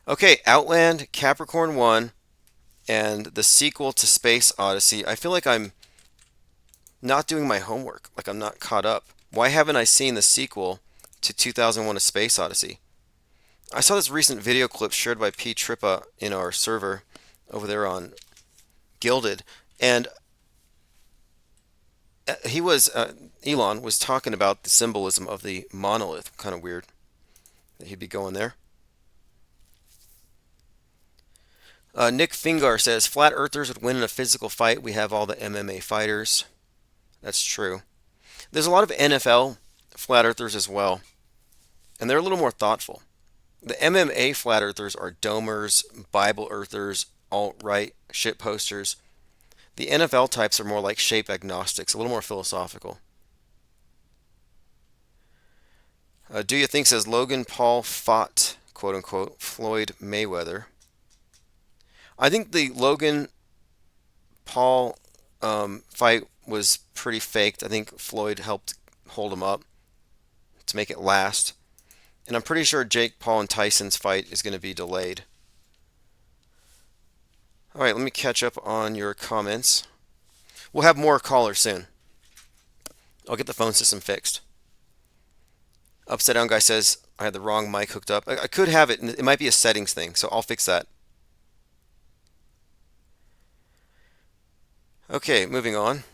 Okay, Outland, Capricorn 1, and the sequel to Space Odyssey. I feel like I'm not doing my homework, like I'm not caught up. Why haven't I seen the sequel to 2001: A Space Odyssey? I saw this recent video clip shared by P. Trippa in our server over there on Gilded, and Elon was talking about the symbolism of the monolith. Kind of weird that he'd be going there. Nick Fingar says, Flat Earthers would win in a physical fight. We have all the MMA fighters. That's true. There's a lot of NFL Flat Earthers as well, and they're a little more thoughtful. The MMA Flat Earthers are domers, Bible Earthers, alt-right, shit posters. The NFL types are more like shape agnostics, a little more philosophical. Do you think says Logan Paul fought, quote unquote, Floyd Mayweather? I think the Logan Paul fight was pretty faked. I think Floyd helped hold him up to make it last. And I'm pretty sure Jake Paul and Tyson's fight is going to be delayed. All right, let me catch up on your comments. We'll have more callers soon. I'll get the phone system fixed. Upside Down Guy says I had the wrong mic hooked up. I could have it, and it might be a settings thing, so I'll fix that. Okay, moving on.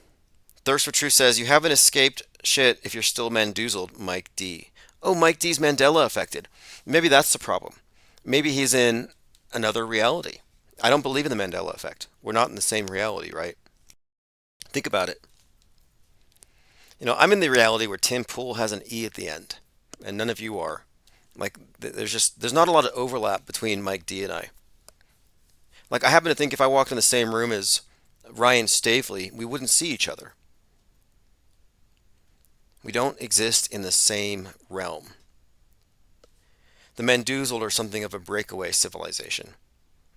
Thirst for Truth says, you haven't escaped shit if you're still mandoozled, Mike D. Oh, Mike D's Mandela affected. Maybe that's the problem. Maybe he's in another reality. I don't believe in the Mandela effect. We're not in the same reality, right? Think about it. You know, I'm in the reality where Tim Pool has an E at the end, and none of you are. Like, there's not a lot of overlap between Mike D and I. Like, I happen to think if I walked in the same room as Ryan Stavely, we wouldn't see each other. We don't exist in the same realm. The Mandoozled are something of a breakaway civilization,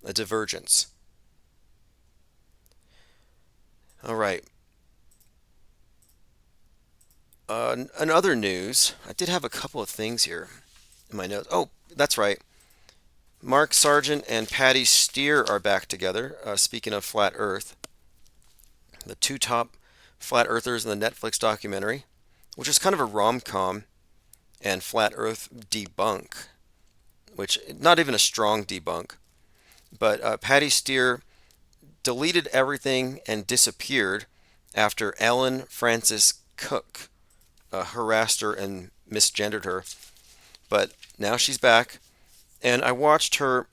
a divergence. All right. In other news, I did have a couple of things here in my notes. Oh, that's right. Mark Sargent and Patty Steer are back together. Speaking of Flat Earth, the two top Flat Earthers in the Netflix documentary, which is kind of a rom-com and Flat Earth debunk, which not even a strong debunk, but Patty Steer deleted everything and disappeared after Ellen Francis Cook harassed her and misgendered her. But now she's back, and I watched her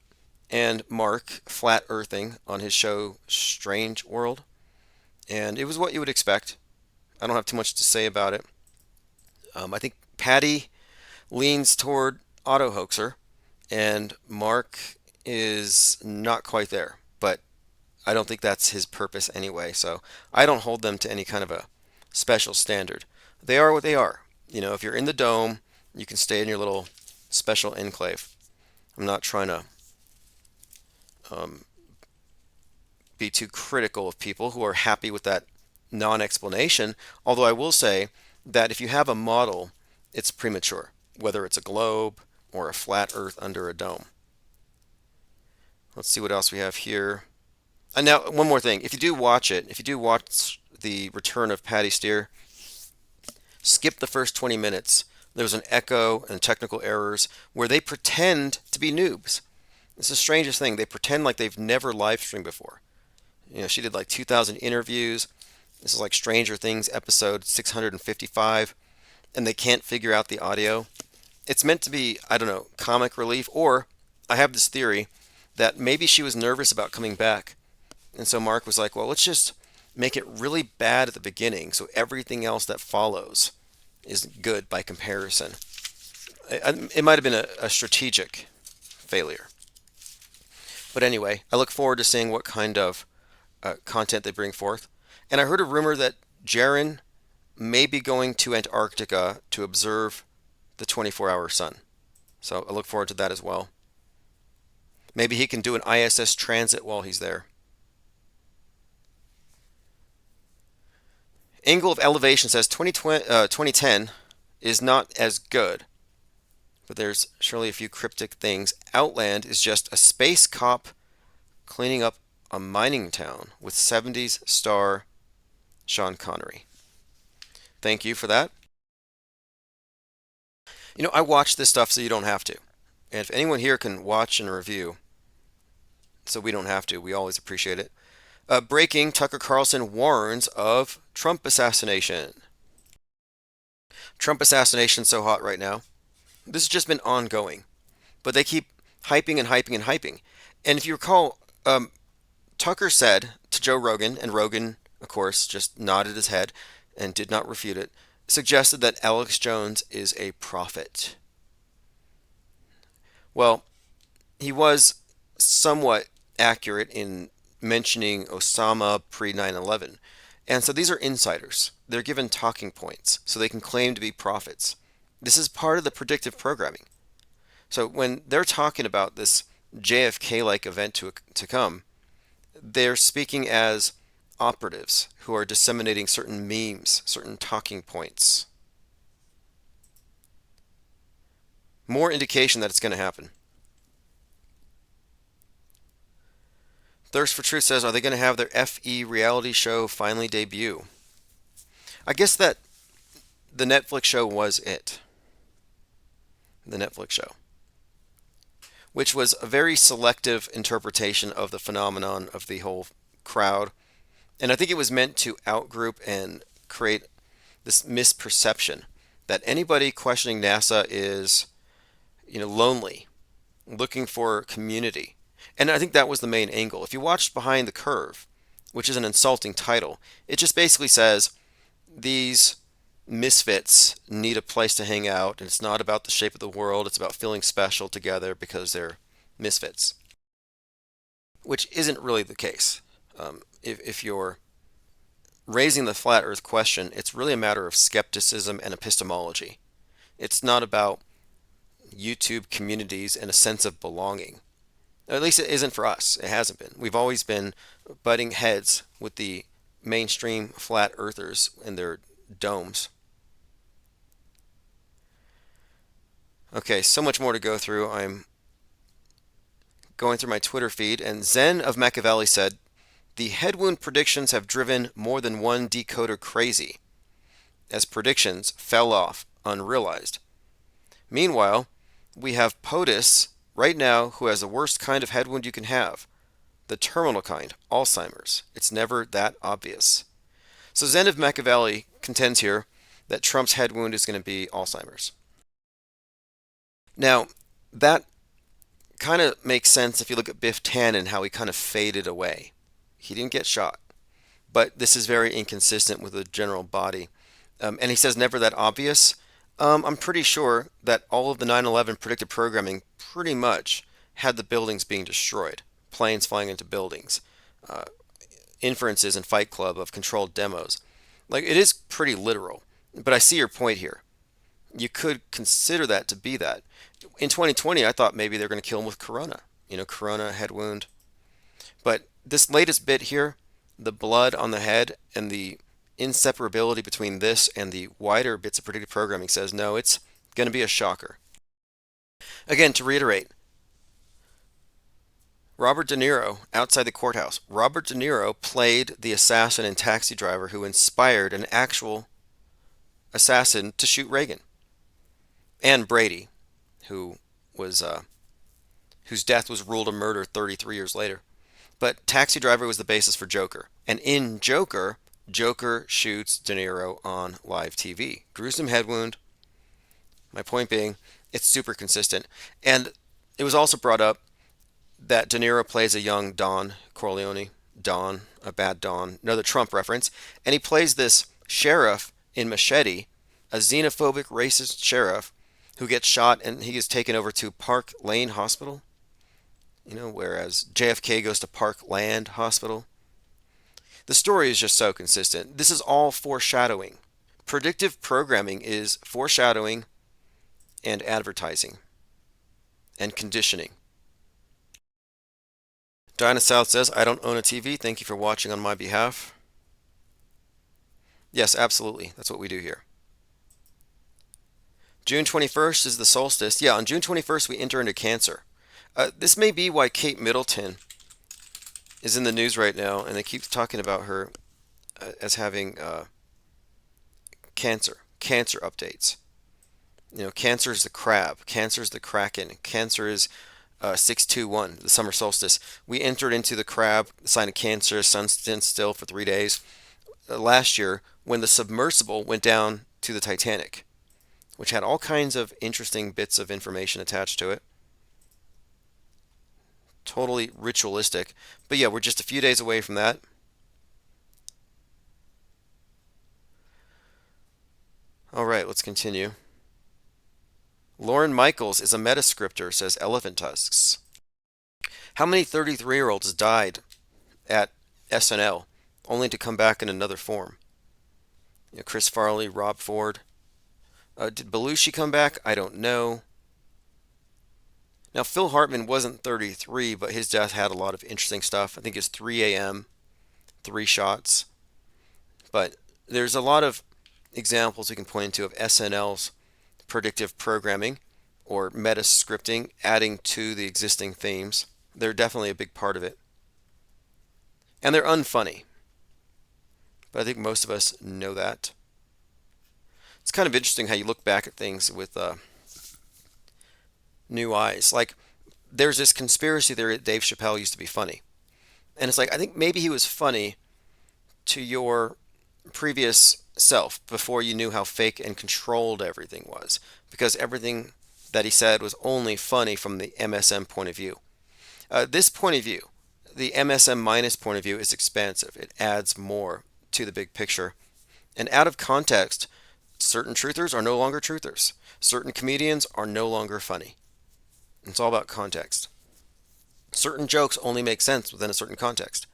and Mark flat earthing on his show Strange World, and it was what you would expect. I don't have too much to say about it. I think Patty leans toward auto hoaxer, and Mark is not quite there, but I don't think that's his purpose anyway, so I don't hold them to any kind of a special standard. They are what they are. You know, if you're in the dome, you can stay in your little special enclave. I'm not trying to be too critical of people who are happy with that non-explanation, although I will say that if you have a model, it's premature, whether it's a globe or a flat earth under a dome. Let's see what else we have here. And now, one more thing. If you do watch the Return of Patty Steer, skip the first 20 minutes. There was an echo and technical errors where they pretend to be noobs. It's the strangest thing. They pretend like they've never live streamed before. You know, she did like 2,000 interviews. This is like Stranger Things episode 655, and they can't figure out the audio. It's meant to be, I don't know, comic relief, or I have this theory that maybe she was nervous about coming back. And so Mark was like, well, let's just make it really bad at the beginning so everything else that follows is good by comparison. It might have been a strategic failure. But anyway, I look forward to seeing what kind of content they bring forth. And I heard a rumor that Jaren may be going to Antarctica to observe the 24-hour sun. So I look forward to that as well. Maybe he can do an ISS transit while he's there. Angle of Elevation says 2010 is not as good, but there's surely a few cryptic things. Outland is just a space cop cleaning up a mining town with 70s star Sean Connery. Thank you for that. You know, I watch this stuff so you don't have to. And if anyone here can watch and review, so we don't have to, we always appreciate it. Breaking, Tucker Carlson warns of Trump assassination. Trump assassination so hot right now. This has just been ongoing. But they keep hyping and hyping and hyping. And if you recall, Tucker said to Joe Rogan, and Rogan, of course, just nodded his head and did not refute it, suggested that Alex Jones is a prophet. Well, he was somewhat accurate in mentioning Osama pre 9/11. And so these are insiders. They're given talking points so they can claim to be prophets. This is part of the predictive programming. So when they're talking about this JFK like event to come, they're speaking as operatives who are disseminating certain memes, certain talking points. More indication that it's going to happen. Thirst for Truth says, are they going to have their FE reality show finally debut? I guess that the Netflix show was it. The Netflix show. Which was a very selective interpretation of the phenomenon of the whole crowd. And I think it was meant to outgroup and create this misperception that anybody questioning NASA is, lonely, looking for community. And I think that was the main angle. If you watched Behind the Curve, which is an insulting title, it just basically says these misfits need a place to hang out, and it's not about the shape of the world, it's about feeling special together because they're misfits. Which isn't really the case. If you're raising the flat earth question, it's really a matter of skepticism and epistemology. It's not about YouTube communities and a sense of belonging. At least it isn't for us. It hasn't been. We've always been butting heads with the mainstream flat earthers and their domes. Okay, so much more to go through. I'm going through my Twitter feed, and Zen of Machiavelli said, the head wound predictions have driven more than one decoder crazy, as predictions fell off unrealized. Meanwhile, we have POTUS right now who has the worst kind of head wound you can have. The terminal kind, Alzheimer's. It's never that obvious. So Zen of Machiavelli contends here that Trump's head wound is going to be Alzheimer's. Now, that kind of makes sense if you look at Biff Tannen and how he kind of faded away. He didn't get shot, but this is very inconsistent with the general body. And he says never that obvious. I'm pretty sure that all of the 9/11 predictive programming pretty much had the buildings being destroyed, planes flying into buildings, inferences in Fight Club of controlled demos. Like, it is pretty literal, but I see your point here. You could consider that to be that. In 2020, I thought maybe they're going to kill him with corona. Corona, head wound. But this latest bit here, the blood on the head and the inseparability between this and the wider bits of predictive programming says no, it's going to be a shocker. Again, to reiterate, Robert De Niro outside the courthouse. Robert De Niro played the assassin and taxi driver who inspired an actual assassin to shoot Reagan. And Brady, who was whose death was ruled a murder 33 years later. But Taxi Driver was the basis for Joker. And in Joker, Joker shoots De Niro on live TV. Gruesome head wound. My point being, it's super consistent. And it was also brought up that De Niro plays a young Don Corleone. Don, a bad Don. Another Trump reference. And he plays this sheriff in Machete a xenophobic, racist sheriff who gets shot and he is taken over to Park Lane Hospital, whereas JFK goes to Parkland Hospital. The story is just so consistent. This is all foreshadowing. Predictive programming is foreshadowing and advertising and conditioning. Dinah South says, I don't own a TV. Thank you for watching on my behalf. Yes, absolutely. That's what we do here. June 21st is the solstice. Yeah, on June 21st, we enter into Cancer. This may be why Kate Middleton is in the news right now, and they keep talking about her as having cancer updates. Cancer is the crab, Cancer is the kraken, Cancer is 621, the summer solstice. We entered into the crab, the sign of Cancer, sun stands still for 3 days. Last year, when the submersible went down to the Titanic, which had all kinds of interesting bits of information attached to it. Totally ritualistic. But yeah, we're just a few days away from that. All right, let's continue. Lauren Michaels is a metascriptor, says elephant tusks. How many 33-year-olds died at SNL only to come back in another form? Chris Farley, Rob Ford. Did Belushi come back? I don't know. Now, Phil Hartman wasn't 33, but his death had a lot of interesting stuff. I think it's 3 a.m., 3 shots. But there's a lot of examples we can point to of SNL's predictive programming or meta scripting adding to the existing themes. They're definitely a big part of it. And they're unfunny. But I think most of us know that. It's kind of interesting how you look back at things with new eyes. Like, there's this conspiracy theory that Dave Chappelle used to be funny. And it's like, I think maybe he was funny to your previous self before you knew how fake and controlled everything was. Because everything that he said was only funny from the MSM point of view. This point of view, the MSM minus point of view, is expansive. It adds more to the big picture. And out of context, certain truthers are no longer truthers. Certain comedians are no longer funny. It's all about context. Certain jokes only make sense within a certain context.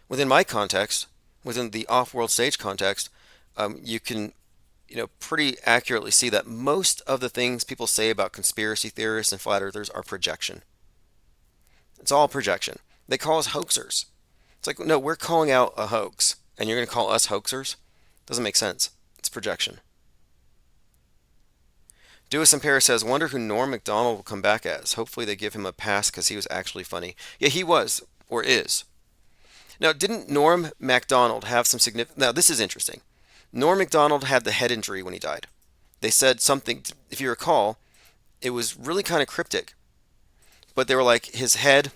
Within my context, within the off-world stage context, you can, pretty accurately see that most of the things people say about conspiracy theorists and flat earthers are projection. It's all projection. They call us hoaxers. It's like, no, we're calling out a hoax, and you're going to call us hoaxers? Doesn't make sense. It's projection. Dewis and Paris says, wonder who Norm Macdonald will come back as. Hopefully they give him a pass because he was actually funny. Yeah, he was, or is. Now, didn't Norm Macdonald have some significant... Now, this is interesting. Norm Macdonald had the head injury when he died. They said something, if you recall, it was really kind of cryptic. But they were like, his head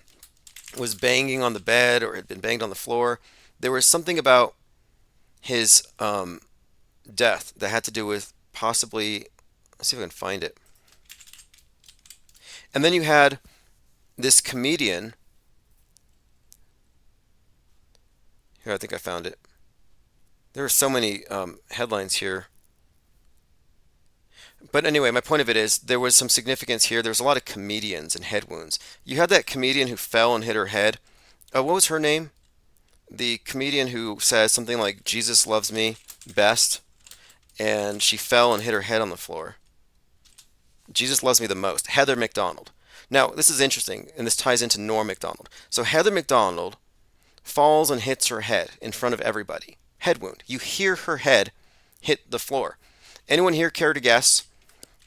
was banging on the bed or had been banged on the floor. There was something about his death that had to do with possibly... Let's see if I can find it. And then you had this comedian. Here, I think I found it. There are so many headlines here. But anyway, my point of it is there was some significance here. There was a lot of comedians and head wounds. You had that comedian who fell and hit her head. What was her name? The comedian who says something like, Jesus loves me best. And she fell and hit her head on the floor. Jesus loves me the most. Heather McDonald. Now, this is interesting, and this ties into Norm Macdonald. So Heather McDonald falls and hits her head in front of everybody. Head wound. You hear her head hit the floor. Anyone here care to guess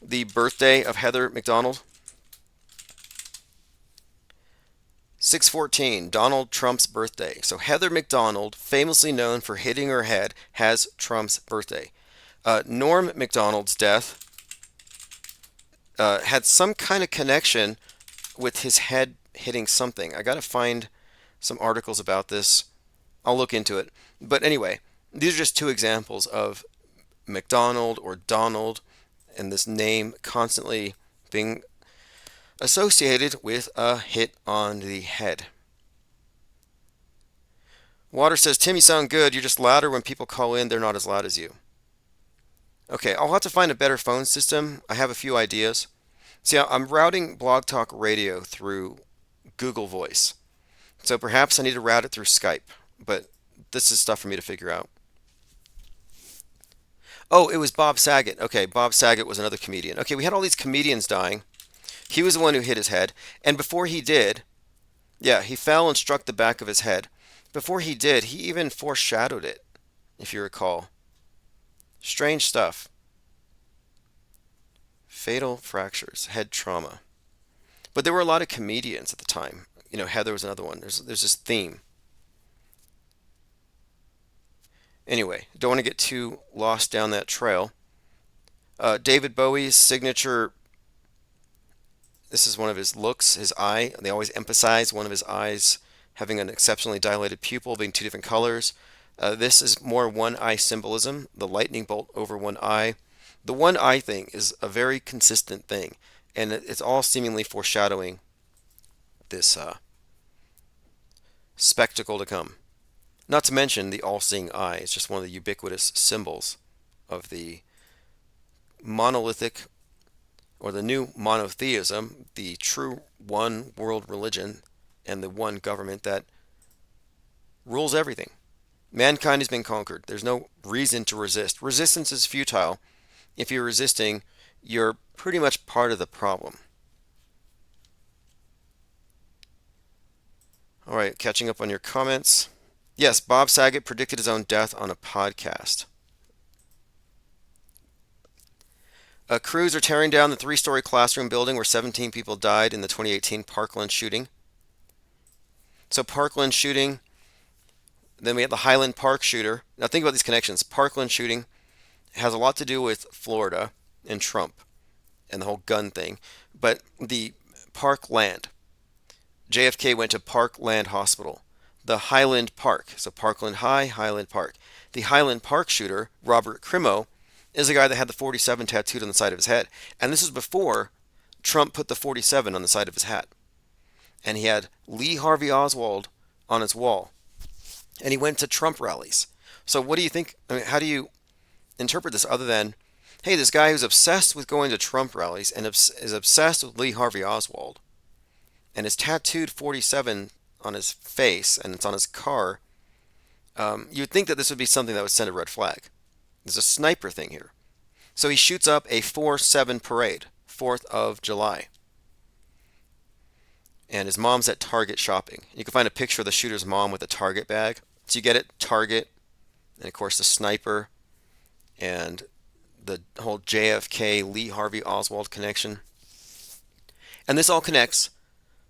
the birthday of Heather McDonald? 6/14, Donald Trump's birthday. So Heather McDonald, famously known for hitting her head, has Trump's birthday. Norm Macdonald's death had some kind of connection with his head hitting something. I got to find some articles about this. I'll look into it. But anyway, these are just two examples of McDonald or Donald and this name constantly being associated with a hit on the head. Water says, Tim, you sound good. You're just louder when people call in. They're not as loud as you. Okay, I'll have to find a better phone system. I have a few ideas. See, I'm routing Blog Talk Radio through Google Voice. So perhaps I need to route it through Skype, but this is stuff for me to figure out. Oh, it was Bob Saget. Okay, Bob Saget was another comedian. Okay, we had all these comedians dying. He was the one who hit his head. And before he did, yeah, he fell and struck the back of his head. Before he did, he even foreshadowed it, if you recall. Strange stuff. Fatal fractures, head trauma. But there were a lot of comedians at the time. Heather was another one. There's this theme. Anyway, don't want to get too lost down that trail. David Bowie's signature. This is one of his looks, his eye. They always emphasize one of his eyes having an exceptionally dilated pupil, being two different colors. This is more one eye symbolism, the lightning bolt over one eye. The one eye thing is a very consistent thing, and it's all seemingly foreshadowing this spectacle to come. Not to mention the all-seeing eye is just one of the ubiquitous symbols of the monolithic or the new monotheism, the true one world religion and the one government that rules everything. Mankind has been conquered. There's no reason to resist. Resistance is futile. If you're resisting, you're pretty much part of the problem. All right, catching up on your comments. Yes, Bob Saget predicted his own death on a podcast. Crews are tearing down the three-story classroom building where 17 people died in the 2018 Parkland shooting. So Parkland shooting, then we have the Highland Park shooter. Now think about these connections. Parkland shooting has a lot to do with Florida and Trump and the whole gun thing. But the Parkland, JFK went to Parkland Hospital. The Highland Park, so Parkland High, Highland Park. The Highland Park shooter, Robert Crimo, is the guy that had the 47 tattooed on the side of his head. And this was before Trump put the 47 on the side of his hat. And he had Lee Harvey Oswald on his wall. And he went to Trump rallies. So what do you think? I mean, how do you interpret this other than, hey, this guy who's obsessed with going to Trump rallies and is obsessed with Lee Harvey Oswald and is tattooed 47 on his face and it's on his car, you'd think that this would be something that would send a red flag. There's a sniper thing here. So he shoots up a 4/7 parade, 4th of July. And his mom's at Target shopping. You can find a picture of the shooter's mom with a Target bag. So you get it, Target, and of course the sniper, and the whole JFK Lee Harvey Oswald connection. And this all connects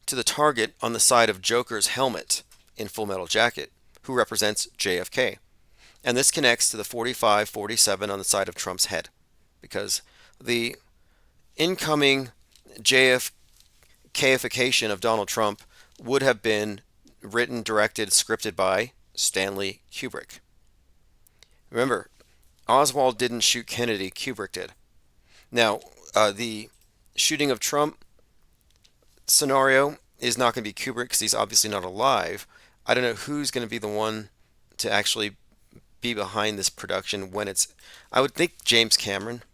to the target on the side of Joker's helmet in Full Metal Jacket, who represents JFK. And this connects to the 45-47 on the side of Trump's head, because the incoming JFKification of Donald Trump would have been written, directed, scripted by Stanley Kubrick. Remember, Oswald didn't shoot Kennedy, Kubrick did. Now, the shooting of Trump scenario is not going to be Kubrick because he's obviously not alive. I don't know who's going to be the one to actually be behind this production when it's. I would think James Cameron.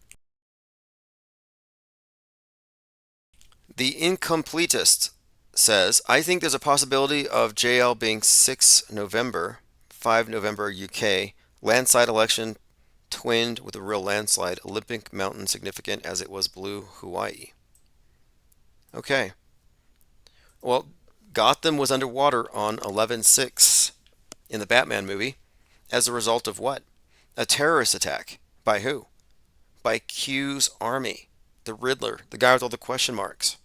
The Incompletist says, I think there's a possibility of JL being 6 November, 5 November UK, landslide election twinned with a real landslide, Olympic mountain significant as it was blue Hawaii. Okay. Well, Gotham was underwater on 11/6 in the Batman movie as a result of what? A terrorist attack. By who? By Q's army. The Riddler, the guy with all the question marks.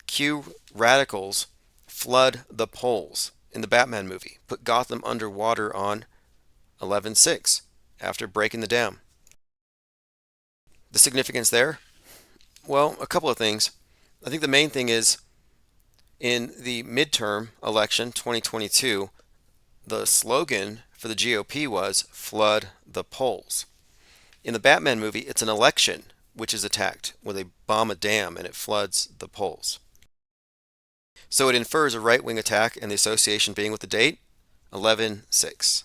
Q radicals flood the polls in the Batman movie, put Gotham underwater on 11/6 after breaking the dam. The significance there? Well, a couple of things. I think the main thing is in the midterm election 2022, the slogan for the GOP was flood the polls. In the Batman movie, it's an election which is attacked where they bomb a dam and it floods the polls. So it infers a right-wing attack and the association being with the date 11/6.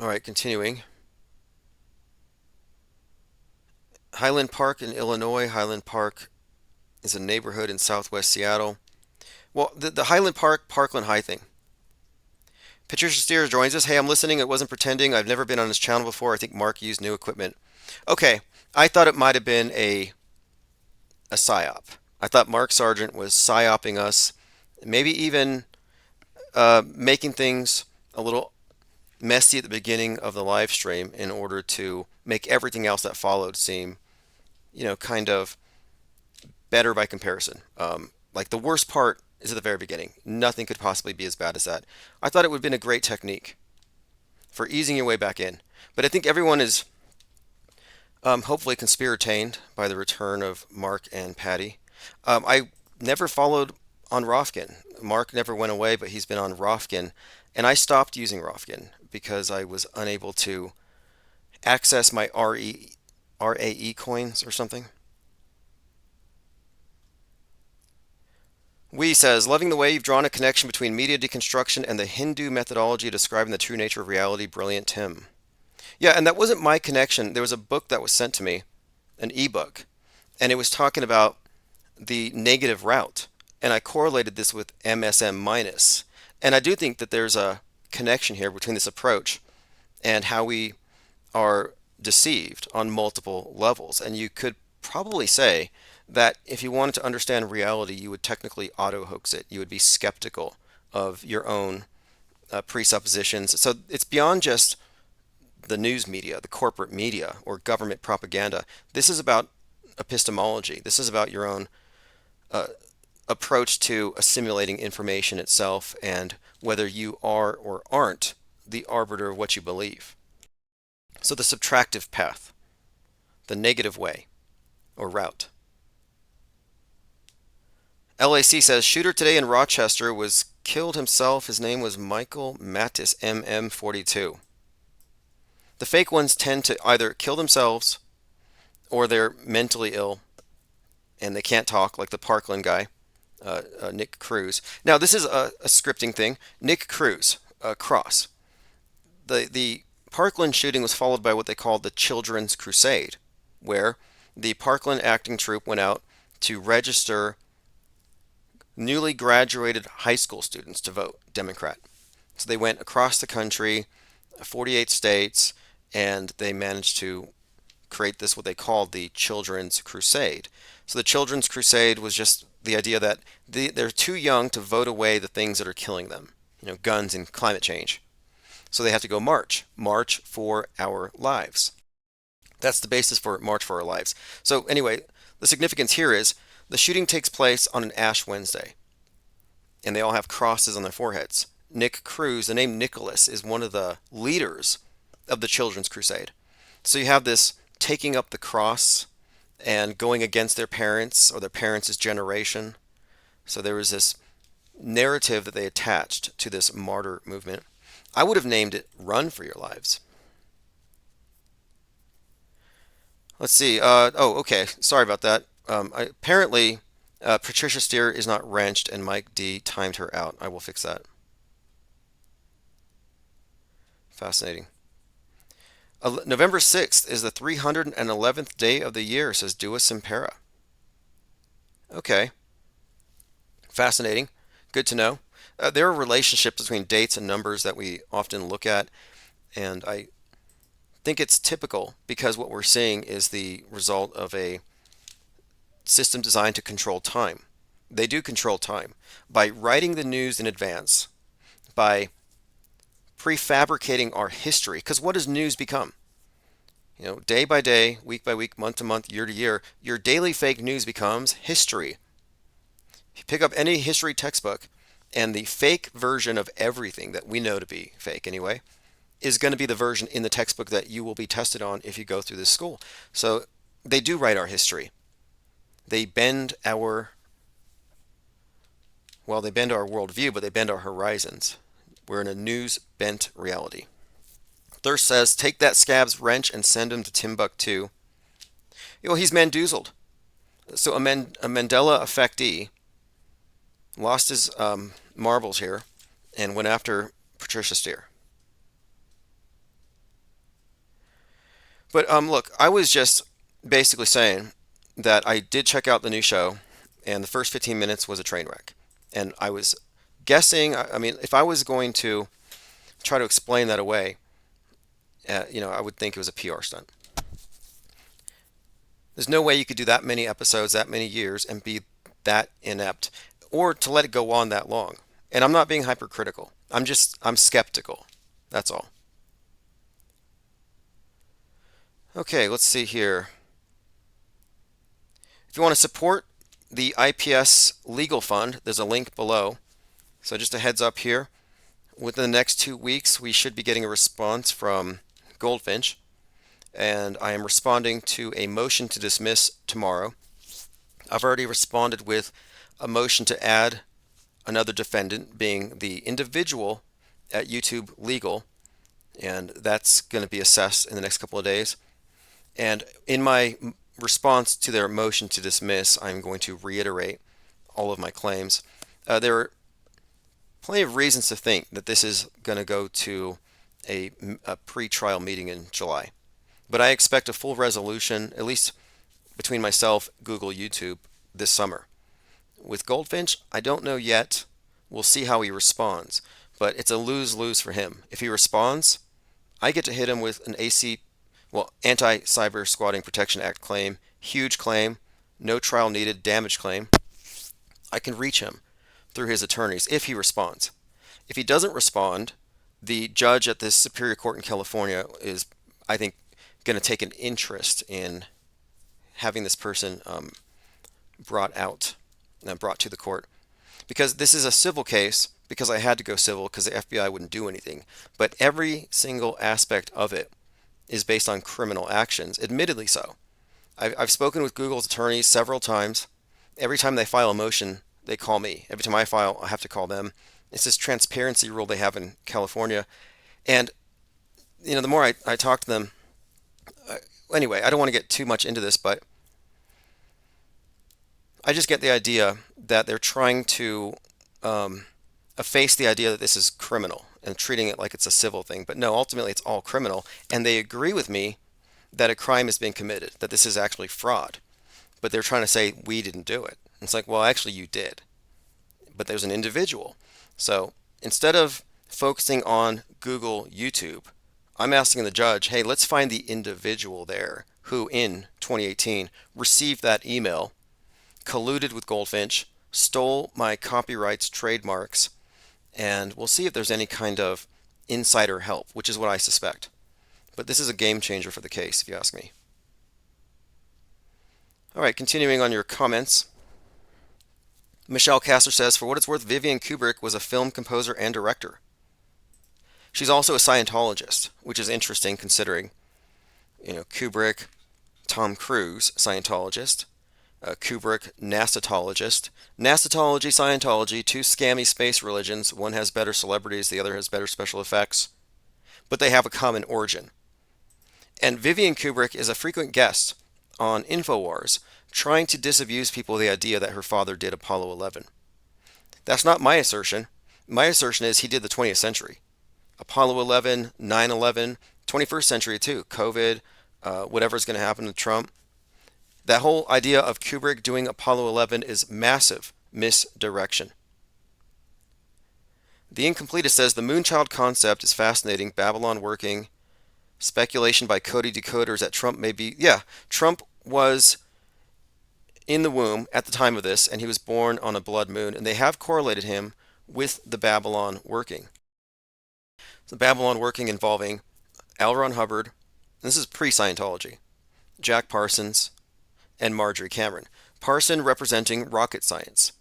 All right, continuing. Highland Park in Illinois. Highland Park is a neighborhood in southwest Seattle. Well, the Highland Park, Parkland High thing. Patricia Steer joins us. Hey, I'm listening. It wasn't pretending. I've never been on his channel before. I think Mark used new equipment. Okay, I thought it might have been a psyop. I thought Mark Sargent was psyoping us, maybe even making things a little messy at the beginning of the live stream in order to make everything else that followed seem, kind of better by comparison. Like the worst part is at the very beginning. Nothing could possibly be as bad as that. I thought it would have been a great technique for easing your way back in. But I think everyone is hopefully conspiratained by the return of Mark and Patty. I never followed on Rofkin. Mark never went away, but he's been on Rofkin. And I stopped using Rofkin because I was unable to access my RAE coins or something. Wee says, loving the way you've drawn a connection between media deconstruction and the Hindu methodology describing the true nature of reality. Brilliant, Tim. Yeah, and that wasn't my connection. There was a book that was sent to me, an ebook, and it was talking about the negative route. And I correlated this with MSM minus. And I do think that there's a connection here between this approach and how we are deceived on multiple levels. And you could probably say that if you wanted to understand reality, you would technically auto-hoax it. You would be skeptical of your own presuppositions. So it's beyond just the news media, the corporate media, or government propaganda. This is about epistemology. This is about your own approach to assimilating information itself and whether you are or aren't the arbiter of what you believe. So the subtractive path, the negative way or route. LAC says, shooter today in Rochester was killed himself. His name was Michael Mattis, MM42. The fake ones tend to either kill themselves or they're mentally ill and they can't talk, like the Parkland guy, Nick Cruz. Now, this is a scripting thing. Nick Cruz, Cross. The Parkland shooting was followed by what they called the Children's Crusade, where the Parkland acting troupe went out to register newly graduated high school students to vote Democrat. So they went across the country, 48 states, and they managed to create this, what they called the Children's Crusade. So the Children's Crusade was just the idea that they're too young to vote away the things that are killing them, guns and climate change. So they have to go march for our lives. That's the basis for March for Our Lives. So anyway, the significance here is the shooting takes place on an Ash Wednesday, and they all have crosses on their foreheads. Nick Cruz, the name Nicholas, is one of the leaders of the Children's Crusade. So you have this taking up the cross and going against their parents or their parents' generation. So there was this narrative that they attached to this martyr movement. I would have named it Run for Your Lives. Let's see. Okay. Sorry about that. Apparently, Patricia Steer is not wrenched and Mike D timed her out. I will fix that. Fascinating. November 6th is the 311th day of the year, says Dua Simpera. Okay. Fascinating. Good to know. There are relationships between dates and numbers that we often look at, and I think it's typical because what we're seeing is the result of a system designed to control time. They do control time by writing the news in advance, by prefabricating our history. Because what does news become? Day by day, week by week, month to month, year to year, your daily fake news becomes history. If you pick up any history textbook, and the fake version of everything that we know to be fake anyway, is going to be the version in the textbook that you will be tested on if you go through this school. So they do write our history. They bend our worldview, but they bend our horizons. We're in a news-bent reality. Thirst says, take that scab's wrench and send him to Timbuktu. He's mandoozled. So a Mandela effectee lost his marbles here and went after Patricia Steer. But look, I was just basically saying that I did check out the new show, and the first 15 minutes was a train wreck. And I was guessing, I mean, if I was going to try to explain that away, I would think it was a PR stunt. There's no way you could do that many episodes, that many years, and be that inept, or to let it go on that long. And I'm not being hypercritical. I'm skeptical. That's all. Okay, let's see here. If you want to support the IPS Legal Fund, there's a link below. So just a heads up here. Within the next 2 weeks, we should be getting a response from Goldfinch, and I am responding to a motion to dismiss tomorrow. I've already responded with a motion to add another defendant, being the individual at YouTube Legal, and that's going to be assessed in the next couple of days. And in my response to their motion to dismiss, I'm going to reiterate all of my claims. There are plenty of reasons to think that this is going to go to a pre-trial meeting in July. But I expect a full resolution, at least between myself, Google, YouTube, this summer. With Goldfinch, I don't know yet. We'll see how he responds. But it's a lose-lose for him. If he responds, I get to hit him with an Anti-Cyber Squatting Protection Act claim, huge claim, no trial needed, damage claim. I can reach him through his attorneys if he responds. If he doesn't respond, the judge at this Superior Court in California is, I think, going to take an interest in having this person brought to the court. Because this is a civil case, because I had to go civil because the FBI wouldn't do anything. But every single aspect of it is based on criminal actions, admittedly so. I've spoken with Google's attorneys several times. Every time they file a motion, they call me. Every time I file, I have to call them. It's this transparency rule they have in California. And, the more I talk to them, anyway, I don't want to get too much into this, but I just get the idea that they're trying to efface the idea that this is criminal and treating it like it's a civil thing. But no, ultimately it's all criminal. And they agree with me that a crime is being committed, that this is actually fraud. But they're trying to say we didn't do it. It's like, well, actually you did. But there's an individual. So instead of focusing on Google, YouTube, I'm asking the judge, hey, let's find the individual there who in 2018 received that email, colluded with Goldfinch, stole my copyrights, trademarks, and we'll see if there's any kind of insider help, which is what I suspect. But this is a game changer for the case, if you ask me. All right, continuing on your comments. Michelle Castor says, for what it's worth, Vivian Kubrick was a film composer and director. She's also a Scientologist, which is interesting considering, Kubrick, Tom Cruise, Scientologist, Kubrick, NASAtologist. NASAtology, Scientology, two scammy space religions. One has better celebrities, the other has better special effects. But they have a common origin. And Vivian Kubrick is a frequent guest on InfoWars, trying to disabuse people of the idea that her father did Apollo 11. That's not my assertion. My assertion is he did the 20th century. Apollo 11, 9/11, 21st century too. COVID, whatever's going to happen to Trump. That whole idea of Kubrick doing Apollo 11 is massive misdirection. The Incompletist says the Moonchild concept is fascinating. Babylon working. Speculation by Cody decoders that Trump may be... Yeah, Trump was in the womb at the time of this, and he was born on a blood moon, and they have correlated him with the Babylon working. The Babylon working involving L. Ron Hubbard, this is pre-Scientology, Jack Parsons, and Marjorie Cameron. Parson representing rocket science.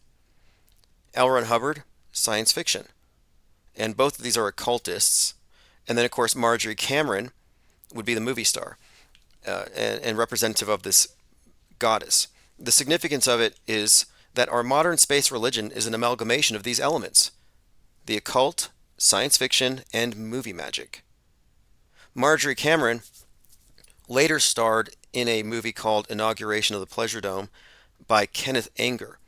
L. Ron Hubbard, science fiction. And both of these are occultists. And then, of course, Marjorie Cameron would be the movie star and representative of this goddess. The significance of it is that our modern space religion is an amalgamation of these elements. The occult, science fiction, and movie magic. Marjorie Cameron later starred in a movie called Inauguration of the Pleasure Dome by Kenneth Anger,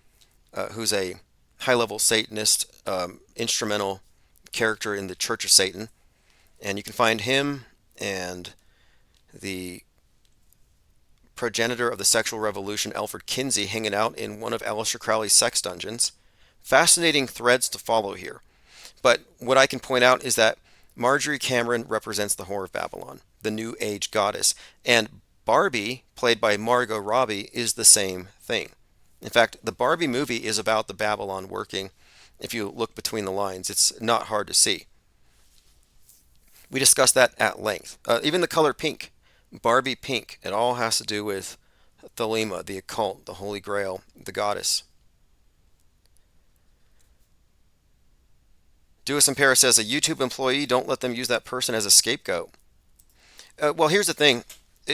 who's a high-level Satanist, instrumental character in the Church of Satan. And you can find him and the progenitor of the sexual revolution, Alfred Kinsey, hanging out in one of Aleister Crowley's sex dungeons. Fascinating threads to follow here. But what I can point out is that Marjorie Cameron represents the Whore of Babylon, the New Age goddess, and Barbie, played by Margot Robbie, is the same thing. In fact, the Barbie movie is about the Babylon working. If you look between the lines, it's not hard to see. We discussed that at length. Even the color pink, Barbie pink, it all has to do with Thelema, the occult, the Holy Grail, the goddess. Dewis in Paris says, a YouTube employee, don't let them use that person as a scapegoat. Well, here's the thing.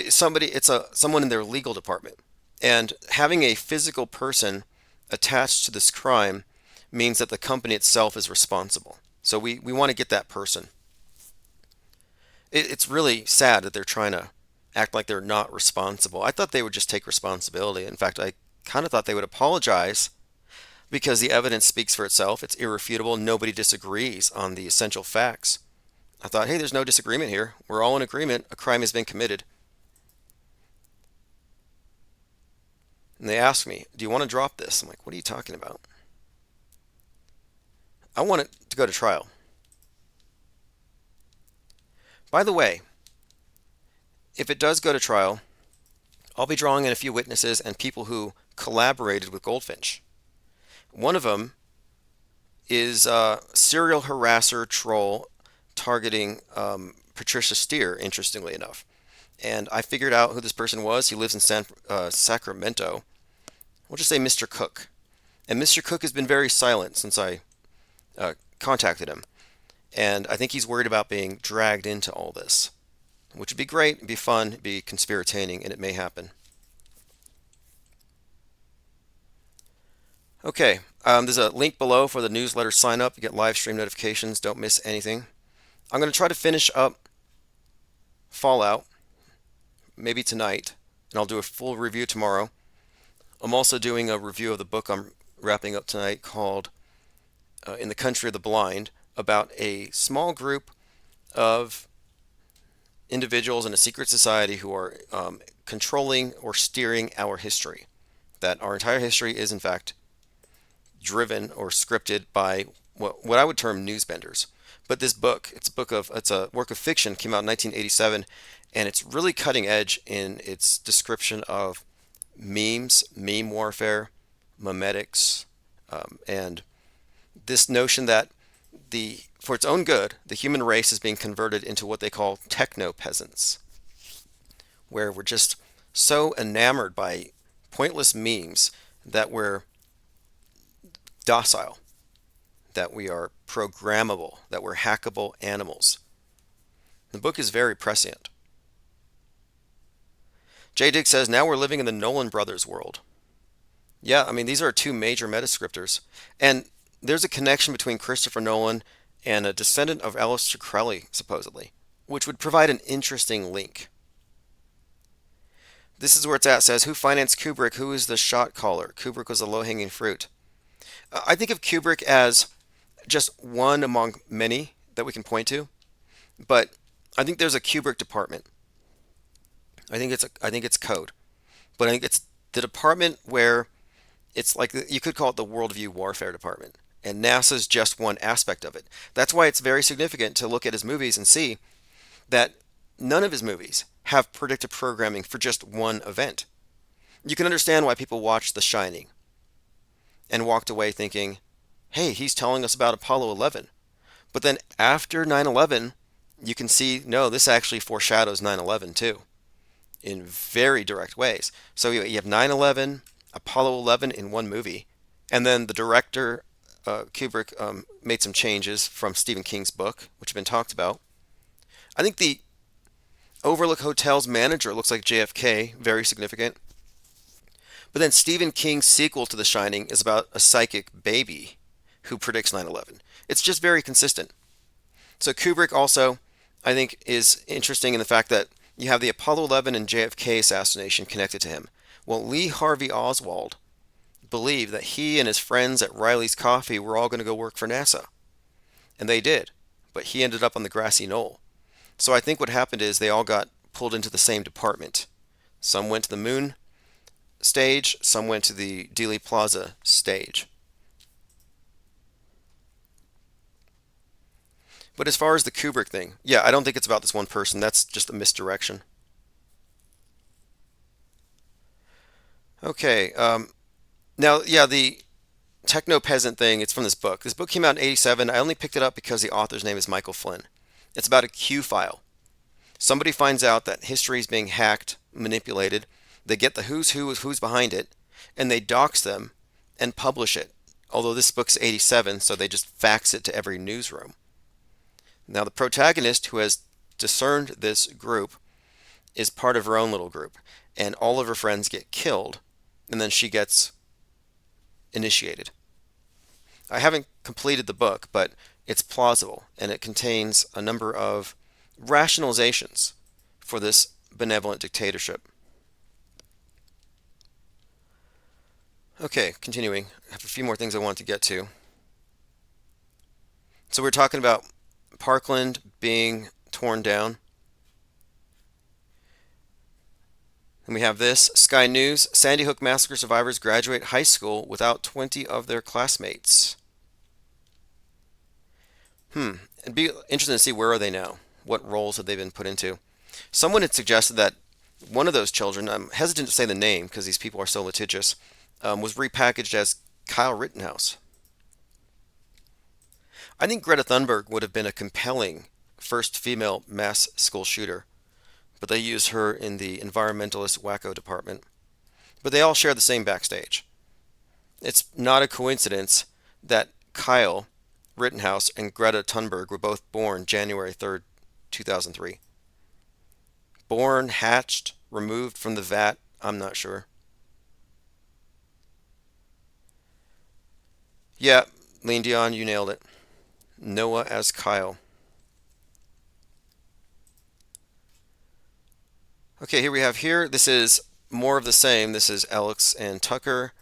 Someone in their legal department. And having a physical person attached to this crime means that the company itself is responsible. So we want to get that person. It's really sad that they're trying to act like they're not responsible. I thought they would just take responsibility. In fact, I kind of thought they would apologize because the evidence speaks for itself. It's irrefutable. Nobody disagrees on the essential facts. I thought, hey, there's no disagreement here. We're all in agreement. A crime has been committed. And they asked me, do you want to drop this? I'm like, what are you talking about? I want it to go to trial. By the way, if it does go to trial, I'll be drawing in a few witnesses and people who collaborated with Goldfinch. One of them is a serial harasser troll targeting Patricia Steer, interestingly enough. And I figured out who this person was. He lives in Sacramento. We'll just say Mr. Cook. And Mr. Cook has been very silent since I contacted him. And I think he's worried about being dragged into all this, which would be great, it'd be fun, it'd be conspirataining, and it may happen. Okay, there's a link below for the newsletter sign up. You get live stream notifications, don't miss anything. I'm going to try to finish up Fallout, maybe tonight, and I'll do a full review tomorrow. I'm also doing a review of the book I'm wrapping up tonight called In the Country of the Blind, about a small group of individuals in a secret society who are controlling or steering our history. That our entire history is, in fact, driven or scripted by what I would term newsbenders. But this book, it's a work of fiction, came out in 1987, and it's really cutting edge in its description of memes, meme warfare, memetics, and this notion that for its own good, the human race is being converted into what they call techno-peasants, where we're just so enamored by pointless memes that we're docile, that we are programmable, that we're hackable animals. The book is very prescient. J. Dig says, now we're living in the Nolan Brothers world. Yeah, I mean, these are two major metascriptors. And there's a connection between Christopher Nolan and a descendant of Aleister Crowley, supposedly, which would provide an interesting link. This is where it's at. It says, who financed Kubrick? Who is the shot caller? Kubrick was a low-hanging fruit. I think of Kubrick as just one among many that we can point to, but I think there's a Kubrick department. I think it's code, but I think it's the department where it's like you could call it the worldview warfare department, and NASA's just one aspect of it. That's why it's very significant to look at his movies and see that none of his movies have predictive programming for just one event. You can understand why people watched The Shining and walked away thinking, hey, he's telling us about Apollo 11. But then after 9/11, you can see, no, this actually foreshadows 9/11 too, in very direct ways. So you have 9/11, Apollo 11 in one movie, and then the director, Kubrick, made some changes from Stephen King's book, which have been talked about. I think the Overlook Hotel's manager looks like JFK, very significant. But then Stephen King's sequel to The Shining is about a psychic baby who predicts 9/11. It's just very consistent. So Kubrick also, I think, is interesting in the fact that you have the Apollo 11 and JFK assassination connected to him. Well, Lee Harvey Oswald believed that he and his friends at Riley's Coffee were all going to go work for NASA. And they did. But he ended up on the grassy knoll. So I think what happened is they all got pulled into the same department. Some went to the moon stage, some went to the Dealey Plaza stage. But as far as the Kubrick thing, yeah, I don't think it's about this one person. That's just a misdirection. Okay. Now, yeah, the techno peasant thing, it's from this book. This book came out in 87. I only picked it up because the author's name is Michael Flynn. It's about a Q file. Somebody finds out that history is being hacked, manipulated. They get the who's who, who's behind it, and they dox them and publish it. Although this book's 87, so they just fax it to every newsroom. Now, the protagonist who has discerned this group is part of her own little group, and all of her friends get killed, and then she gets initiated. I haven't completed the book, but it's plausible, and it contains a number of rationalizations for this benevolent dictatorship. Okay, continuing. I have a few more things I want to get to. So we're talking about Parkland being torn down. And we have this Sky News: Sandy Hook massacre survivors graduate high school without 20 of their classmates. It'd be interesting to see where are they now? What roles have they been put into? Someone had suggested that one of those children, I'm hesitant to say the name because these people are so litigious, was repackaged as Kyle Rittenhouse. I think Greta Thunberg would have been a compelling first female mass school shooter, but they use her in the environmentalist wacko department. But they all share the same backstage. It's not a coincidence that Kyle Rittenhouse and Greta Thunberg were both born January 3rd, 2003. Born, hatched, removed from the vat, I'm not sure. Yeah, Lean Dion, you nailed it. Noah as Kyle. Okay, here we have here. This is more of the same. This is Alex and Tucker.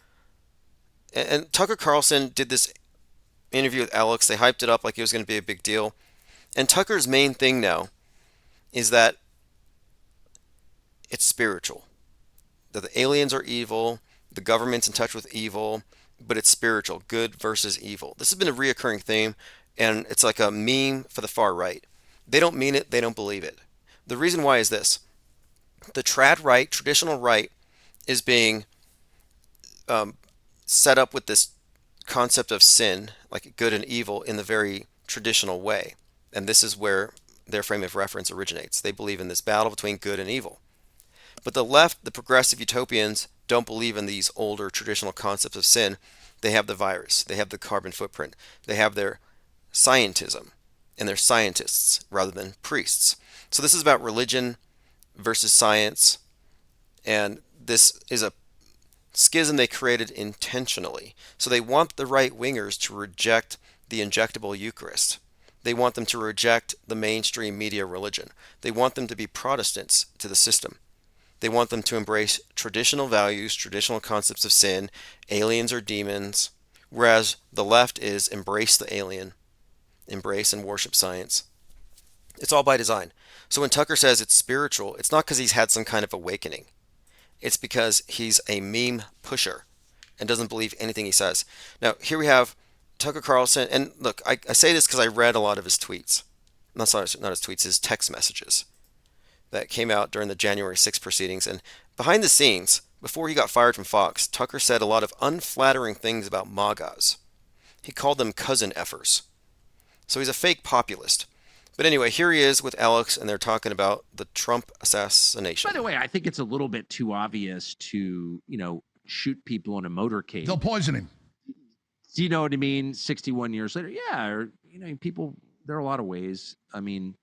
And Tucker Carlson did this interview with Alex. They hyped it up like it was going to be a big deal. And Tucker's main thing now is that it's spiritual. That the aliens are evil, the government's in touch with evil, but it's spiritual, good versus evil. This has been a reoccurring theme, and it's like a meme for the far right. They don't mean it, they don't believe it. The reason why is this. The trad right, traditional right, is being set up with this concept of sin, like good and evil, in the very traditional way. And this is where their frame of reference originates. They believe in this battle between good and evil. But the left, the progressive utopians, don't believe in these older traditional concepts of sin. They have the virus, they have the carbon footprint, they have their scientism, and they're scientists rather than priests. So this is about religion versus science, and this is a schism they created intentionally. So they want the right wingers to reject the injectable Eucharist. They want them to reject the mainstream media religion. They want them to be Protestants to the system. They want them to embrace traditional values, traditional concepts of sin, aliens or demons, whereas the left is embrace the alien, embrace and worship science. It's all by design. So when Tucker says it's spiritual, it's not because he's had some kind of awakening. It's because he's a meme pusher and doesn't believe anything he says. Now, here we have Tucker Carlson, and look, I say this because I read a lot of his tweets. Not his tweets, his text messages that came out during the January 6th proceedings. And behind the scenes, before he got fired from Fox, Tucker said a lot of unflattering things about MAGAs. He called them cousin effers. So he's a fake populist. But anyway, here he is with Alex, and they're talking about the Trump assassination. By the way, I think it's a little bit too obvious to, shoot people in a motorcade. They'll poison him. Do you know what I mean? 61 years later. Yeah. Or, people, there are a lot of ways. I mean,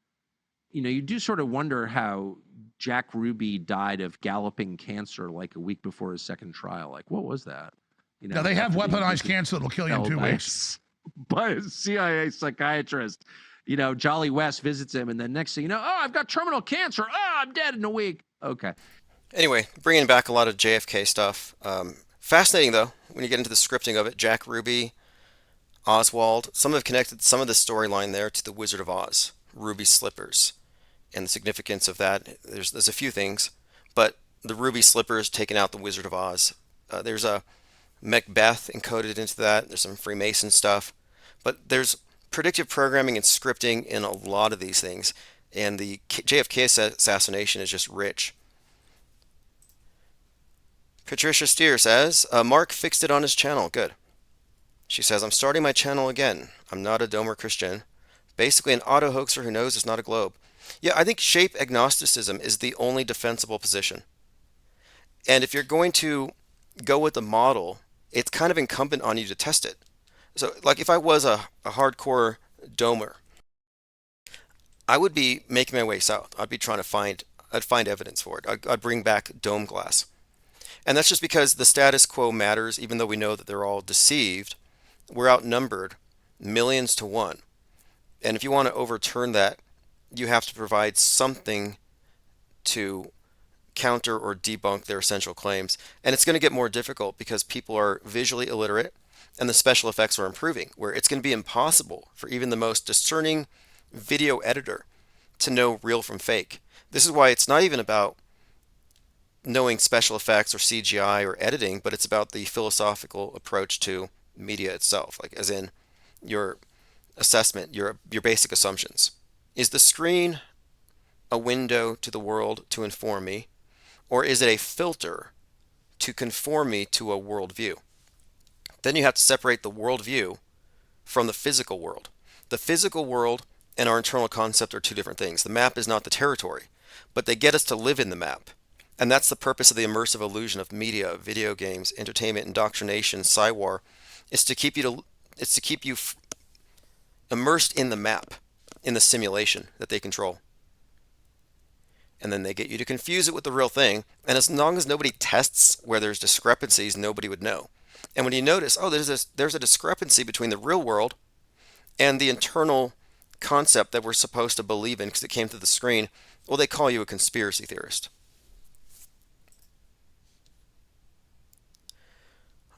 you do sort of wonder how Jack Ruby died of galloping cancer like a week before his second trial. Like, what was that? Now, they have weaponized cancer that'll kill you in 2 weeks. By a CIA psychiatrist. Jolly West visits him, and then next thing you know, I've got terminal cancer. I'm dead in a week. Okay. Anyway, bringing back a lot of JFK stuff. Fascinating, though, when you get into the scripting of it. Jack Ruby, Oswald. Some have connected some of the storyline there to the Wizard of Oz, Ruby's slippers, and the significance of that. There's a few things, but the ruby slippers taking out the Wizard of Oz. There's a Macbeth encoded into that. There's some Freemason stuff, but there's predictive programming and scripting in a lot of these things, and the JFK assassination is just rich. Patricia Steer says, Mark fixed it on his channel. Good. She says, I'm starting my channel again. I'm not a Domer Christian. Basically, an auto hoaxer who knows it's not a globe. Yeah, I think shape agnosticism is the only defensible position. And if you're going to go with the model, it's kind of incumbent on you to test it. So, like if I was a hardcore domer, I would be making my way south. I'd find evidence for it. I'd bring back dome glass. And that's just because the status quo matters, even though we know that they're all deceived. We're outnumbered millions to one. And if you want to overturn that, you have to provide something to counter or debunk their essential claims. And it's going to get more difficult because people are visually illiterate and the special effects are improving, where it's going to be impossible for even the most discerning video editor to know real from fake. This is why it's not even about knowing special effects or CGI or editing, but it's about the philosophical approach to media itself, like as in your assessment, your basic assumptions. Is the screen a window to the world to inform me, or is it a filter to conform me to a worldview? Then you have to separate the worldview from the physical world. The physical world and our internal concept are two different things. The map is not the territory, but they get us to live in the map. And that's the purpose of the immersive illusion of media, video games, entertainment, indoctrination, Psywar, is to keep you immersed in the map, in the simulation that they control. And then they get you to confuse it with the real thing. And as long as nobody tests where there's discrepancies, nobody would know. And when you notice, oh, there's a discrepancy between the real world and the internal concept that we're supposed to believe in because it came through the screen, well, they call you a conspiracy theorist.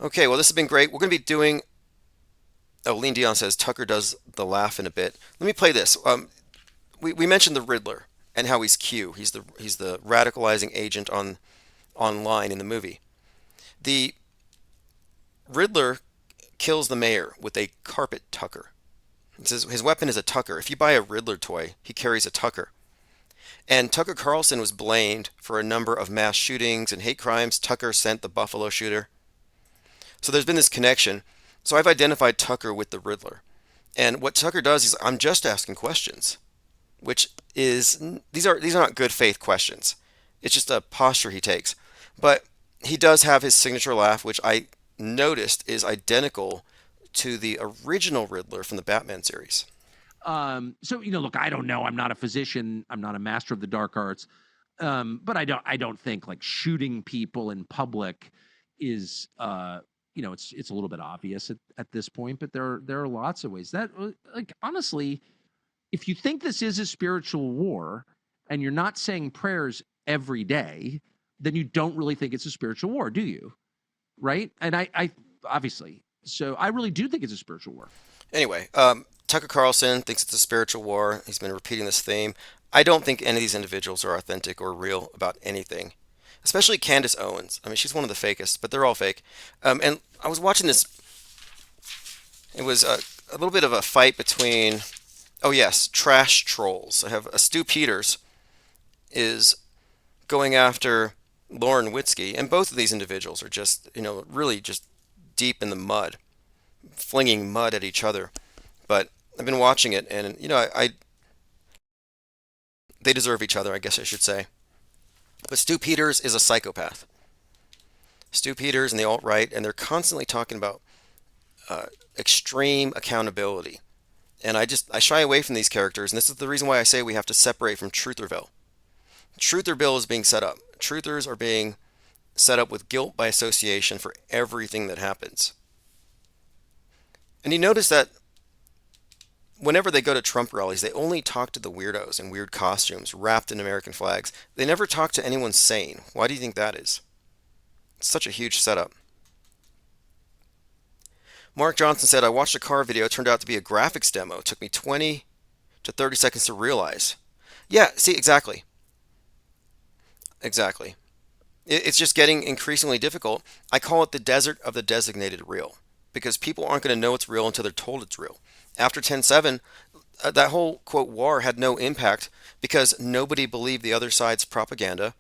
Okay, well, this has been great. We're going to be doing... Oh, Lean Dion says Tucker does the laugh in a bit. Let me play this. We mentioned the Riddler and how he's Q. He's the radicalizing agent online in the movie. The Riddler kills the mayor with a carpet tucker. It says his weapon is a tucker. If you buy a Riddler toy, he carries a tucker. And Tucker Carlson was blamed for a number of mass shootings and hate crimes. Tucker sent the Buffalo shooter. So there's been this connection. So I've identified Tucker with the Riddler. And what Tucker does is, I'm just asking questions, which is, these are not good faith questions. It's just a posture he takes. But he does have his signature laugh, which I noticed is identical to the original Riddler from the Batman series. So, look, I don't know. I'm not a physician. I'm not a master of the dark arts. But I don't think like shooting people in public is, it's a little bit obvious at this point, but there are lots of ways that, like, honestly, if you think this is a spiritual war and you're not saying prayers every day, then you don't really think it's a spiritual war, do you? Right? And I obviously, so I really do think it's a spiritual war. Anyway, Tucker Carlson thinks it's a spiritual war. He's been repeating this theme. I don't think any of these individuals are authentic or real about anything, especially Candace Owens. I mean, she's one of the fakest, but they're all fake. And I was watching this. It was a little bit of a fight between, oh yes, trash trolls. I have Stu Peters is going after Lauren Witzke, and both of these individuals are just, really just deep in the mud, flinging mud at each other. But I've been watching it, and they deserve each other, I guess I should say. But Stu Peters is a psychopath. Stu Peters and the alt-right, and they're constantly talking about extreme accountability. And I shy away from these characters, and this is the reason why I say we have to separate from Trutherville. Trutherville is being set up. Truthers are being set up with guilt by association for everything that happens. And you notice that whenever they go to Trump rallies, they only talk to the weirdos in weird costumes, wrapped in American flags. They never talk to anyone sane. Why do you think that is? It's such a huge setup. Mark Johnson said, I watched a car video. It turned out to be a graphics demo. It took me 20 to 30 seconds to realize. Yeah, see, exactly. Exactly. It's just getting increasingly difficult. I call it the desert of the designated real because people aren't going to know it's real until they're told it's real. After 10/7, that whole quote war had no impact because nobody believed the other side's propaganda,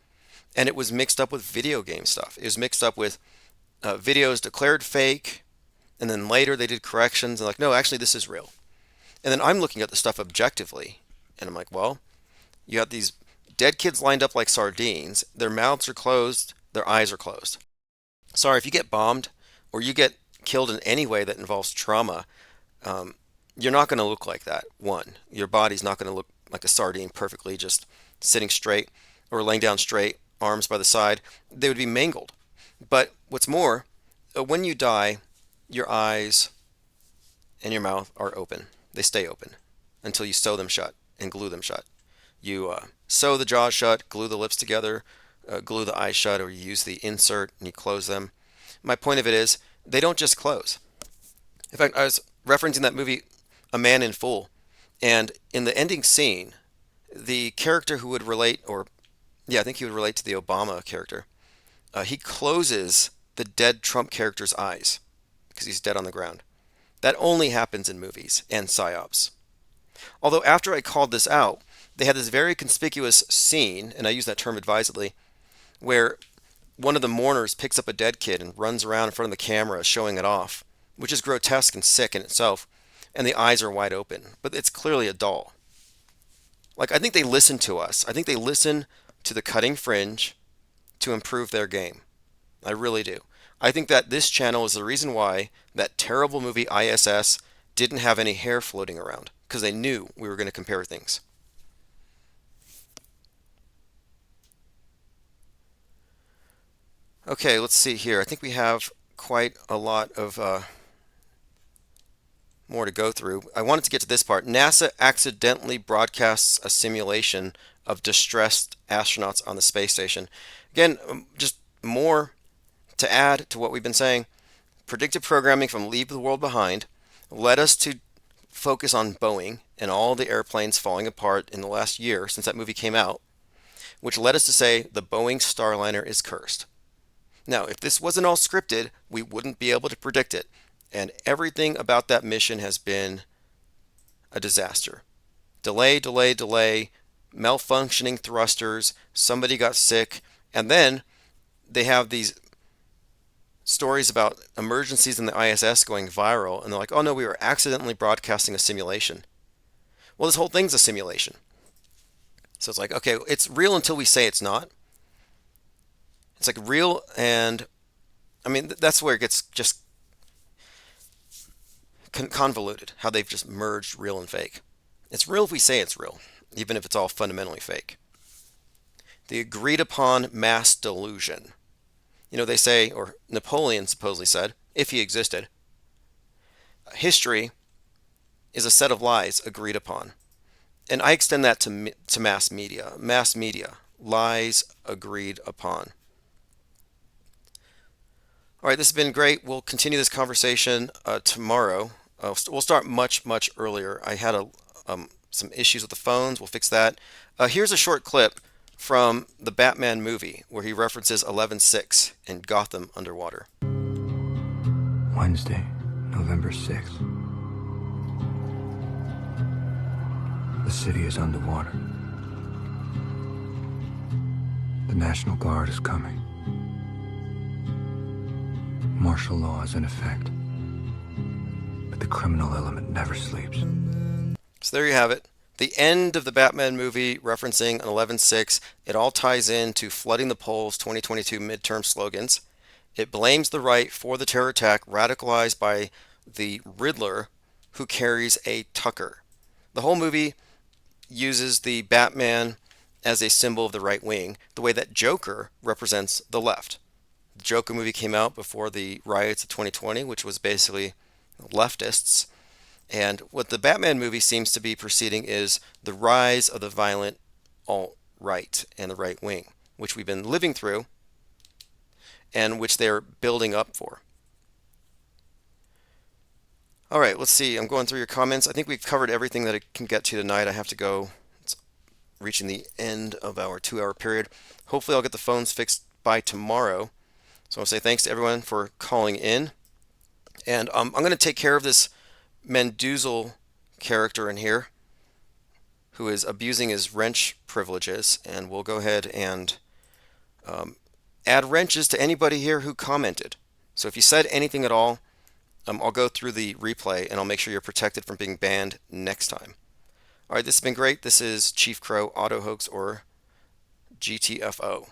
and it was mixed up with video game stuff. It was mixed up with videos declared fake, and then later they did corrections and like, no, actually this is real. And then I'm looking at the stuff objectively, and I'm like, well, you have these dead kids lined up like sardines. Their mouths are closed, their eyes are closed. Sorry, if you get bombed or you get killed in any way that involves trauma, um, you're not going to look like that. One, your body's not going to look like a sardine perfectly just sitting straight or laying down straight, arms by the side. They would be mangled. But what's more, when you die, your eyes and your mouth are open. They stay open until you sew them shut and glue them shut. You sew the jaws shut, glue the lips together, glue the eyes shut, or you use the insert and you close them. My point of it is, they don't just close. In fact, I was referencing that movie, A Man in Full, and in the ending scene, the character who would relate, or yeah, I think he would relate to the Obama character, he closes the dead Trump character's eyes because he's dead on the ground. That only happens in movies and psyops. Although after I called this out, they had this very conspicuous scene, and I use that term advisedly, where one of the mourners picks up a dead kid and runs around in front of the camera showing it off, which is grotesque and sick in itself, and the eyes are wide open. But it's clearly a doll. Like, I think they listen to us. I think they listen to the cutting fringe to improve their game. I really do. I think that this channel is the reason why that terrible movie ISS didn't have any hair floating around, because they knew we were going to compare things. Okay, let's see here. I think we have quite a lot of more to go through. I wanted to get to this part. NASA accidentally broadcasts a simulation of distressed astronauts on the space station. Again, just more to add to what we've been saying. Predictive programming from Leave the World Behind led us to focus on Boeing and all the airplanes falling apart in the last year since that movie came out, which led us to say the Boeing Starliner is cursed. Now, if this wasn't all scripted, we wouldn't be able to predict it. And everything about that mission has been a disaster. Delay, delay, delay, malfunctioning thrusters, somebody got sick, and then they have these stories about emergencies in the ISS going viral, and they're like, oh no, we were accidentally broadcasting a simulation. Well, this whole thing's a simulation. So it's like, okay, it's real until we say it's not. It's like real, and I mean, that's where it gets just convoluted, how they've just merged real and fake. It's real if we say it's real, even if it's all fundamentally fake. The agreed upon mass delusion. You know, they say, or Napoleon supposedly said, if he existed, history is a set of lies agreed upon. And I extend that to mass media. Mass media, lies agreed upon. All right, this has been great. We'll continue this conversation tomorrow. We'll start much, much earlier. I had some issues with the phones. We'll fix that. Here's a short clip from the Batman movie where he references 11/6 and Gotham underwater. Wednesday, November 6th. The city is underwater. The National Guard is coming. Martial law is in effect. But the criminal element never sleeps. So there you have it. The end of the Batman movie referencing an 11/6. It all ties into flooding the polls 2022 midterm slogans. It blames the right for the terror attack radicalized by the Riddler who carries a Tucker. The whole movie uses the Batman as a symbol of the right wing, the way that Joker represents the left. The Joker movie came out before the riots of 2020, which was basically leftists. And what the Batman movie seems to be preceding is the rise of the violent alt-right and the right wing, which we've been living through and which they're building up for. All right, let's see. I'm going through your comments. I think we've covered everything that I can get to tonight. I have to go. It's reaching the end of our 2-hour period. Hopefully I'll get the phones fixed by tomorrow. So I'll say thanks to everyone for calling in. And I'm going to take care of this Menduzel character in here who is abusing his wrench privileges. And we'll go ahead and add wrenches to anybody here who commented. So if you said anything at all, I'll go through the replay and I'll make sure you're protected from being banned next time. All right, this has been great. This is Chief Crow, Auto Hoax, or GTFO.